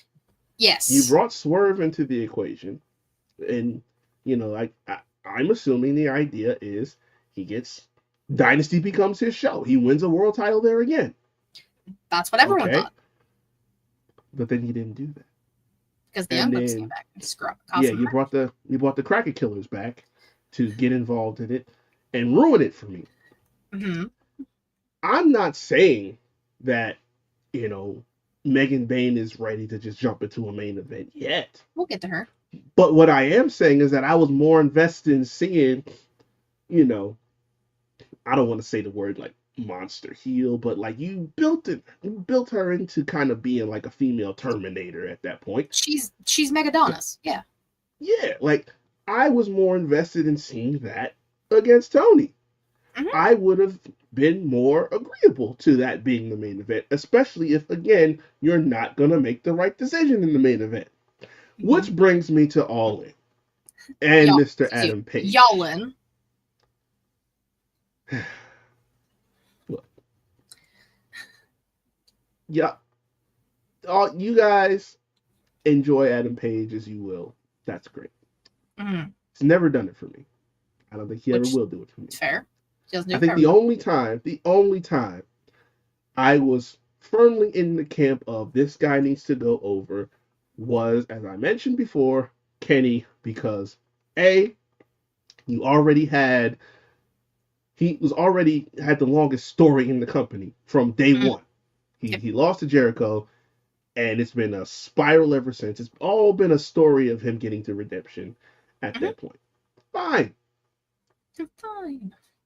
Yes. You brought Swerve into the equation. And, I'm assuming the idea is Dynasty becomes his show. He wins a world title there again. That's what everyone thought. But then he didn't do that. Because the Young Bucks came back and screwed up. Yeah, you brought the Cracker Killers back to get involved in it and ruin it for me. Mm-hmm. I'm not saying that, Megan Bayne is ready to just jump into a main event yet. We'll get to her. But what I am saying is that I was more invested in seeing, I don't want to say the word monster heel, but you built her into kind of being a female Terminator at that point. She's Megadonis. Yeah. Yeah, I was more invested in seeing that against Tony. Mm-hmm. I would have been more agreeable to that being the main event, especially if, again, you're not going to make the right decision in the main event. Mm-hmm. Which brings me to All In and Mr. Adam Page. Y'all in. Look. Yeah. You guys enjoy Adam Page as you will. That's great. Mm-hmm. He's never done it for me. I don't think he ever will do it for me. Fair. I think the only time I was firmly in the camp of this guy needs to go over was, as I mentioned before, Kenny, because he already had the longest story in the company from day one. He lost to Jericho, and it's been a spiral ever since. It's all been a story of him getting to redemption at that point. Fine.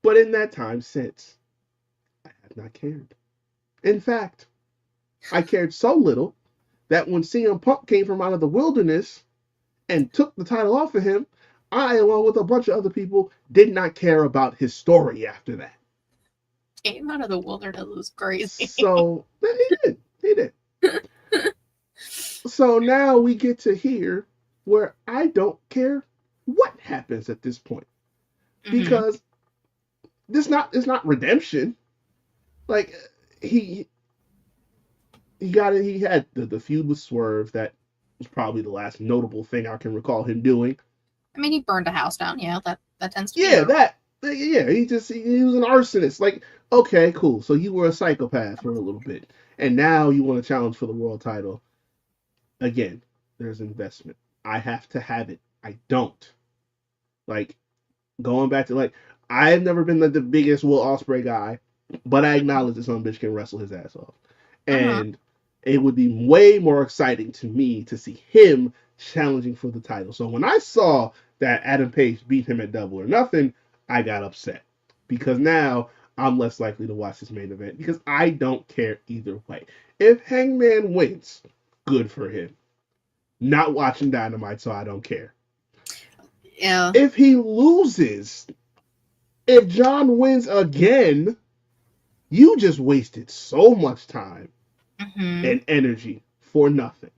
But in that time since, I have not cared. In fact, I cared so little that when CM Punk came from out of the wilderness and took the title off of him, I, along with a bunch of other people, did not care about his story after that. Came out of the wilderness was crazy. So, he did. So now we get to here where I don't care what happens at this point. Because it's not redemption. He had the feud with Swerve. That was probably the last notable thing I can recall him doing. I mean, he burned a house down. Yeah, that tends to be. He was an arsonist. Okay, cool. So you were a psychopath for a little bit, and now you want to challenge for the world title. Again, there's investment. I have to have it. I don't. Going back to I've never been the biggest Will Ospreay guy, but I acknowledge that some bitch can wrestle his ass off. And it would be way more exciting to me to see him challenging for the title. So when I saw that Adam Page beat him at Double or Nothing, I got upset because now I'm less likely to watch this main event because I don't care either way. If Hangman wins, good for him. Not watching Dynamite, so I don't care. Yeah. If he loses, if John wins again, you just wasted so much time and energy for nothing.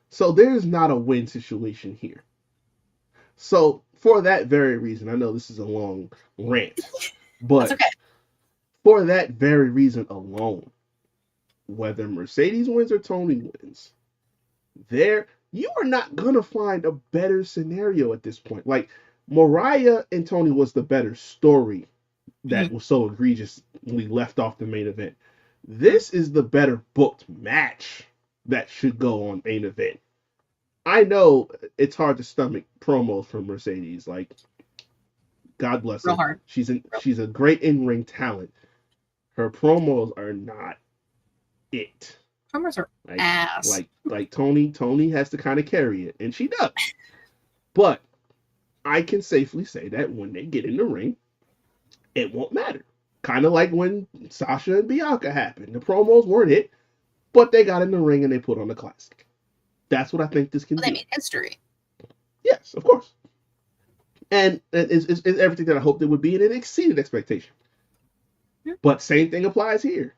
So there's not a win situation here. So for that very reason, I know this is a long rant, but okay. For that very reason alone, whether Mercedes wins or Tony wins, you are not gonna find a better scenario at this point. Like Mariah and Tony was the better story that was so egregiously left off the main event. This is the better booked match that should go on main event. I know it's hard to stomach promos from Mercedes. Like, God bless her. Real hard. She's a great in-ring talent. Her promos are not it. Promos are ass. Like Tony has to kind of carry it, and she does. But I can safely say that when they get in the ring, it won't matter. Kind of like when Sasha and Bianca happened. The promos weren't it, but they got in the ring and they put on the classic. That's what I think this can be. They made history. Yes, of course. And it's everything that I hoped it would be, and it exceeded expectation. But same thing applies here.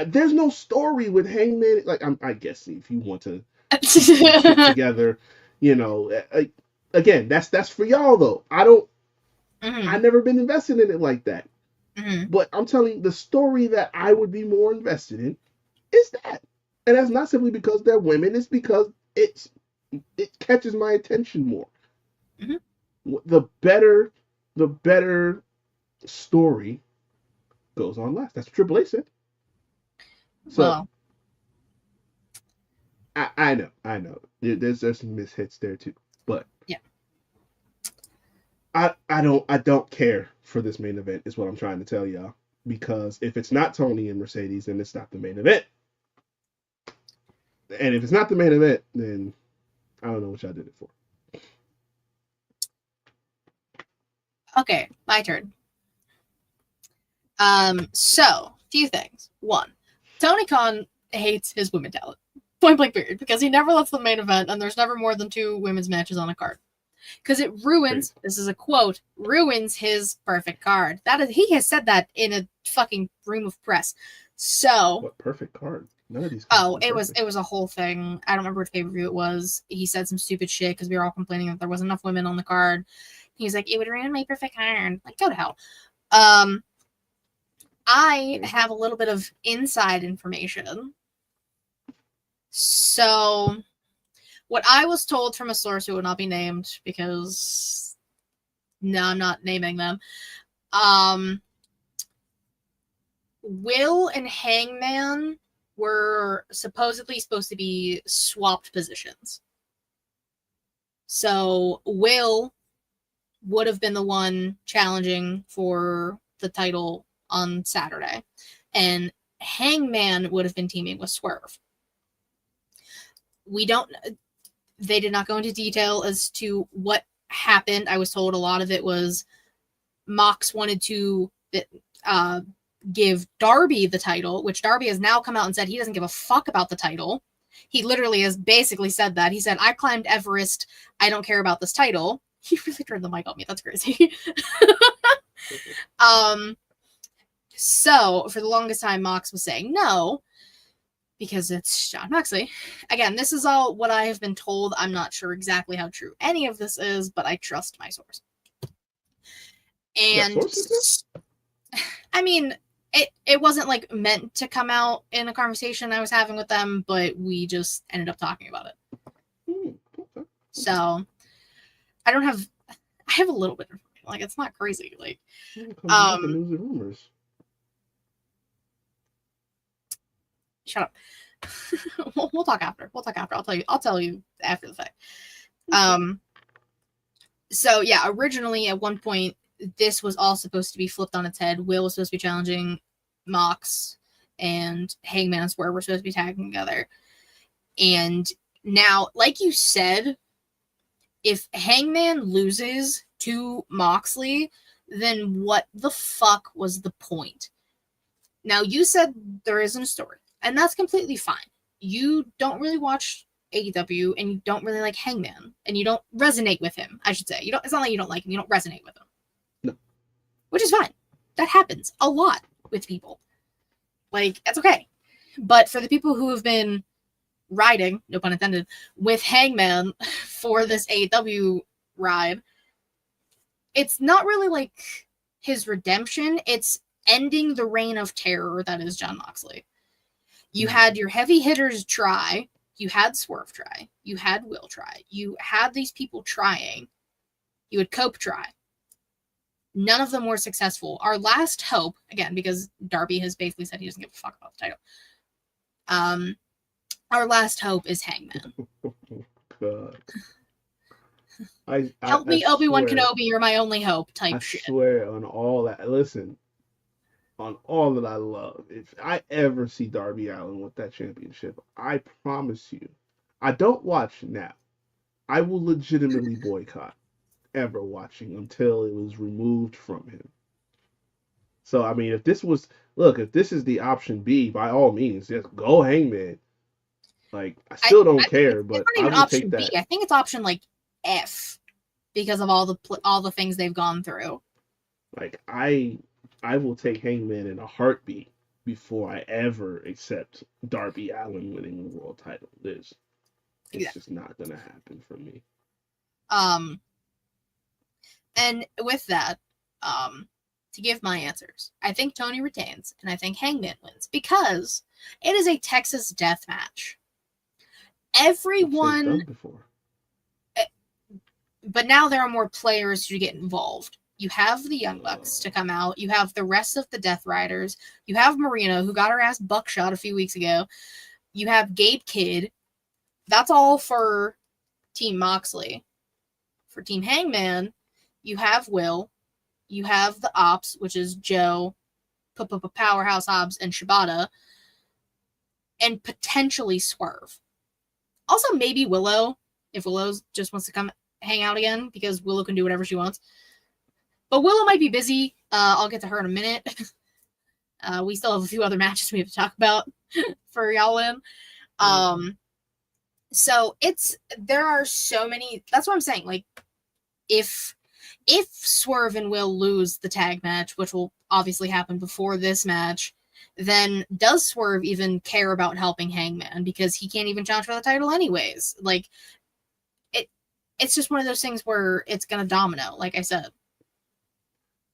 There's no story with Hangman. Like, I guess if you want to put it together, again, that's for y'all though. I've never been invested in it like that. But I'm telling you, the story that I would be more invested in is that. And that's not simply because they're women, it's because it catches my attention more. The better story goes on last. That's what Triple H said. So well, I know. There's some mishits there too. But yeah. I don't care for this main event, is what I'm trying to tell y'all. Because if it's not Tony and Mercedes, then it's not the main event. And if it's not the main event, then I don't know what y'all did it for. Okay, my turn. So, few things. One, Tony Khan hates his women talent. Point blank period. Because he never lets the main event, and there's never more than 2 women's matches on a card. Because it ruins, this is a quote, ruins his perfect card. He has said that in a fucking room of press. So what perfect card? None of these. It was a whole thing. I don't remember which pay-per-view it was. He said some stupid shit because we were all complaining that there wasn't enough women on the card. He was like, it would ruin my perfect card. Like, go to hell. I have a little bit of inside information. So, what I was told from a source who would not be named, because no, I'm not naming them. Will and Hangman were supposedly supposed to be swapped positions. So Will would have been the one challenging for the title on Saturday, and Hangman would have been teaming with Swerve. They did not go into detail as to what happened. I was told a lot of it was Mox wanted to give Darby the title, which Darby has now come out and said he doesn't give a fuck about the title. He literally has basically said that. He said, I climbed Everest. I don't care about this title. He really turned the mic on me. That's crazy. So for the longest time, Mox was saying no, because it's Jon Moxley. Again, this is all what I have been told. I'm not sure exactly how true any of this is, but I trust my source. And I mean, it wasn't like meant to come out in a conversation I was having with them, but we just ended up talking about it. So I have a little bit of, like, it's not crazy. Like, rumors. Shut up. We'll talk after. I'll tell you after the fact. So yeah, originally at one point this was all supposed to be flipped on its head. Will was supposed to be challenging Mox, and Hangman and Swerve were supposed to be tagging together. And now, like you said, if Hangman loses to Moxley, then what the fuck was the point? Now, you said there isn't a story, and that's completely fine. You don't really watch AEW, and you don't really like Hangman, and you don't resonate with him, I should say. It's not like you don't like him, you don't resonate with him. No. Which is fine. That happens a lot with people. Like, that's okay. But for the people who have been riding, no pun intended, with Hangman for this AEW ride, it's not really like his redemption. It's ending the reign of terror that is Jon Moxley. You had your heavy hitters try. You had Swerve try. You had Will try. You had these people trying. You had Cope try. None of them were successful. Our last hope, again, because Darby has basically said he doesn't give a fuck about the title. Our last hope is Hangman. God. Help me, Obi-Wan swear, Kenobi, you're my only hope type I shit. swear on all that. Listen, on all that I love, if I ever see Darby Allin with that championship, I promise you, I don't watch now. I will legitimately boycott ever watching until it was removed from him. So, I mean, if this is the option B, by all means, just go Hangman. Like, I still don't care, but it's not I even will option take B. that. I think it's option like F because of all the things they've gone through. Like, I will take Hangman in a heartbeat before I ever accept Darby Allin winning the world title. It's just not gonna happen for me. And with that, to give my answers, I think Tony retains, and I think Hangman wins because it is a Texas death match. Everyone, Done before. but now there are more players to get involved. You have the Young Bucks to come out. You have the rest of the Death Riders. You have Marina, who got her ass buckshot a few weeks ago. You have Gabe Kidd. That's all for Team Moxley. For Team Hangman, you have Will. You have the Ops, which is Joe, Powerhouse Hobbs, and Shibata. And potentially Swerve. Also, maybe Willow, if Willow just wants to come hang out again, because Willow can do whatever she wants. But Willow might be busy. I'll get to her in a minute. We still have a few other matches we have to talk about for y'all in. So there are so many. That's what I'm saying. Like, if Swerve and Will lose the tag match, which will obviously happen before this match, then does Swerve even care about helping Hangman? Because he can't even challenge for the title anyways. Like, it's just one of those things where it's gonna domino, like I said.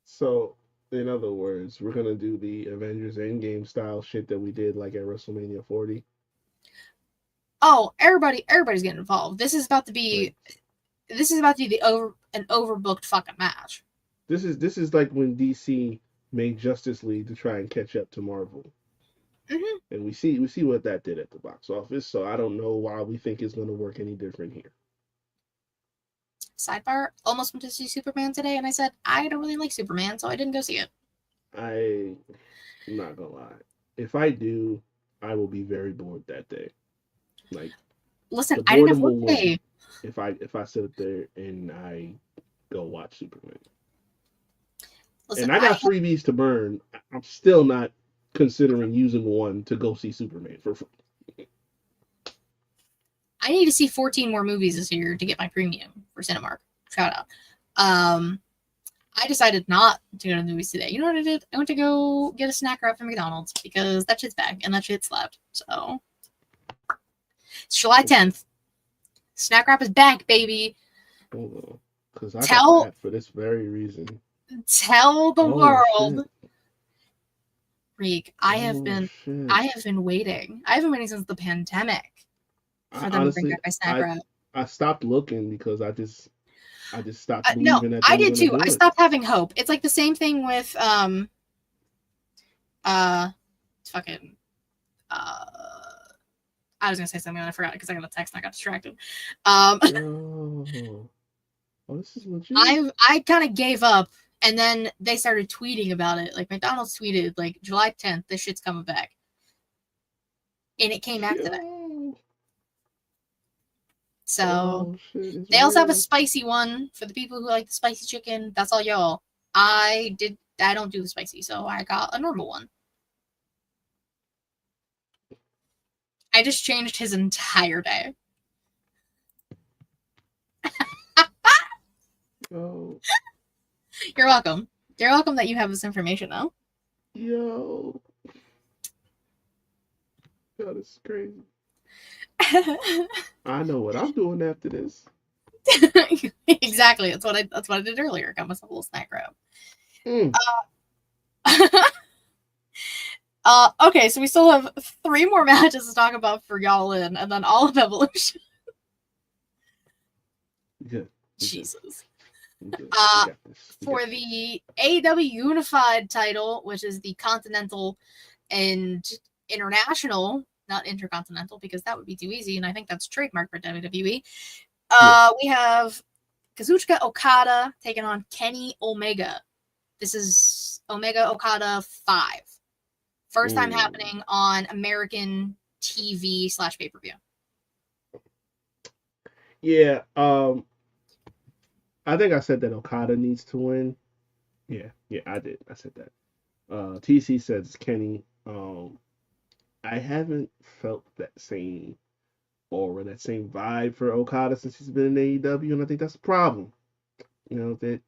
So, in other words, we're gonna do the Avengers Endgame style shit that we did like at WrestleMania 40. Oh, everybody's getting involved. This is about to be an overbooked fucking match. This is like when DC made Justice League to try and catch up to Marvel. Mm-hmm. And we see what that did at the box office, so I don't know why we think it's gonna work any different here. Sidebar, almost went to see Superman today, and I said, I don't really like Superman, so I didn't go see it. I'm not gonna lie. If I do, I will be very bored that day. Like, listen, I didn't have work day. If I sit up there and I go watch Superman. Listen, and I got freebies to burn. I'm still not considering using one to go see Superman for free. I need to see 14 more movies this year to get my premium for Cinemark. Shout out. I decided not to go to the movies today. You know what I did? I went to go get a snack wrap from McDonald's because that shit's back and that shit slapped. So it's July 10th. Snack wrap is back, baby. Because I got that for this very reason. Tell the world. Reek, I have been waiting. I have been waiting since the pandemic. For them to bring back my snack wrap. I stopped looking because I just stopped believing that. I did too. I stopped having hope. It's like the same thing with I was gonna say something and I forgot because I got a text and I got distracted. This is legit. I kind of gave up, and then they started tweeting about it. Like McDonald's tweeted, like July 10th, this shit's coming back. and it came back today. Yo. So Oh, shit, it's they also have a real. spicy one for the people who like the spicy chicken. That's all y'all. I don't do the spicy, so I got a normal one. I just changed his entire day. Yo, You're welcome. You're welcome that you have this information now. yo. Yo, this is crazy. I know what I'm doing after this. Exactly. That's what I did earlier. Got myself a little snack wrap. Mm. Okay, so we still have 3 more matches to talk about for Y'all In, and then all of Evolution. Good. Jesus. Good. We got this. We For got the AEW Unified title, which is the Continental and International, not Intercontinental, because that would be too easy, and I think that's trademarked for WWE. We have Kazuchika Okada taking on Kenny Omega. This is Omega Okada 5. First time happening on American TV / pay-per-view. Yeah, I think I said that Okada needs to win. Yeah, I did. I said that. TC says Kenny. I haven't felt that same aura, that same vibe for Okada since he's been in AEW, and I think that's a problem. You know, that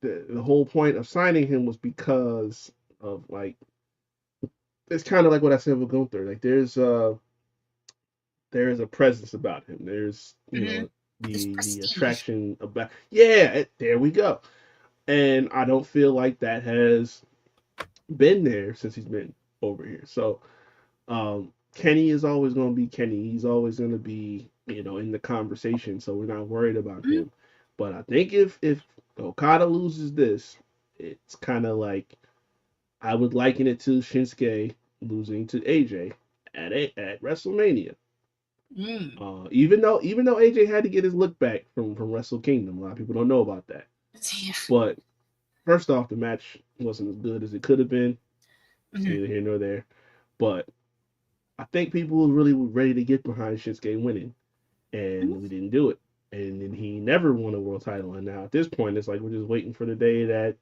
the whole point of signing him was because of like it's kind of like what I said with Gunther. Like there's a presence about him. There's know the attraction about there we go. And I don't feel like that has been there since he's been over here. So Kenny is always going to be Kenny. He's always going to be in the conversation. So we're not worried about him. But I think if Okada loses this, it's kind of like I would liken it to Shinsuke losing to AJ at WrestleMania. Even though AJ had to get his look back from Wrestle Kingdom, a lot of people don't know about that. Yeah. But first off, the match wasn't as good as it could have been. It's neither here nor there. But I think people were really ready to get behind Shinsuke winning, and we didn't do it. And then he never won a world title. And now at this point, it's like we're just waiting for the day that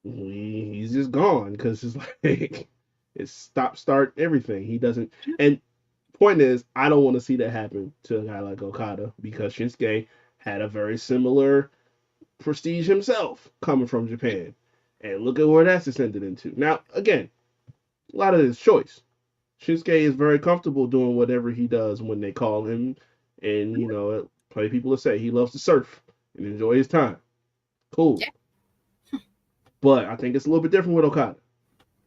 he's just gone because it's like it's stop, start, everything. He doesn't. And point is, I don't want to see that happen to a guy like Okada because Shinsuke had a very similar prestige himself coming from Japan. And look at where that's descended into. Now, again, a lot of his choice. Shinsuke is very comfortable doing whatever he does when they call him. And, plenty of people will say he loves to surf and enjoy his time. Cool. Yeah. But I think it's a little bit different with Okada.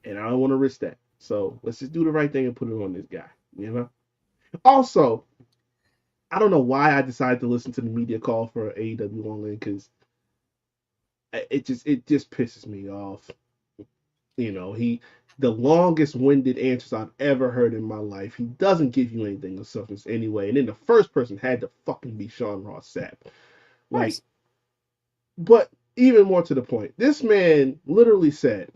And I don't want to risk that. So let's just do the right thing and put it on this guy. Also, I don't know why I decided to listen to the media call for AEW Online because it just pisses me off. The longest winded answers I've ever heard in my life. He doesn't give you anything of substance anyway. And then the first person had to fucking be Sean Ross Sapp. Like, but even more to the point, this man literally said,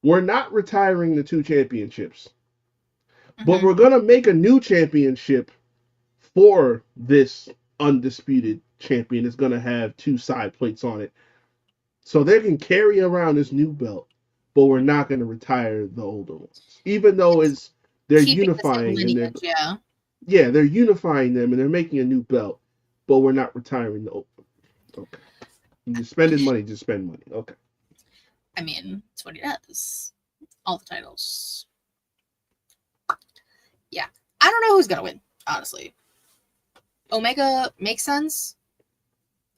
"We're not retiring the 2 championships, but we're gonna make a new championship for this undisputed champion. It's gonna have 2 side plates on it, so they can carry around this new belt. But we're not going to retire the older ones, even though they're unifying and they're unifying them and they're making a new belt. But we're not retiring the old ones. Okay, you just spending money, just spend money. Okay. I mean, that's what he does. All the titles. Yeah, I don't know who's gonna win. Honestly, Omega makes sense.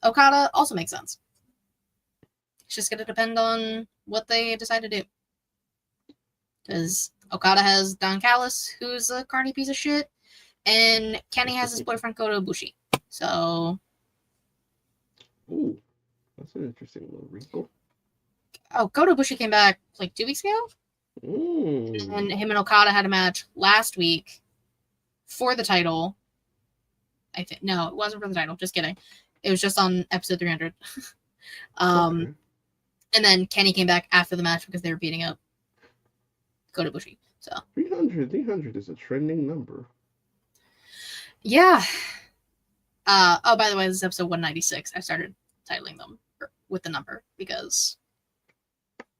Okada also makes sense. It's just going to depend on what they decide to do. Because Okada has Don Callis, who's a carny piece of shit, and Kenny has his boyfriend Kota Ibushi. So... Ooh, that's an interesting little wrinkle. Oh, Kota Ibushi came back like 2 weeks ago? And him and Okada had a match last week for the title. I think no, it wasn't for the title. Just kidding. It was just on episode 300. Okay. And then Kenny came back after the match because they were beating up Kota Ibushi. So 300 is a trending number. yeah. Oh, by the way, this is episode 196. I started titling them with the number because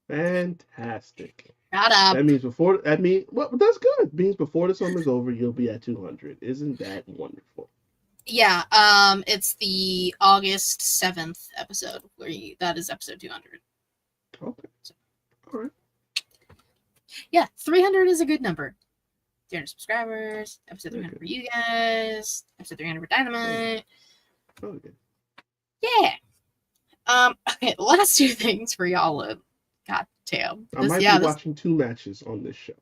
Fantastic. shut up. That means well, that's good. It means before the summer's over, you'll be at 200. Isn't that wonderful? Yeah. It's the August 7th episode that is episode 200. Okay. All right. Yeah, 300 is a good number. 300 subscribers. Episode 300 Okay. for you guys. Episode 300 for Dynamite. Okay. Yeah. Okay, last two things for y'all. God damn. I might be watching 2 matches on this show.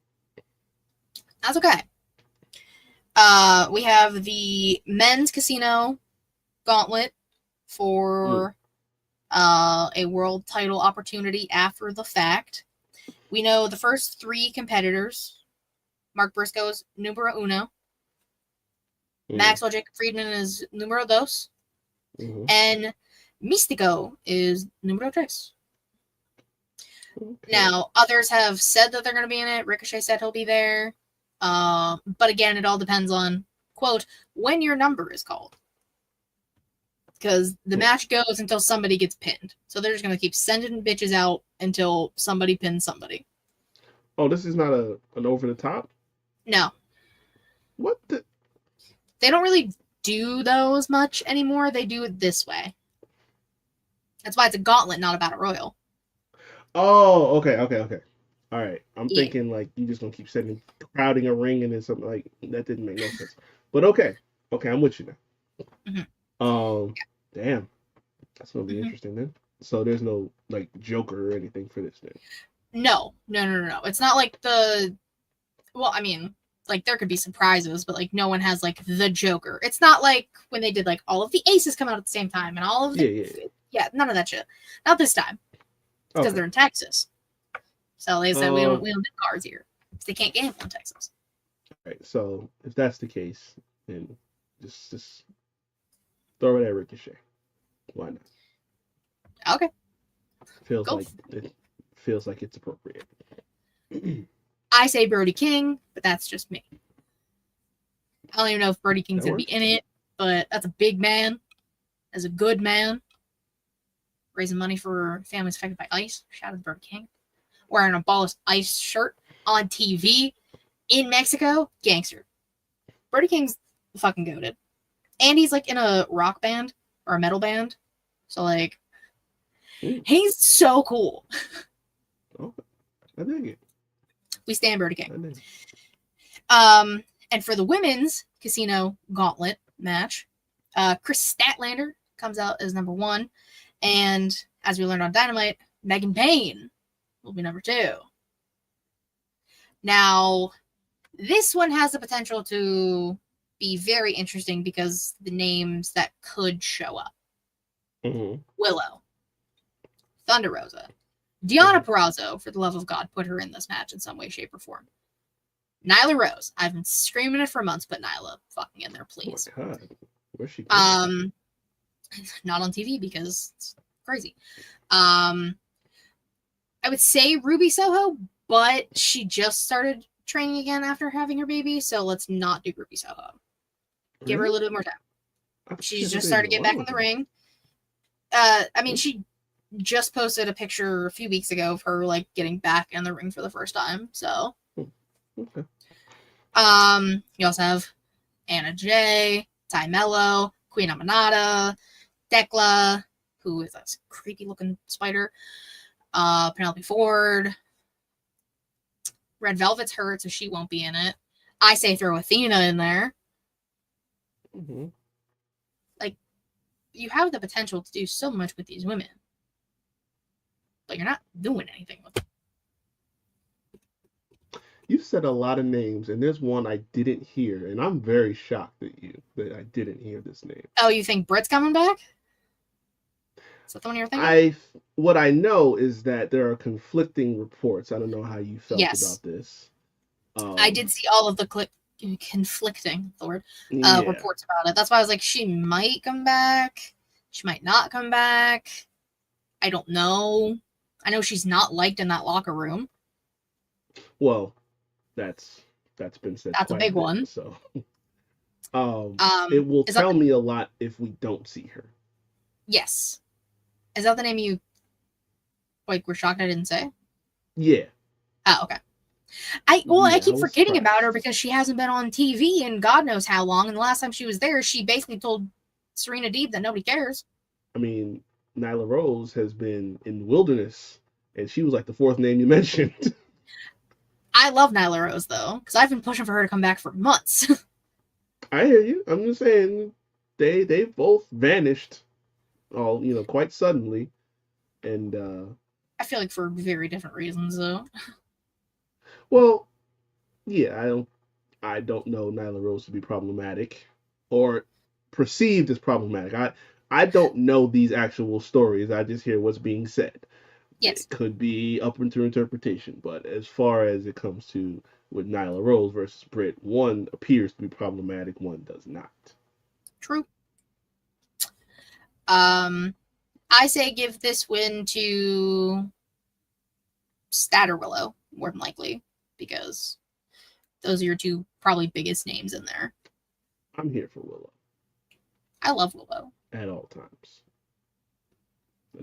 That's okay. We have the men's casino gauntlet for a world title opportunity after the fact. We know the first 3 competitors. Mark Briscoe's numero uno. Maxwell Jacob Friedman is numero dos. Mm-hmm. And Mystico is numero tres. Okay. Now, others have said that they're going to be in it. Ricochet said he'll be there. But again, it all depends on, quote, when your number is called. Because the match goes until somebody gets pinned. So they're just going to keep sending bitches out until somebody pins somebody. Oh, this is not an over the top? No. What the? They don't really do those much anymore. They do it this way. That's why it's a gauntlet, not a battle royal. Oh, okay. All right. I'm Yeah. thinking like you just gonna keep crowding a ring and then something like that didn't make no sense. But okay, I'm with you now. Mhm. Damn, that's gonna be interesting then. So there's no like Joker or anything for this then. No. It's not like well, I mean, like there could be surprises, but like no one has like the Joker. It's not like when they did like all of the aces come out at the same time and all of the yeah, none of that shit. Not this time. Because they're in Texas. So they said we don't do cards here. They can't gamble in Texas. Right. So if that's the case, then just throw it at Ricochet. Why not? Okay. Feels like it's appropriate. I say Brody King, but that's just me. I don't even know if Brody King's gonna be in it, but that's a big man. That's a good man. Raising money for families affected by ice. Shout out to Brody King. Wearing a Abolish Ice shirt on TV in Mexico. Gangster. Brody King's fucking goated. And he's like in a rock band or a metal band. So like he's so cool. Okay. I dig it. We stand Brody King. I dig it. And for the women's casino gauntlet match, Chris Statlander comes out as number 1. And as we learned on Dynamite, Megan Payne will be number 2. Now, this one has the potential to be very interesting because the names that could show up. Willow. Thunder Rosa. Deonna Purrazzo, for the love of God, put her in this match in some way, shape, or form. Nyla Rose. I've been screaming it for months, but Nyla fucking in there, please. Oh my God. Where's she going? Not on TV because it's crazy. I would say Ruby Soho, but she just started training again after having her baby, so let's not do Ruby Soho. Give her a little bit more time. She's just started to get back in the ring. I mean, she just posted a picture a few weeks ago of her like getting back in the ring for the first time. So, okay. You also have Anna Jay, Ty Mello, Queen Amanada, Dekla, who is a creepy looking spider, Penelope Ford. Red Velvet's hurt, so she won't be in it. I say throw Athena in there. Like, you have the potential to do so much with these women, but you're not doing anything with them. You said a lot of names, and there's one I didn't hear, and I'm very shocked at you that I didn't hear this name. Oh, you think Britt's coming back? Is that the one you're thinking? What I know is that there are conflicting reports. I don't know how you felt about this. I did see all of the conflicting reports about it. That's why I was like, she might come back. She might not come back. I don't know. I know she's not liked in that locker room. Well, That's been said That's a quite big bit. one. So it will Is that tell me a lot if we don't see her. yes. Is that the name you were shocked I didn't say? Yeah. Oh, okay. I Yeah, keep I was forgetting about her surprised. because she hasn't been on TV in God knows how long. And the last time she was there, she basically told Serena Deeb that nobody cares. I mean, Nyla Rose has been in Wilderness, and she was like the fourth name you mentioned. I love Nyla Rose though, because I've been pushing for her to come back for months. I hear you. I'm just saying they both vanished all quite suddenly, and I feel like for very different reasons though. well, yeah, I don't know Nyla Rose to be problematic or perceived as problematic. I don't know these actual stories. I just hear what's being said. Yes, It could be up into interpretation, but as far as it comes to with Nyla Rose versus Britt, one appears to be problematic, one does not. true. I say give this win to Statterwillow, more than likely, because those are your two probably biggest names in there. I'm here for Willow I love Willow. at all times.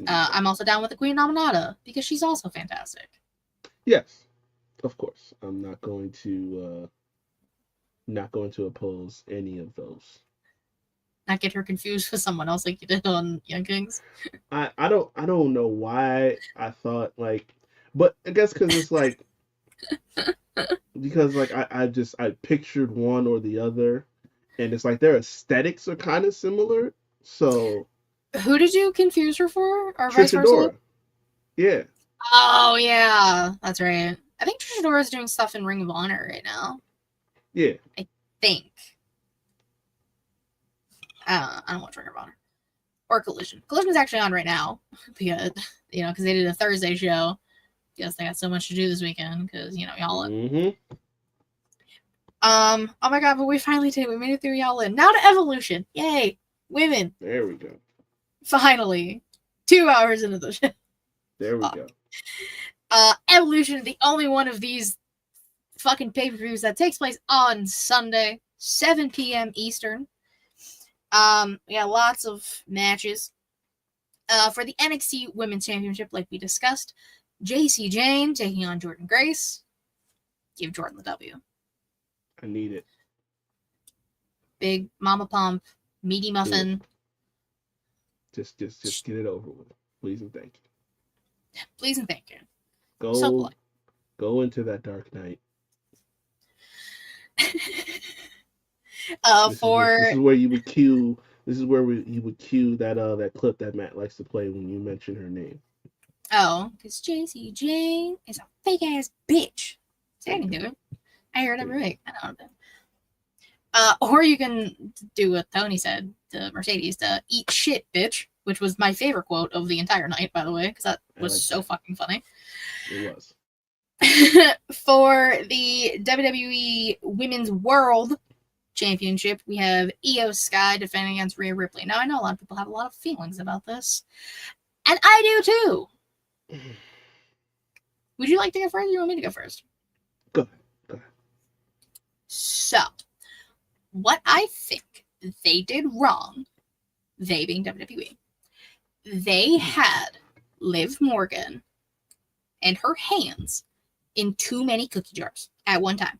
I'm also down with the Queen Nominata because she's also fantastic. Yes, of course. I'm not going to oppose any of those. Not get her confused with someone else like you did on Young Kings. I don't know why I thought but I guess because I pictured one or the other, and it's like their aesthetics are kind of similar. So Who did you confuse her for, or vice versa? Trichadora, yeah. Oh yeah, that's right. I think Trichadora is doing stuff in Ring of Honor right now. Yeah. I think. I don't watch Ring of Honor or Collision. Collision is actually on right now because because they did a Thursday show. Yes, they got so much to do this weekend because y'all. Mm-hmm. Oh my god, but we finally did. We made it through y'all in. Now to Evolution. Yay. Women. There we go. Finally. 2 hours into the show. There we go. Evolution, the only one of these fucking pay-per-views that takes place on Sunday, 7 p.m. Eastern. We got lots of matches. For the NXT Women's Championship, like we discussed, JC Jane taking on Jordan Grace. Give Jordan the W. I need it. Big Mama Pump, Meaty Muffin. Just get it over with. Please and thank you. Please and thank you. Go into that dark night. This is where you would cue. This is where you would cue that clip that Matt likes to play when you mention her name. Oh, because JC Jane is a fake ass bitch. See, I can do it. I hear it every week. I know how to do it. Or you can do what Tony said to Mercedes, to eat shit, bitch, which was my favorite quote of the entire night, by the way, because that was so fucking funny. It was. For the WWE Women's World Championship, we have Io Sky defending against Rhea Ripley. Now, I know a lot of people have a lot of feelings about this, and I do too. Would you like to go first, or you want me to go first? Go ahead. So, what I think they did wrong, they being WWE, they had Liv Morgan and her hands in too many cookie jars at one time.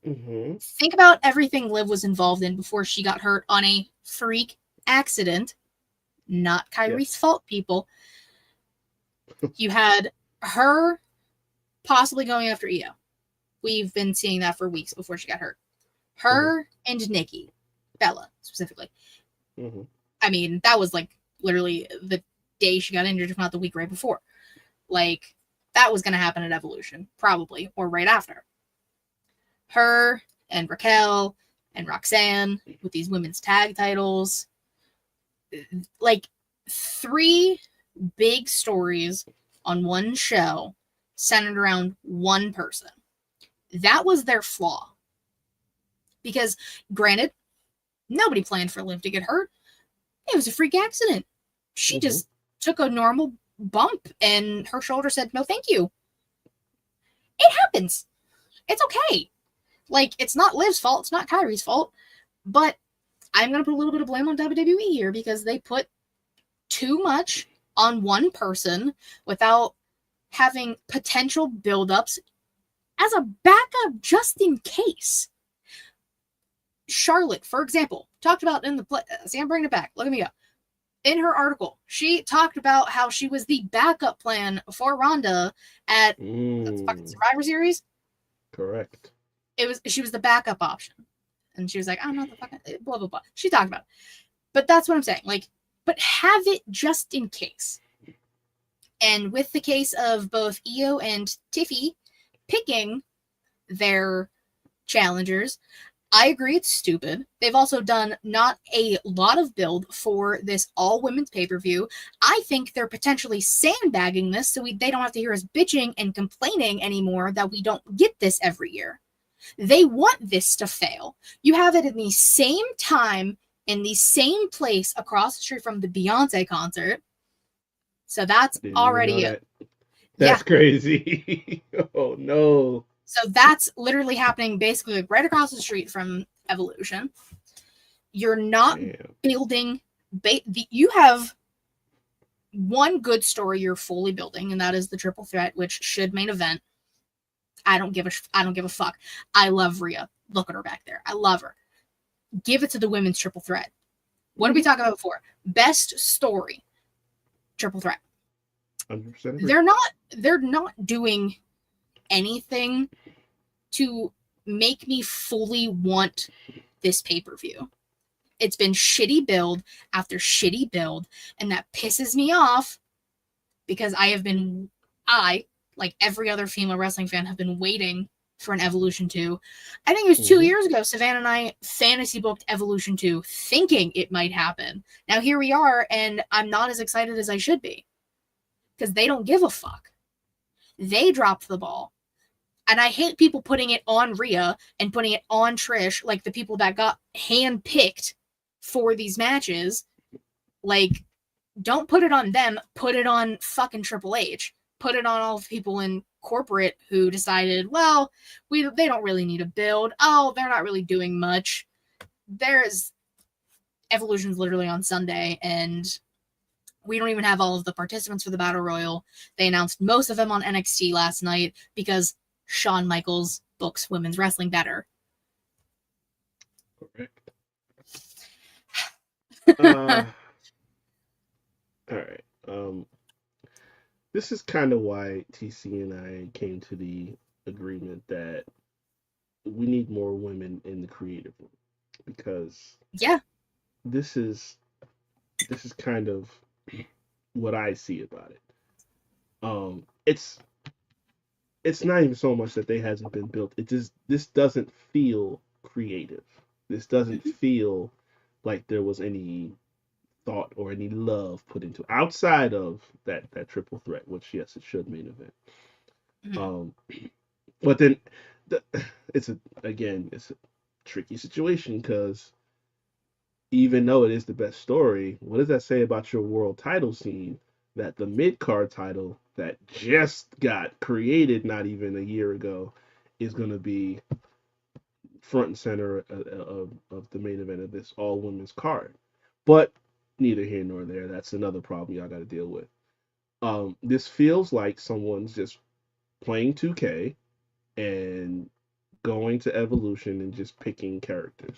Mm-hmm. Think about everything Liv was involved in before she got hurt on a freak accident. Not Kyrie's fault, people. You had her possibly going after Io. We've been seeing that for weeks before she got hurt. Her and Nikki, Bella specifically. Mm-hmm. I mean, that was like literally the day she got injured, if not the week right before. Like, that was going to happen at Evolution, probably, or right after. Her and Raquel and Roxanne with these women's tag titles. Like, 3 big stories on one show centered around one person. That was their flaw. Because, granted, nobody planned for Liv to get hurt. It was a freak accident. She just took a normal bump and her shoulder said, no, thank you. It happens. It's okay. Like, it's not Liv's fault. It's not Kairi's fault. But I'm going to put a little bit of blame on WWE here because they put too much on one person without having potential buildups as a backup just in case. Charlotte, for example, talked about in the play. See, I'm bringing it back. Look at me go. In her article, she talked about how she was the backup plan for Ronda at the fucking Survivor Series. Correct. She was the backup option. And she was like, I'm not the fucking blah blah blah. She talked about it. But that's what I'm saying. Like, but have it just in case. And with the case of both Io and Tiffy picking their challengers, I agree it's stupid. They've also done not a lot of build for this all-women's pay-per-view. I think they're potentially sandbagging this so they don't have to hear us bitching and complaining anymore that we don't get this every year. They want this to fail. You have it in the same time, in the same place across the street from the Beyonce concert. So that's already it. That's crazy. Oh, no. So that's literally happening basically like right across the street from Evolution. You're not building. You have one good story you're fully building, and that is the triple threat, which should main event. I don't give a fuck. I love Rhea. Look at her back there. I love her. Give it to the women's triple threat. What did we talk about before? Best story. Triple threat. 100%. They're not doing anything to make me fully want this pay-per-view. It's been shitty build after shitty build, and that pisses me off because I, like every other female wrestling fan, have been waiting for an Evolution 2. I think it was 2 years ago, Savannah and I fantasy booked Evolution 2 thinking it might happen. Now here we are, and I'm not as excited as I should be because they don't give a fuck. They dropped the ball. And I hate people putting it on Rhea and putting it on Trish, like the people that got handpicked for these matches. Like, don't put it on them. Put it on fucking Triple H. Put it on all the people in corporate who decided, well, they don't really need a build. Oh, they're not really doing much. There's Evolution's literally on Sunday, and we don't even have all of the participants for the Battle Royal. They announced most of them on NXT last night because Shawn Michaels books women's wrestling better. Correct. All right. This is kind of why TC and I came to the agreement that we need more women in the creative room because this is kind of what I see about it. It's not even so much that they hasn't been built. This doesn't feel creative. This doesn't feel like there was any thought or any love put into outside of that triple threat, which yes, it should main event. But then it's a tricky situation because even though it is the best story, what does that say about your world title scene? That the mid-card title that just got created not even a year ago is going to be front and center of the main event of this all-women's card. But neither here nor there. That's another problem y'all got to deal with. This feels like someone's just playing 2K and going to Evolution and just picking characters.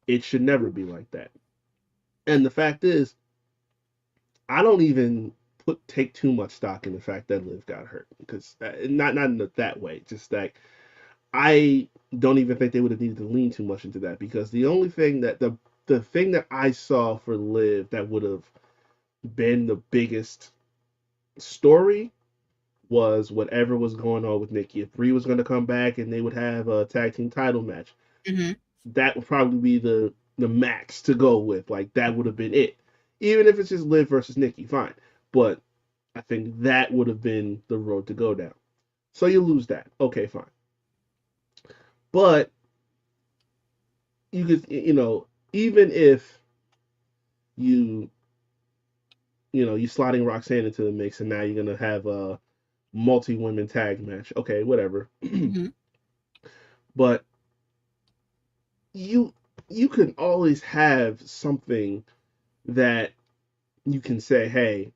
It should never be like that. And the fact is, I don't even take too much stock in the fact that Liv got hurt because not in that way. Just like I don't even think they would have needed to lean too much into that because the only thing that the thing that I saw for Liv that would have been the biggest story was whatever was going on with Nikki. If Brie was going to come back and they would have a tag team title match, that would probably be the max to go with. Like that would have been it. Even if it's just Liv versus Nikki, fine. But I think that would have been the road to go down. So you lose that. Okay, fine. But you could, even if you slotting Roxanne into the mix and now you're going to have a multi-women tag match. Okay, whatever. but you can always have something that you can say, hey,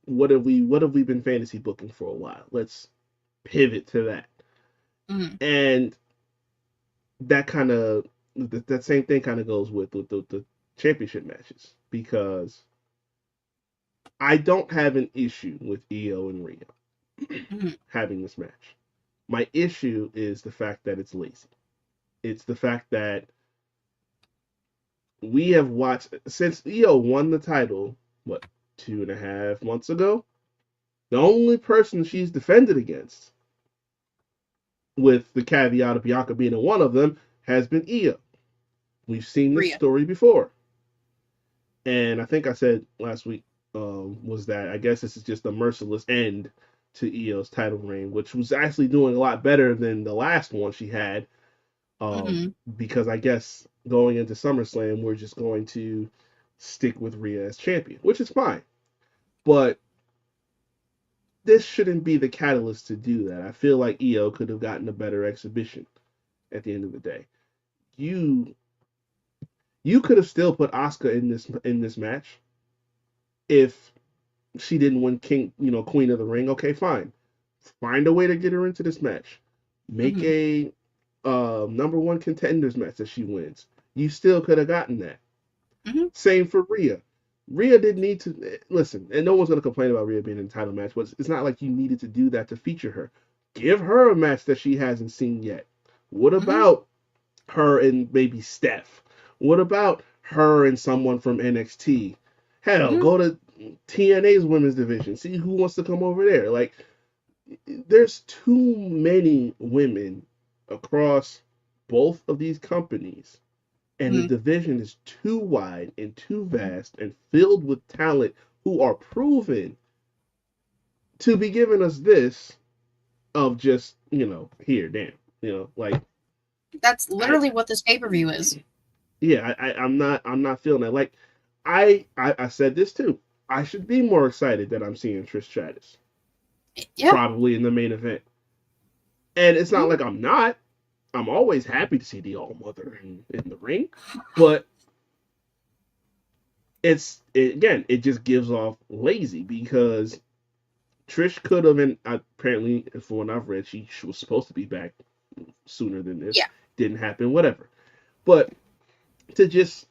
what have we been fantasy booking for a while? Let's pivot to that. Mhm. And that kind of that same thing kind of goes with the championship matches, because I don't have an issue with Io and Rhea Mhm. having this match. My issue is the fact that it's lazy. It's the fact that we have watched since Io won the title, what, 2.5 months ago? The only person she's defended against, with the caveat of Bianca being one of them, has been Io. We've seen this Rhea. story before. And I think I said last week, was that I guess this is just a merciless end to Io's title reign, which was actually doing a lot better than the last one she had. Mhm. Because I guess going into SummerSlam, we're just going to stick with Rhea as champion, which is fine. But this shouldn't be the catalyst to do that. I feel like Io could have gotten a better exhibition at the end of the day. You could have still put Asuka in this match if she didn't win Queen of the Ring. Okay, fine. Find a way to get her into this match. Make Mhm. a number one contenders match that she wins. You still could have gotten that. Mhm. Same for Rhea. Rhea didn't need to listen, and no one's gonna complain about Rhea being in a title match, but it's not like you needed to do that to feature her. Give her a match that she hasn't seen yet. What Mhm. about her and maybe Steph? What about her and someone from NXT? Hell, Mhm. go to TNA's women's division. See who wants to come over there. Like, there's too many women across both of these companies, and the Mhm. division is too wide and too vast and filled with talent who are proven to be giving us this of just, here, damn, like, That's I literally what this pay-per-view is. yeah, I'm not feeling that. Like, I said this too. I should be more excited that I'm seeing Trish Stratus Yeah. probably in the main event, and it's not Mhm. like I'm not. I'm always happy to see the All Mother in the ring, but again, it just gives off lazy, because Trish could have, and apparently, for what I've read, she was supposed to be back sooner than this. Yeah. Didn't happen, whatever. But to just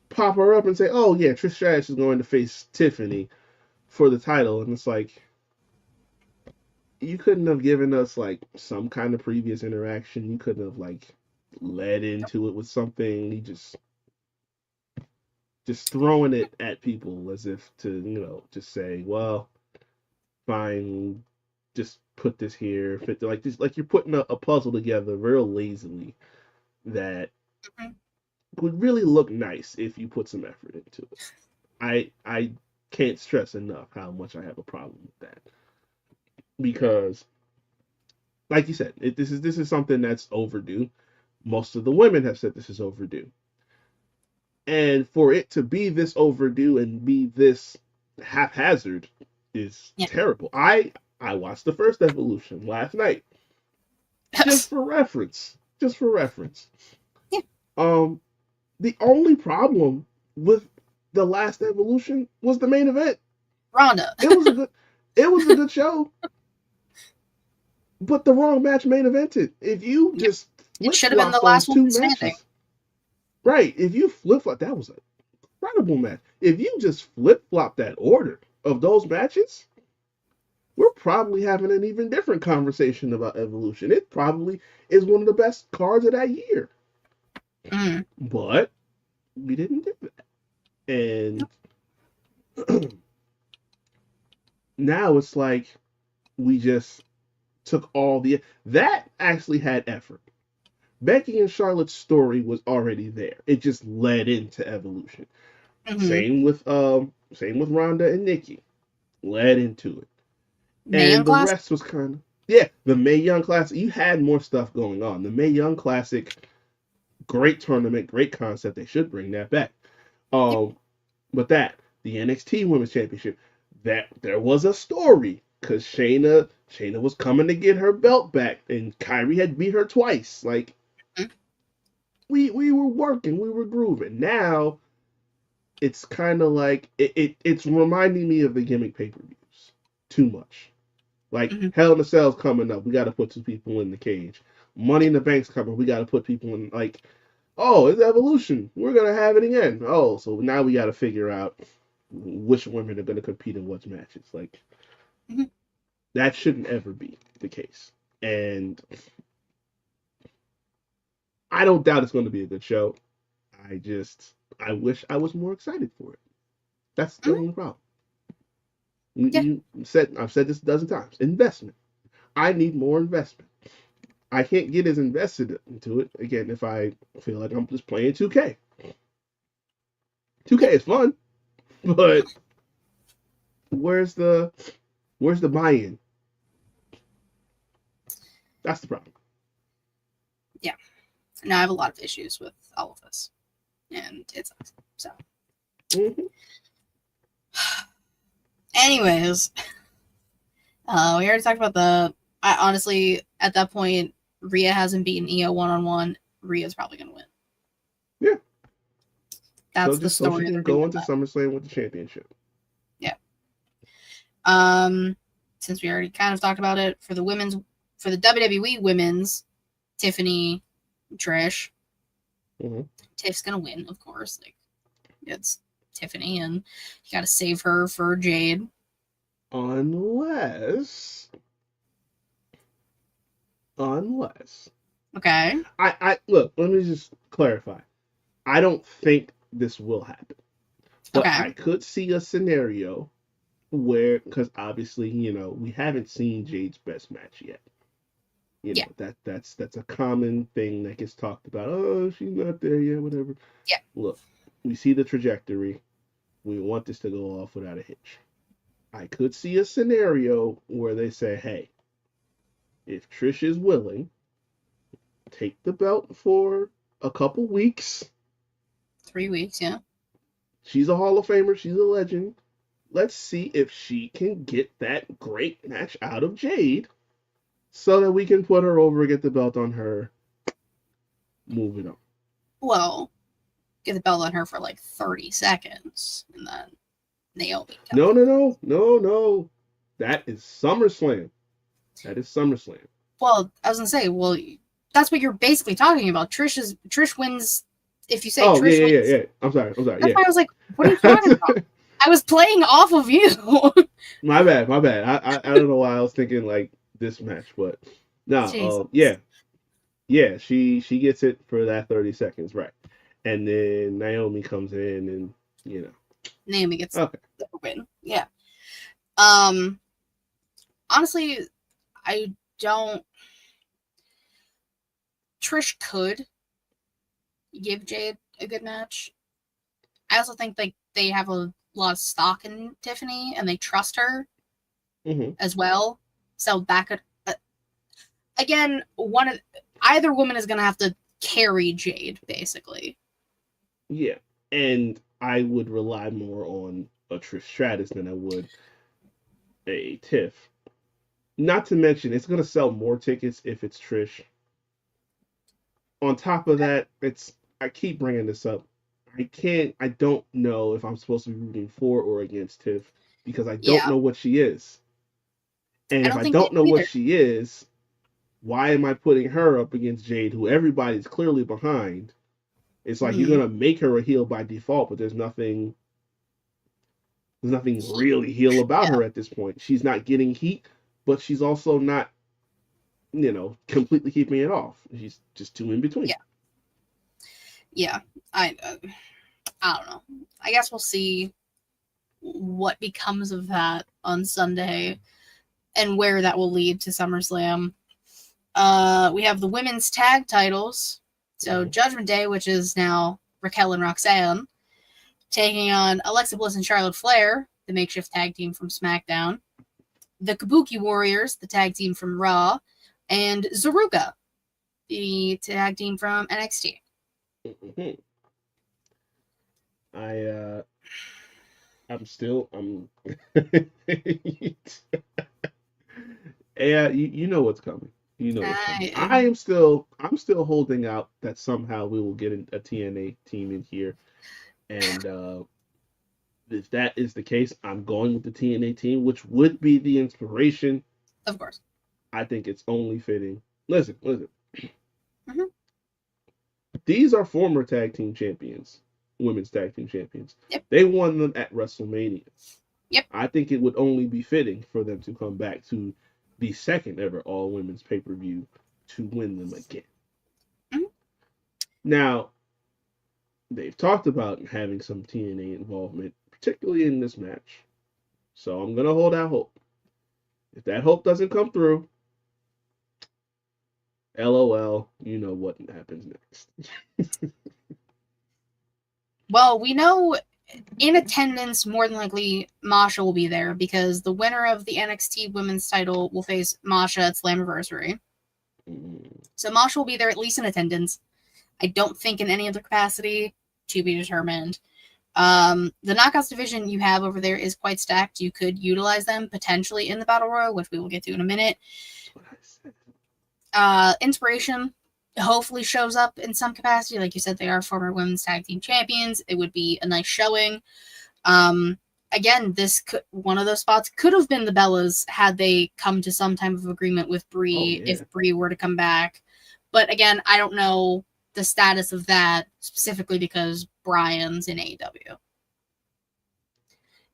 pop her up and say, "Oh yeah, Trish Stratus is going to face Tiffany for the title," and it's like, you couldn't have given us like some kind of previous interaction. You couldn't have like led into it with something. You just throwing it at people as if to just say, well, fine, just put this here, fit like this, like you're putting a puzzle together real lazily that Mhm. would really look nice if you put some effort into it. I can't stress enough how much I have a problem with that, because, like you said, this is something that's overdue. Most of the women have said this is overdue, and for it to be this overdue and be this haphazard is Yeah. terrible. I watched the first Evolution last night, just for reference. Just for reference. Yeah. Um, the only problem with the last Evolution was the main event. Ronda. It was a good, it was a good show, but the wrong match main evented. If you Yeah. just It flip should have been flop the those last two woman standing. matches, right? If you flip flop, that was an incredible match. If you just flip flop that order of those matches, we're probably having an even different conversation about Evolution. It probably is one of the best cards of that year. Mm. But we didn't do that. And now it's like we just took all that actually had effort. Becky and Charlotte's story was already there. It just led into Evolution. Mm-hmm. Same with Ronda and Nikki. Led into it. Mae Young And the Classic. rest was kind of, yeah, the Mae Young Classic. You had more stuff going on. The Mae Young Classic, great tournament, great concept. They should bring that back. Yep. But the NXT Women's Championship, that there was a story, because Shayna was coming to get her belt back, and Kyrie had beat her twice. Like, we were working, we were grooving. Now it's kind of like it's reminding me of the gimmick pay-per-views too much. Like Mhm. Hell in a Cell's coming up, we got to put two people in the cage. Money in the Bank's coming, we got to put people in. Like, oh, it's Evolution, we're gonna have it again. Oh, so now we got to figure out which women are gonna compete in what matches. Like, Mhm. that shouldn't ever be the case. And I don't doubt it's going to be a good show. I wish I was more excited for it. That's the Mhm. only problem. Yeah. I've said this a dozen times. Investment. I need more investment. I can't get as invested into it again if I feel like I'm just playing 2K. 2K is fun, but where's the buy-in? That's the problem. Yeah. Now I have a lot of issues with all of this, and it sucks. So, Mm-hmm. anyways, we already talked about I honestly, at that point, Rhea hasn't beaten Io one-on-one. Rhea's probably gonna win. Yeah. That's the So she story. can They're go doing into that. SummerSlam with the championship. Yeah. Since we already kind of talked about it, for the WWE women's, Tiffany, Trish. Mm-hmm. Tiff's gonna win, of course. Like, it's Tiffany, and you got to save her for Jade. Unless. Okay. I look, let me just clarify. I don't think this will happen. But Okay. I could see a scenario where, because obviously, we haven't seen Jade's best match yet. Yeah. That's a common thing that gets talked about. Oh, she's not there yet, whatever. Yeah. Look, we see the trajectory. We want this to go off without a hitch. I could see a scenario where they say, hey, if Trish is willing, take the belt for a couple weeks. 3 weeks, yeah. She's a Hall of Famer. She's a legend. Let's see if she can get that great match out of Jade so that we can put her over and get the belt on her. Moving on. Well, get the belt on her for like 30 seconds, and then Naomi. No. That is SummerSlam. Well, I was gonna say, that's what you're basically talking about. Trish wins. If you say Oh, Trish wins, yeah. I'm sorry. that's Yeah. why I was like, what are you talking about? I was playing off of you. My bad. I don't know why I was thinking like this match, but no. Jesus. Yeah. She gets it for that 30 seconds, right? And then Naomi comes in, and Naomi gets okay. the win. Yeah. Honestly, I don't. Trish could give Jade a good match. I also think like they have a lot of stock in Tiffany and they trust her as well. So back at again, either woman is gonna have to carry Jade basically. Yeah, and I would rely more on a Trish Stratus than I would a Tiff. Not to mention, it's gonna sell more tickets if it's Trish. On top of that, I keep bringing this up. I don't know if I'm supposed to be rooting for or against Tiff because I don't know what she is. And I if don't I think don't know either. what she is, why am I putting her up against Jade, who everybody's clearly behind? It's like you're gonna make her a heel by default, but there's nothing really heel about her at this point. She's not getting heat, but she's also not, completely keeping it off. She's just too in between. Yeah. I don't know. I guess we'll see what becomes of that on Sunday and where that will lead to SummerSlam. We have the women's tag titles. So Judgment Day, which is now Raquel and Roxanne, taking on Alexa Bliss and Charlotte Flair, the makeshift tag team from SmackDown. The Kabuki Warriors, the tag team from Raw, and Zaruka, the tag team from NXT. Mm-hmm. Yeah, you know what's coming. You know what's coming. I I'm still holding out that somehow we will get a TNA team in here, and if that is the case, I'm going with the TNA team, which would be the inspiration. of course. I think it's only fitting. Listen. Mhm. These are former tag team champions, women's tag team champions. Yep. They won them at WrestleMania. Yep. I think it would only be fitting for them to come back to the second ever all women's pay per view to win them again. Mhm. Now, they've talked about having some TNA involvement, particularly in this match. So I'm going to hold out hope. If that hope doesn't come through, LOL, you know what happens next. Well, we know in attendance, more than likely, Masha will be there because the winner of the NXT Women's title will face Masha at Slammiversary. So Masha will be there at least in attendance. I don't think in any other capacity, to be determined. The Knockouts division you have over there is quite stacked. You could utilize them potentially in the Battle Royal, which we will get to in a minute. Inspiration hopefully shows up in some capacity. Like you said, they are former women's tag team champions. It would be a nice showing. Again, one of those spots could have been the Bellas had they come to some type of agreement with Brie if Brie were to come back. But again, I don't know the status of that specifically because Brian's in AEW.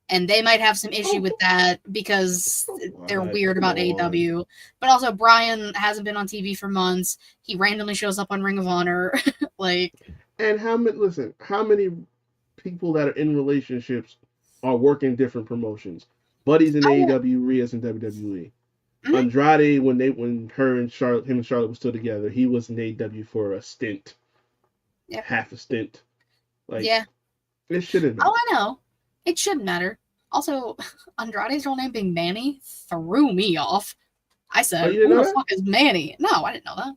And they might have some issue with that because they're weird about AEW. But also, Brian hasn't been on TV for months. He randomly shows up on Ring of Honor. And how many people that are in relationships are working different promotions? Buddy's in AEW, Rhea's in WWE. Mm-hmm. Andrade, when him and Charlotte were still together, he was in AEW for a stint. Yep. Half a stint. It shouldn't matter. Oh, I know. It shouldn't matter. Also, Andrade's real name being Manny threw me off. I said, "Who the fuck is Manny?" No, I didn't know that.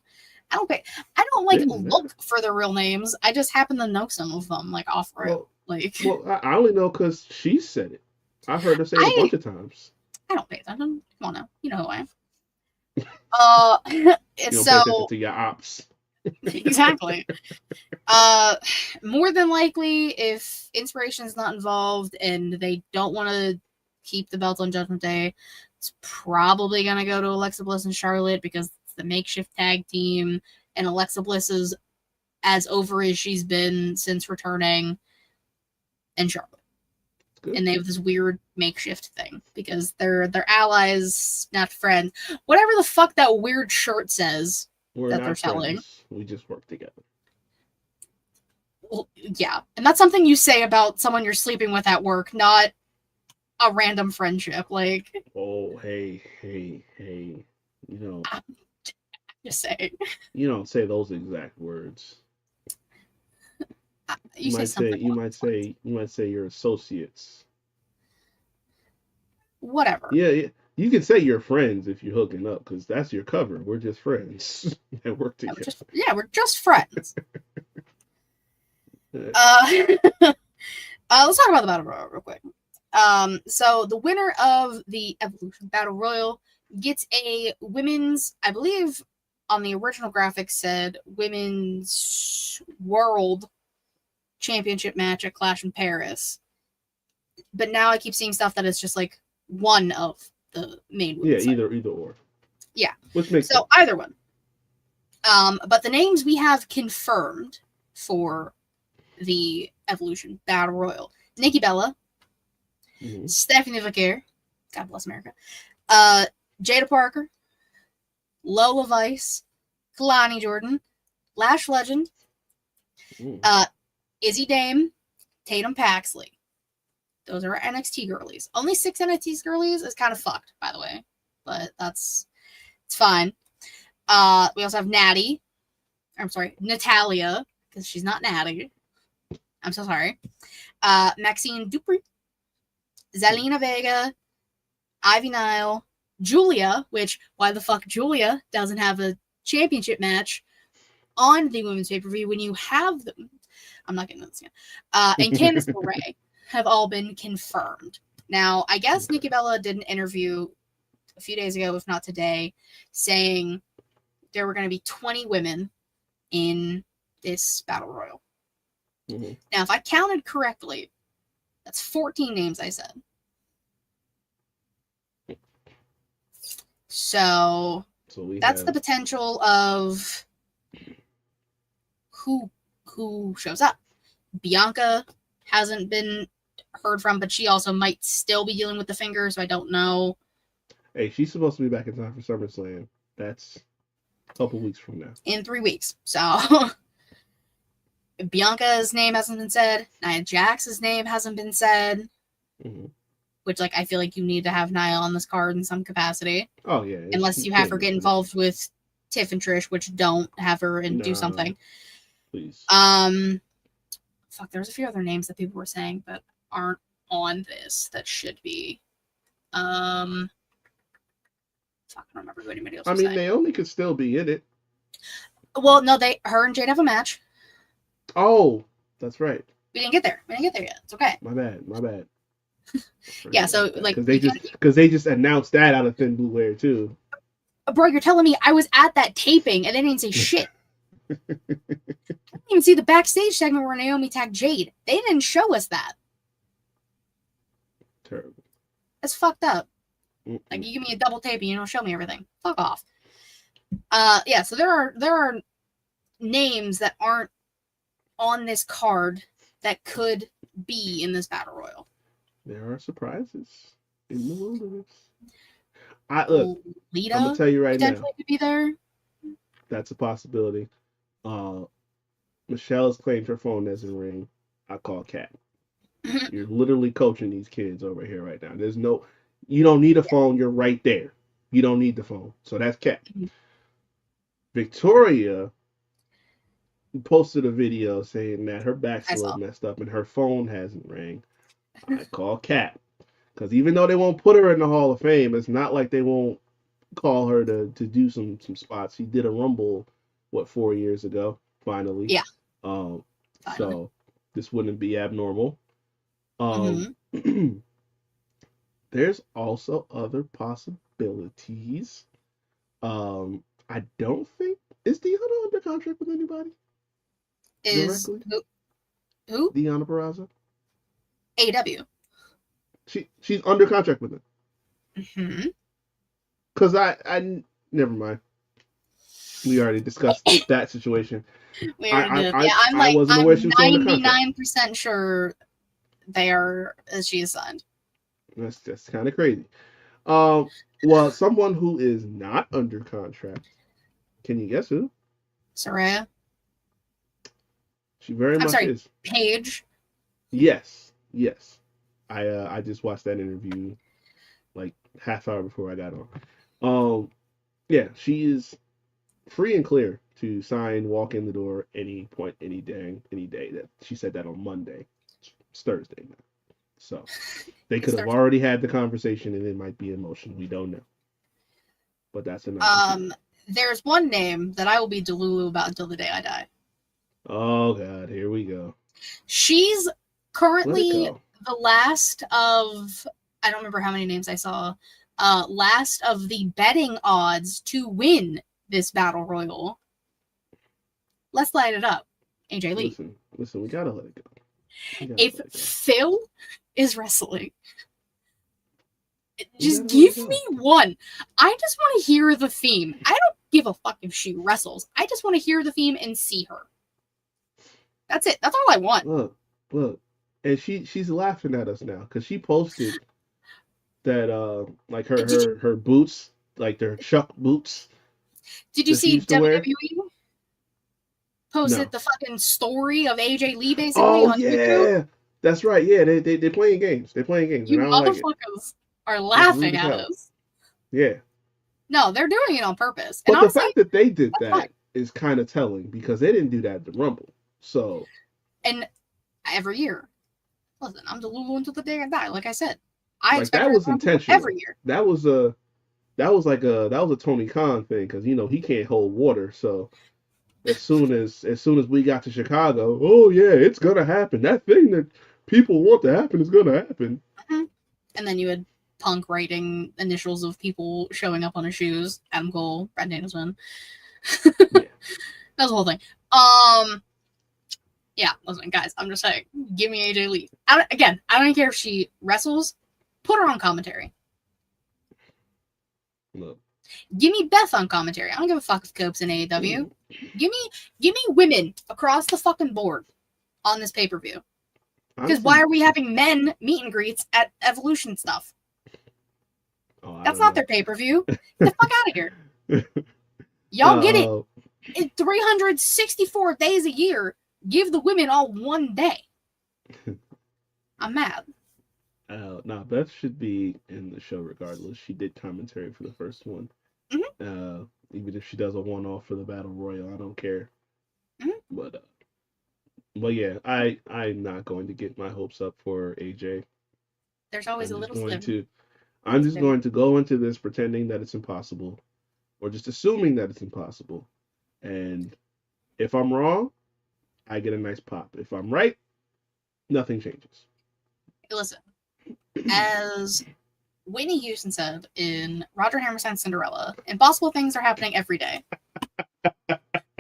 I don't look for their real names. I just happen to know some of them, off road. I only know because she said it. I've heard her say it a bunch of times. I don't pay attention. Come on now, you know who I am. You don't pay attention to your ops. Exactly. More than likely, if Inspiration's not involved and they don't want to keep the belt on Judgment Day, it's probably gonna go to Alexa Bliss and Charlotte because it's the makeshift tag team, and Alexa Bliss is as over as she's been since returning, and Charlotte. And they have this weird makeshift thing because they're allies, not friends. Whatever the fuck that weird shirt says. They're selling. We just work together. Well, yeah. And that's something you say about someone you're sleeping with at work, not a random friendship. Oh, hey. You know. I'm just saying. You don't say those exact words. You might say your associates. Whatever. Yeah. You can say you're friends if you're hooking up, because that's your cover. We're just friends that work together. We're just friends. Let's talk about the Battle Royal real quick. So the winner of the Evolution Battle Royal gets a women's, I believe on the original graphic said, Women's World Championship match at Clash in Paris. But now I keep seeing stuff that is just one of the main women's either or. Yeah. Which makes sense. Either one. But the names we have confirmed for the Evolution Battle Royal: Nikki Bella, Stephanie Vaquer, God bless America, Jada Parker, Lola Vice, Kalani Jordan, Lash Legend, Izzy Dame, Tatum Paxley. Those are our NXT girlies. Only 6 NXT girlies is kind of fucked, by the way. But it's fine. We also have Natalia, because she's not Natty. I'm so sorry. Maxine Dupree, Zelina Vega, Ivy Nile, Julia, which, why the fuck Julia doesn't have a championship match on the women's pay-per-view when you have them. I'm not getting this again. And Candice LeRae have all been confirmed. Now, I guess Nikki Bella did an interview a few days ago, if not today, saying there were going to be 20 women in this battle royal. Mm-hmm. Now, if I counted correctly, that's 14 names I said. So that's the potential of who shows up. Bianca hasn't been heard from, but she also might still be dealing with the finger, so I don't know. Hey, she's supposed to be back in time for SummerSlam. That's a couple weeks from now. In 3 weeks. So Bianca's name hasn't been said. Nia Jax's name hasn't been said. Mm-hmm. Which, like, I feel like you need to have Nia on this card in some capacity. Oh, yeah. Unless you have her get involved with Tiff and Trish, which don't have her and do something. Please. Fuck, there's a few other names that people were saying that aren't on this that should be. Fuck, I don't remember who anybody else was saying. Naomi could still be in it. Well, no, her and Jade have a match. Oh, that's right. We didn't get there yet. It's okay. My bad. Yeah, so like because they just announced that out of thin blue air too. Bro, you're telling me I was at that taping and they didn't say shit. I didn't even see the backstage segment where Naomi tagged Jade. They didn't show us that. Terrible. That's fucked up. Mm-mm. Like, you give me a double tape and you don't show me everything. Fuck off. Yeah, so there are names that aren't on this card that could be in this battle royal. There are surprises in the wilderness. Lita, I'm gonna tell you right now, could be there. That's a possibility. Michelle's claimed her phone as a ring. I call Kat. You're literally coaching these kids over here right now. You don't need a phone. You're right there. You don't need the phone. So that's Kat. Mm-hmm. Victoria posted a video saying that her back's a little messed up and her phone hasn't rang. I call Kat. Because even though they won't put her in the Hall of Fame, it's not like they won't call her to do some spots. She did a Rumble, 4 years ago, finally. Yeah. So this wouldn't be abnormal. There's also other possibilities. I don't think, is Deanna under contract with anybody? Who? Deanna Purrazzo? AEW. She's under contract with them. Mm-hmm. Because I never mind. We already discussed that situation. We already did. I'm 99% sure she is signed. That's kind of crazy. Well, someone who is not under contract. Can you guess who? Saraya. She very much is. Paige. Yes. I just watched that interview like half hour before I got on. Yeah, she is free and clear to sign, walk in the door any point, any day. That she said that on Monday. It's Thursday now. So they could have already had the conversation and it might be in motion. We don't know. But that's enough. There's one name that I will be delulu about until the day I die. Oh God, here we go. She's currently the last of, I don't remember how many names I saw, last of the betting odds to win this battle royal. Let's light it up. AJ Lee. Listen, we gotta let it go. If Phil is wrestling, just give me one. I just want to hear the theme. I don't give a fuck if she wrestles. I just want to hear the theme and see her. That's it. That's all I want. Look. And she's laughing at us now because she posted that like her boots, like their Chuck boots. Did you see WWE posted the fucking story of AJ Lee basically? Oh on YouTube? That's right. Yeah, they're playing games. They're playing games. You motherfuckers are laughing at us. Yeah. No, they're doing it on purpose. But the fact that they did that is kind of telling because they didn't do that at the Rumble. So. And every year. Listen, I'm Delulu until the day I die. Like I said, that was intentional. Every year. That was a Tony Khan thing because he can't hold water. So as soon as we got to Chicago, oh yeah, it's gonna happen. That thing that people want to happen is gonna happen. Mm-hmm. And then you had Punk writing initials of people showing up on his shoes. Adam Cole, Brad Danielson. Yeah. That's the whole thing. Yeah, listen, guys, I'm just saying, give me AJ Lee. I don't care if she wrestles, put her on commentary. Look. Give me Beth on commentary. I don't give a fuck if Cope's in AEW. Give me women across the fucking board on this pay-per-view. Because why are we having men meet and greets at Evolution stuff? That's not their pay-per-view. Get the fuck out of here. Y'all get it. It's 364 days a year. Give the women all one day. I'm mad. Nah, Beth should be in the show regardless. She did commentary for the first one. Mm-hmm. Even if she does a one-off for the Battle Royal, I don't care. Mm-hmm. But yeah, I'm not going to get my hopes up for AJ. There's always a little sliver. I'm just going to go into this pretending that it's impossible, or just assuming that it's impossible. And if I'm wrong, I get a nice pop. If I'm right, nothing changes. Listen, as Whitney Houston said in Roger Hammerstein's Cinderella, impossible things are happening every day.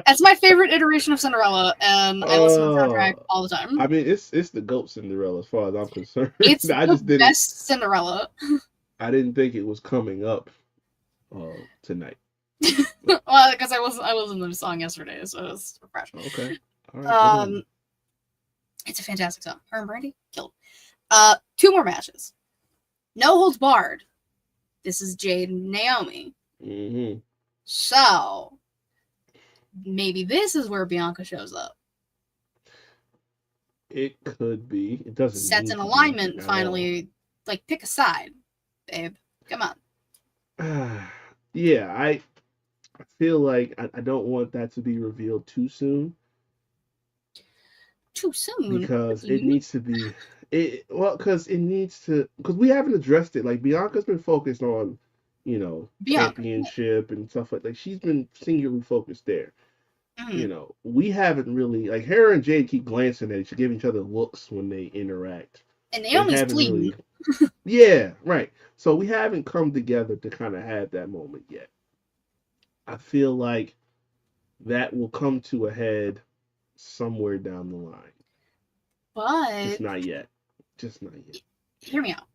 That's my favorite iteration of Cinderella, and I listen to the soundtrack all the time. I mean, it's the GOAT Cinderella as far as I'm concerned. It's the best Cinderella. I didn't think it was coming up tonight. Well, because I listened to the song yesterday, so it was refreshing. Okay. All right. It's a fantastic song. Her and Brandy killed. 2 more matches. No holds barred. This is Jade and Naomi. Mm-hmm. So maybe this is where Bianca shows up. It could be. It doesn't. Sets an alignment finally. Like, pick a side, babe. Come on. Yeah, I feel like I don't want that to be revealed too soon. Too soon? Because it needs to be. Because we haven't addressed it. Like, Bianca's been focused on, championship and stuff like that. She's been singularly focused there. Mm-hmm. We haven't really, like, her and Jade keep glancing at each other, giving each other looks when they interact. And Naomi's bleeding. Yeah, right. So we haven't come together to kind of have that moment yet. I feel like that will come to a head somewhere down the line. But Just not yet. Hear me out.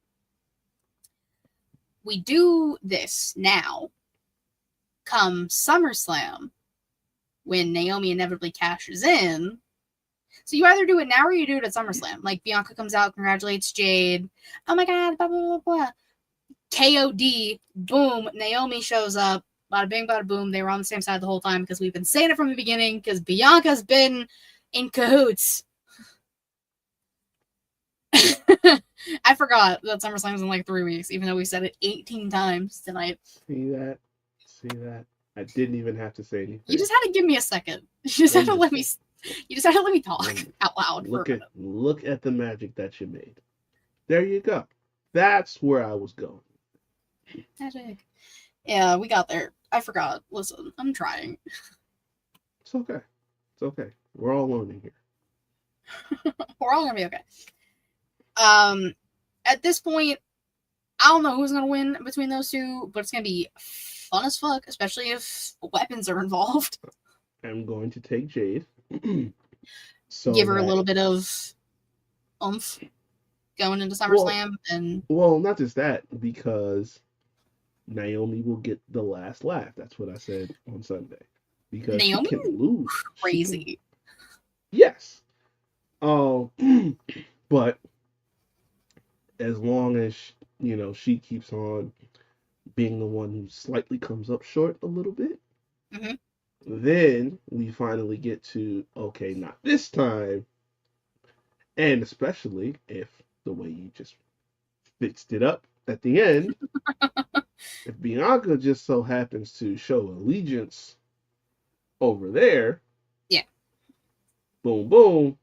We do this now. Come SummerSlam, when Naomi inevitably cashes in. So you either do it now or you do it at SummerSlam. Like, Bianca comes out, congratulates Jade. Oh my god, blah, blah, blah, blah. KOD, boom, Naomi shows up. Bada bing, bada boom. They were on the same side the whole time because we've been saying it from the beginning because Bianca's been in cahoots. I forgot that SummerSlam's in like 3 weeks, even though we said it 18 times tonight. See that? I didn't even have to say anything. You just had to give me a second. You just had to let me talk out loud. Look at the magic that you made. There you go. That's where I was going. Magic. Yeah, we got there. I forgot. Listen, I'm trying. It's okay. We're all learning here. We're all gonna be okay. At this point, I don't know who's gonna win between those two, but it's gonna be fun as fuck, especially if weapons are involved. I'm going to take Jade. Give her a little bit of oomph going into SummerSlam, and not just that, because Naomi will get the last laugh. That's what I said on Sunday. Because Naomi she can lose. Crazy. Yes. But as long as she keeps on being the one who slightly comes up short a little bit, then we finally get to, okay, not this time. And especially if the way you just fixed it up at the end, if Bianca just so happens to show allegiance over there, yeah, boom, boom.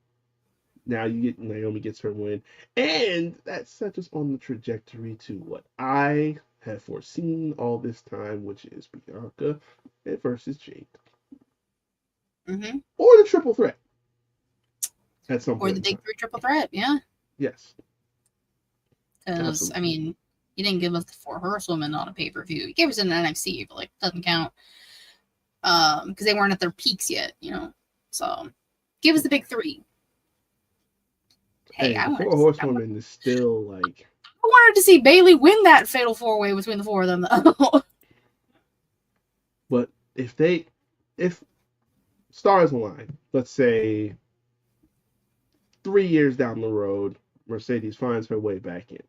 Now Naomi gets her win, and that sets us on the trajectory to what I have foreseen all this time, which is Bianca versus Jade, or the triple threat at some point. Or the big 3 triple threat, yeah. Yes. Because I mean, you didn't give us the 4 horsewomen on a pay-per-view. You gave us an NXT, but like doesn't count. because they weren't at their peaks yet, you know. So give us the big three. Hey, Hey, the Four Horsewomen is still like. I wanted to see Bailey win that fatal 4-way between the four of them, though. But if stars align, let's say 3 years down the road, Mercedes finds her way back in.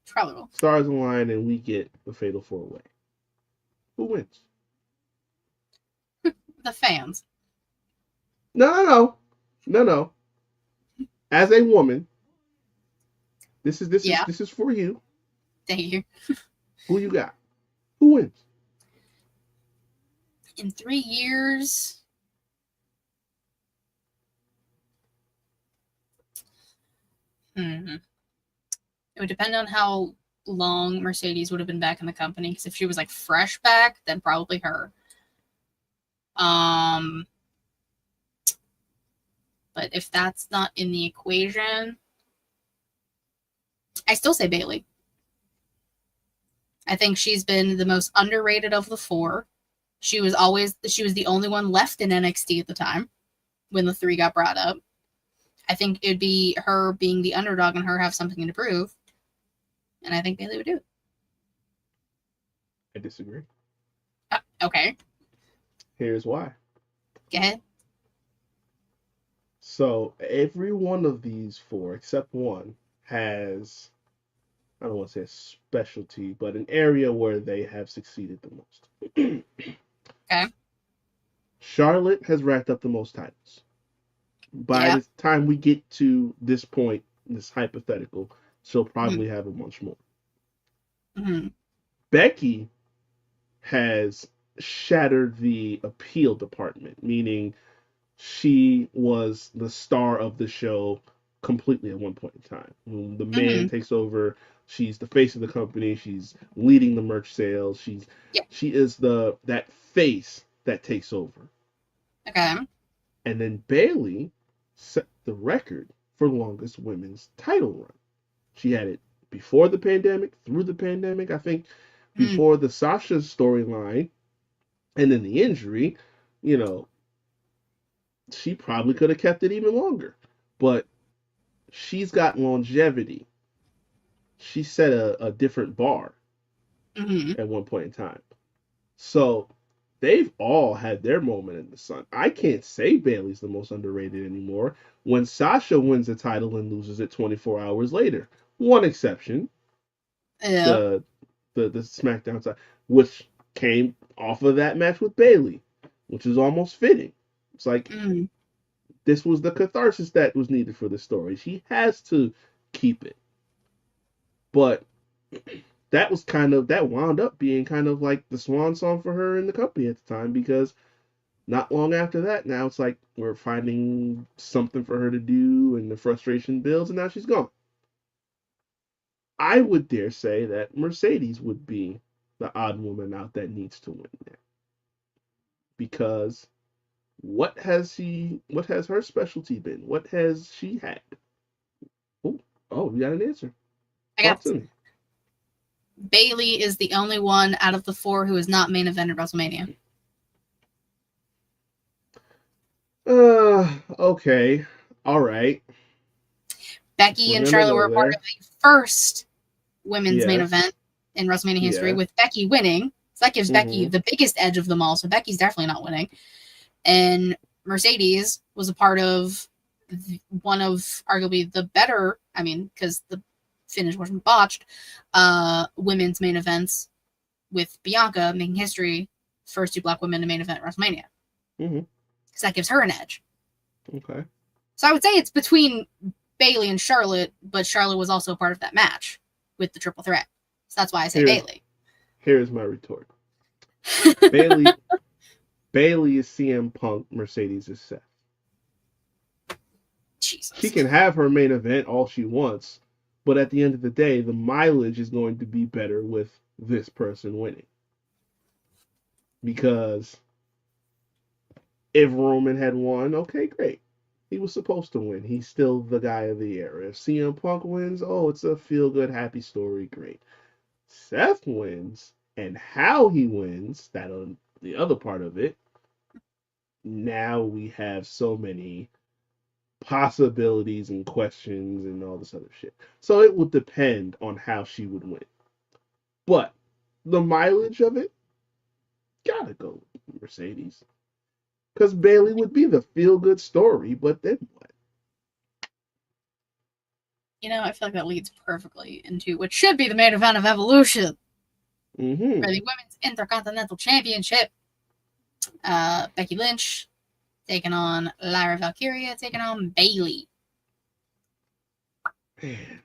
Probably will. Stars align and we get the fatal 4-way. Who wins? The fans. No. As a woman, this is for you. Thank you. Who you got? Who wins? In 3 years. It would depend on how long Mercedes would have been back in the company. Because if she was like fresh back, then probably her. But if that's not in the equation, I still say Bailey. I think she's been the most underrated of the four. She was the only one left in NXT at the time when the three got brought up. I think it'd be her being the underdog and her have something to prove. And I think Bailey would do it. I disagree. Okay. Here's why. Go ahead. So every one of these four, except one, has, I don't want to say a specialty, but an area where they have succeeded the most. Okay. Charlotte has racked up the most titles. By the time we get to this point, this hypothetical, she'll probably have a bunch more. Mm-hmm. Becky has shattered the appeal department, meaning she was the star of the show completely at one point in time. When the man takes over, she's the face of the company. She's leading the merch sales. She is that face that takes over. Okay. And then Bailey set the record for longest women's title run. She had it before the pandemic, through the pandemic. I think before the Sasha storyline and then the injury, you know, she probably could have kept it even longer. But she's got longevity. She set a different bar at one point in time. So they've all had their moment in the sun. I can't say Bailey's the most underrated anymore. When Sasha wins the title and loses it 24 hours later, one exception, the SmackDown side, which came off of that match with Bailey, which is almost fitting. It's like this was the catharsis that was needed for the story. She has to keep it, but that wound up being kind of like the swan song for her in the company at the time, because not long after that, now it's like we're finding something for her to do and the frustration builds, and now she's gone. I would dare say that Mercedes would be the odd woman out that needs to win there. Because what has her specialty been? What has she had? Oh, we got an answer. I got it. Bailey is the only one out of the four who is not main event at WrestleMania. Okay. All right. Becky and Charlotte were part of the first women's main event in WrestleMania history, with Becky winning. So that gives Becky the biggest edge of them all. So Becky's definitely not winning. And Mercedes was a part of one of arguably the better, because the finish wasn't botched, women's main events, with Bianca making history, first two black women to main event at WrestleMania. Because that gives her an edge. Okay. So I would say it's between Bailey and Charlotte, but Charlotte was also part of that match with the triple threat. So that's why I say Bailey. Here's my retort. Bailey is CM Punk, Mercedes is Seth. Jesus. She can have her main event all she wants, but at the end of the day, the mileage is going to be better with this person winning. Because if Roman had won, okay, great. He was supposed to win. He's still the guy of the era. If CM Punk wins, it's a feel-good, happy story, great. Seth wins, and how he wins, the other part of it, now we have so many possibilities and questions and all this other shit. So it would depend on how she would win. But the mileage of it, gotta go with Mercedes. Because Bailey would be the feel good story, but then what? I feel like that leads perfectly into what should be the main event of Evolution Mm-hmm. for the Women's Intercontinental Championship. Becky Lynch taking on Lyra Valkyria, taking on Bailey. Man.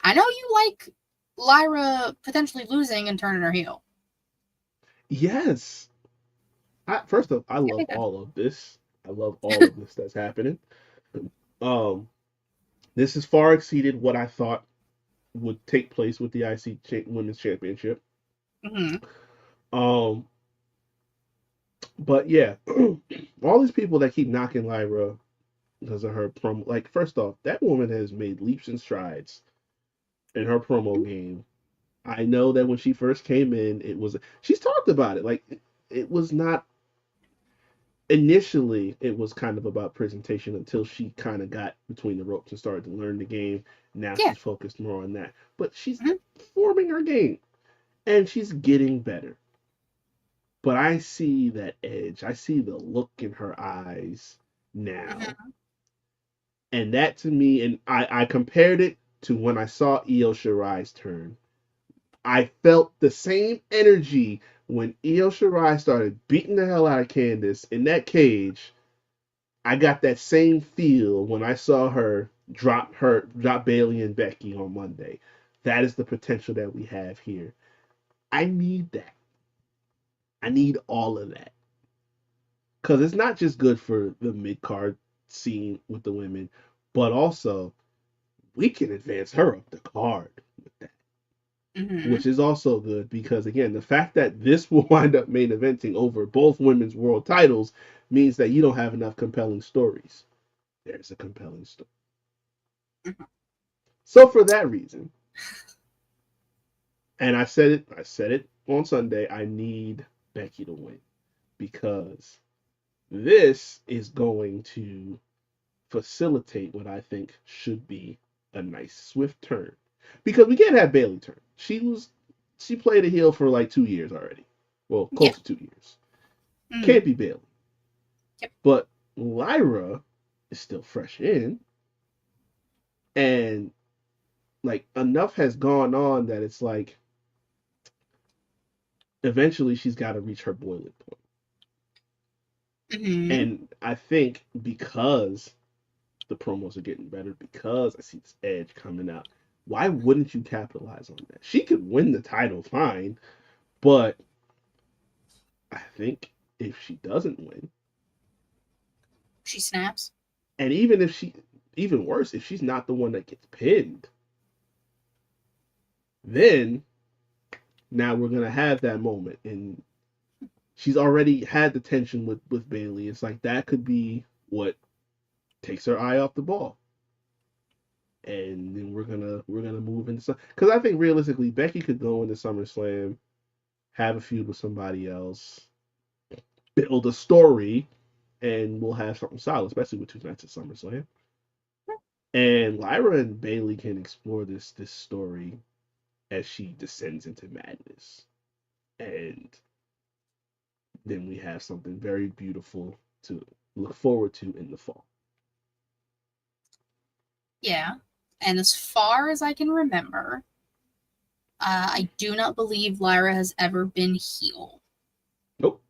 I know you like Lyra potentially losing and turning her heel. Yes. First off, I love all of this. I love all of this that's happening. Um, this has far exceeded what I thought would take place with the Women's Championship. Mm-hmm. But yeah, all these people that keep knocking Lyra because of her promo, like first off, that woman has made leaps and strides in her promo game. I know that when she first came in, she's talked about it. Like it was not initially it was kind of about presentation until she kind of got between the ropes and started to learn the game. Now she's focused more on that. But she's forming her game and she's getting better. But I see that edge. I see the look in her eyes now. And that to me, and I compared it to when I saw Io Shirai's turn. I felt the same energy when Io Shirai started beating the hell out of Candice in that cage. I got that same feel when I saw her drop Bailey and Becky on Monday. That is the potential that we have here. I need that. I need all of that. Because it's not just good for the mid card scene with the women, but also we can advance her up the card with that. Mm-hmm. Which is also good because, again, the fact that this will wind up main eventing over both women's world titles means that you don't have enough compelling stories. There's a compelling story. Mm-hmm. So for that reason, and I said it on Sunday, I need Becky to win because this is going to facilitate what I think should be a nice swift turn. Because we can't have Bailey turn. She played a heel for like 2 years already. Well, close to 2 years. Mm-hmm. Can't be Bailey. Yep. But Lyra is still fresh in. And like enough has gone on that it's like eventually she's got to reach her boiling point. Mm-hmm. And I think because the promos are getting better, because I see this edge coming out, why wouldn't you capitalize on that? She could win the title fine, but I think if she doesn't win, she snaps. And even worse, if she's not the one that gets pinned, then now we're gonna have that moment, and she's already had the tension with Bailey. It's like that could be what takes her eye off the ball, and then we're gonna move into some, because I think realistically Becky could go into SummerSlam, have a feud with somebody else, build a story, and we'll have something solid, especially with 2 nights at SummerSlam. And Lyra and Bailey can explore this story as she descends into madness. And then we have something very beautiful to look forward to in the fall. Yeah. And as far as I can remember, I do not believe Lyra has ever been heel. Nope.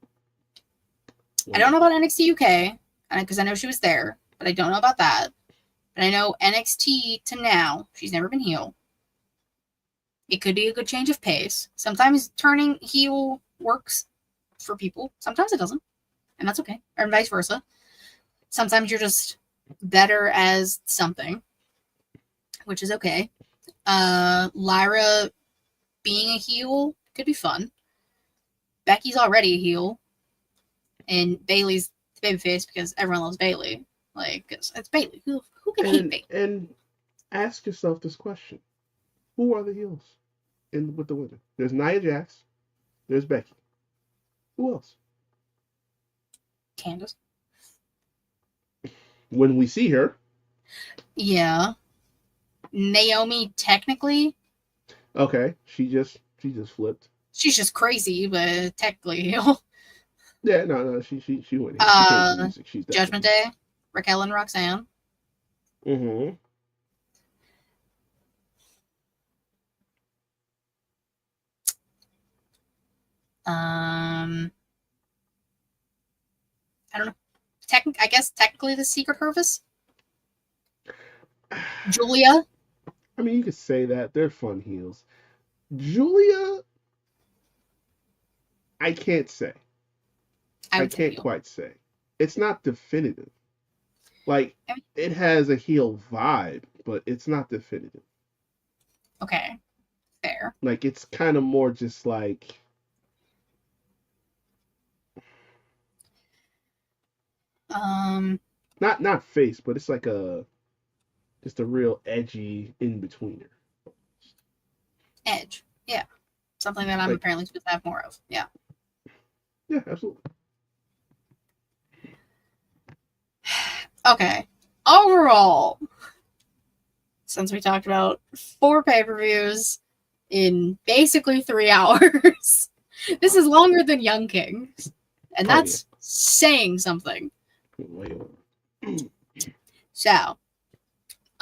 I don't know about NXT UK, because I know she was there, but I don't know about that. But I know NXT to now, she's never been heel. It could be a good change of pace. Sometimes turning heel works for people. Sometimes it doesn't. And that's okay. Or vice versa. Sometimes you're just better as something, which is okay. Lyra being a heel could be fun. Becky's already a heel. And Bailey's the babyface because everyone loves Bailey. Like, it's Bailey. Who can hate Bailey? And ask yourself this question. Who are the heels with the women? There's Nia Jax. There's Becky. Who else? Candace. When we see her. Yeah. Naomi, technically, Okay, she just flipped. she's just crazy, but technically, Yeah, no, she went here. She came to music. She's Judgment definitely. Day, Raquel and Roxanne. Mm-hmm. I don't know. I guess technically the Secret Service. Julia. I mean, you could say that. They're fun heels. Julia, I can't say. I can't quite say. It's not definitive. Like, it has a heel vibe, but it's not definitive. Okay. Fair. Like, it's kind of more just like... Not face, but it's like just a real edgy in-betweener. Edge. Yeah. Something that I'm Like, apparently supposed to have more of. Yeah. Yeah, absolutely. Okay. Overall, since we talked about 4 pay-per-views in basically 3 hours, this is longer than Young Kings. And that's saying something. So,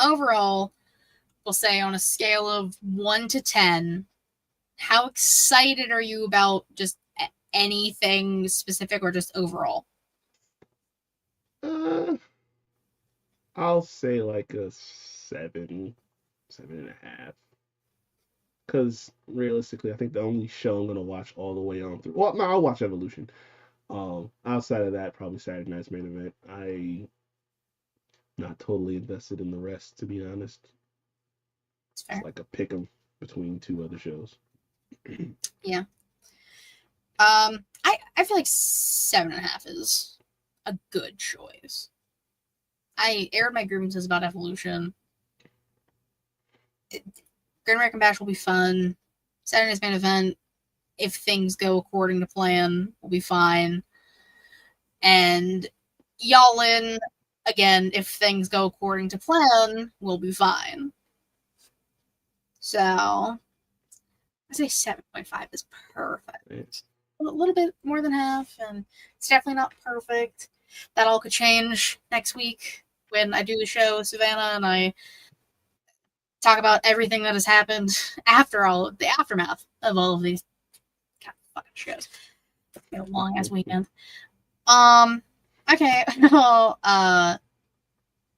overall, we'll say on a scale of 1 to 10, how excited are you about just anything specific or just overall? I'll say like a 7.5. Because realistically, I think the only show I'm gonna watch all the way on through. Well, no, I'll watch Evolution. Outside of that, probably Saturday Night's Main Event. I not totally invested in the rest, to be honest. It's like a pick 'em between 2 other shows. Yeah. I feel like 7.5 is a good choice. I aired my grievances about Evolution. Great American Bash will be fun. Saturday Night's Main Event, if things go according to plan, will be fine. And Y'all-In, again, if things go according to plan, will be fine. So, I say 7.5 is perfect. A little bit more than half, and it's definitely not perfect. That all could change next week when I do the show with Savannah and I talk about everything that has happened after all the aftermath of all of these fucking shows. It's been a long ass weekend. Okay. Well,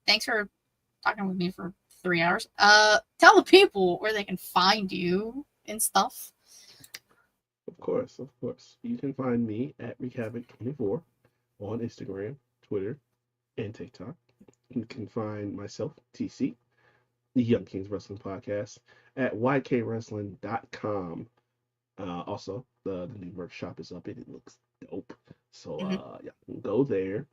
thanks for talking with me for 3 hours. Tell the people where they can find you and stuff. Of course. You can find me at WreakHavoc24 on Instagram, Twitter, and TikTok. You can find myself, TC, the Young Kings Wrestling Podcast, at YKWrestling.com. Also, the new merch shop is up and it looks dope. So, yeah, go there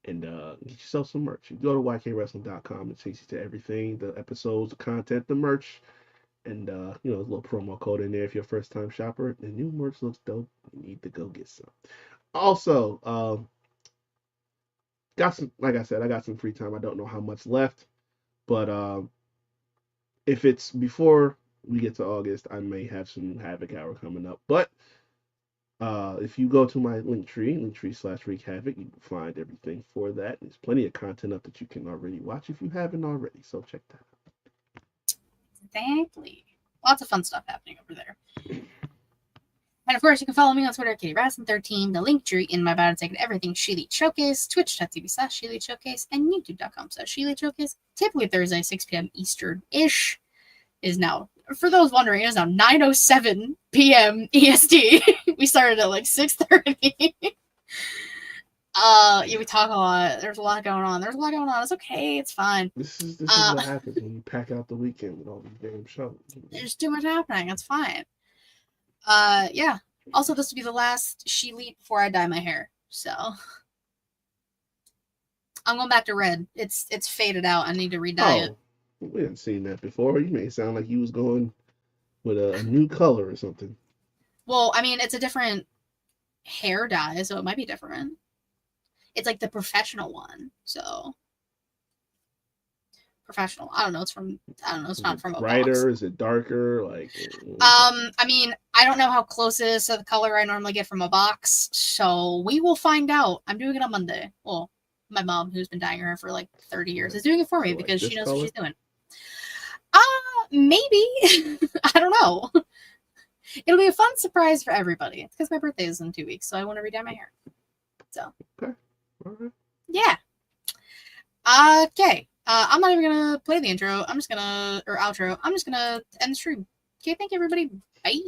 and get yourself some merch. You go to YKWrestling.com, it takes you to everything, the episodes, the content, the merch. And, there's a little promo code in there if you're a first-time shopper. The new merch looks dope. You need to go get some. Also, got some, like I said, I got some free time. I don't know how much left. But if it's before we get to August, I may have some Havoc Hour coming up. But if you go to my Linktree/WreakHavoc, you can find everything for that. There's plenty of content up that you can already watch if you haven't already. So check that out. Exactly. Lots of fun stuff happening over there. And of course, you can follow me on Twitter at KatieRasslin13, the Linktree in my bio to take everything She Elite Showcase, twitch.tv/She Elite Showcase, and youtube.com/She Elite Showcase. Typically Thursday, 6 p.m. Eastern-ish is now, for those wondering, it is now 9:07 p.m. EST. We started at like 6:30. Yeah, we talk a lot. There's a lot going on. It's okay. It's fine. This is what happens when you pack out the weekend with all these damn shows. There's too much happening. It's fine. Yeah. Also, this will be the last She Elite before I dye my hair. So I'm going back to red. It's faded out. I need to re-dye it. We haven't seen that before. You made it sound like you was going with a new color or something. Well, I mean, it's a different hair dye, so it might be different. It's like the professional one. So professional. I don't know. It's Is not it from a brighter? box. Is it darker? Like, I mean, I don't know how close it is to the color I normally get from a box, so we will find out. I'm doing it on Monday. Well, my mom, who's been dyeing her hair for like 30 years, is doing it for me So, like, because she this knows color? what she's doing. Maybe. I don't know. It'll be a fun surprise for everybody. It's because my birthday is in 2 weeks, so I want to redye my hair. So, Okay. All right. yeah. Okay. I'm not even gonna play the intro. I'm just gonna, or outro. I'm just gonna end the stream. Okay, thank you, everybody. Bye.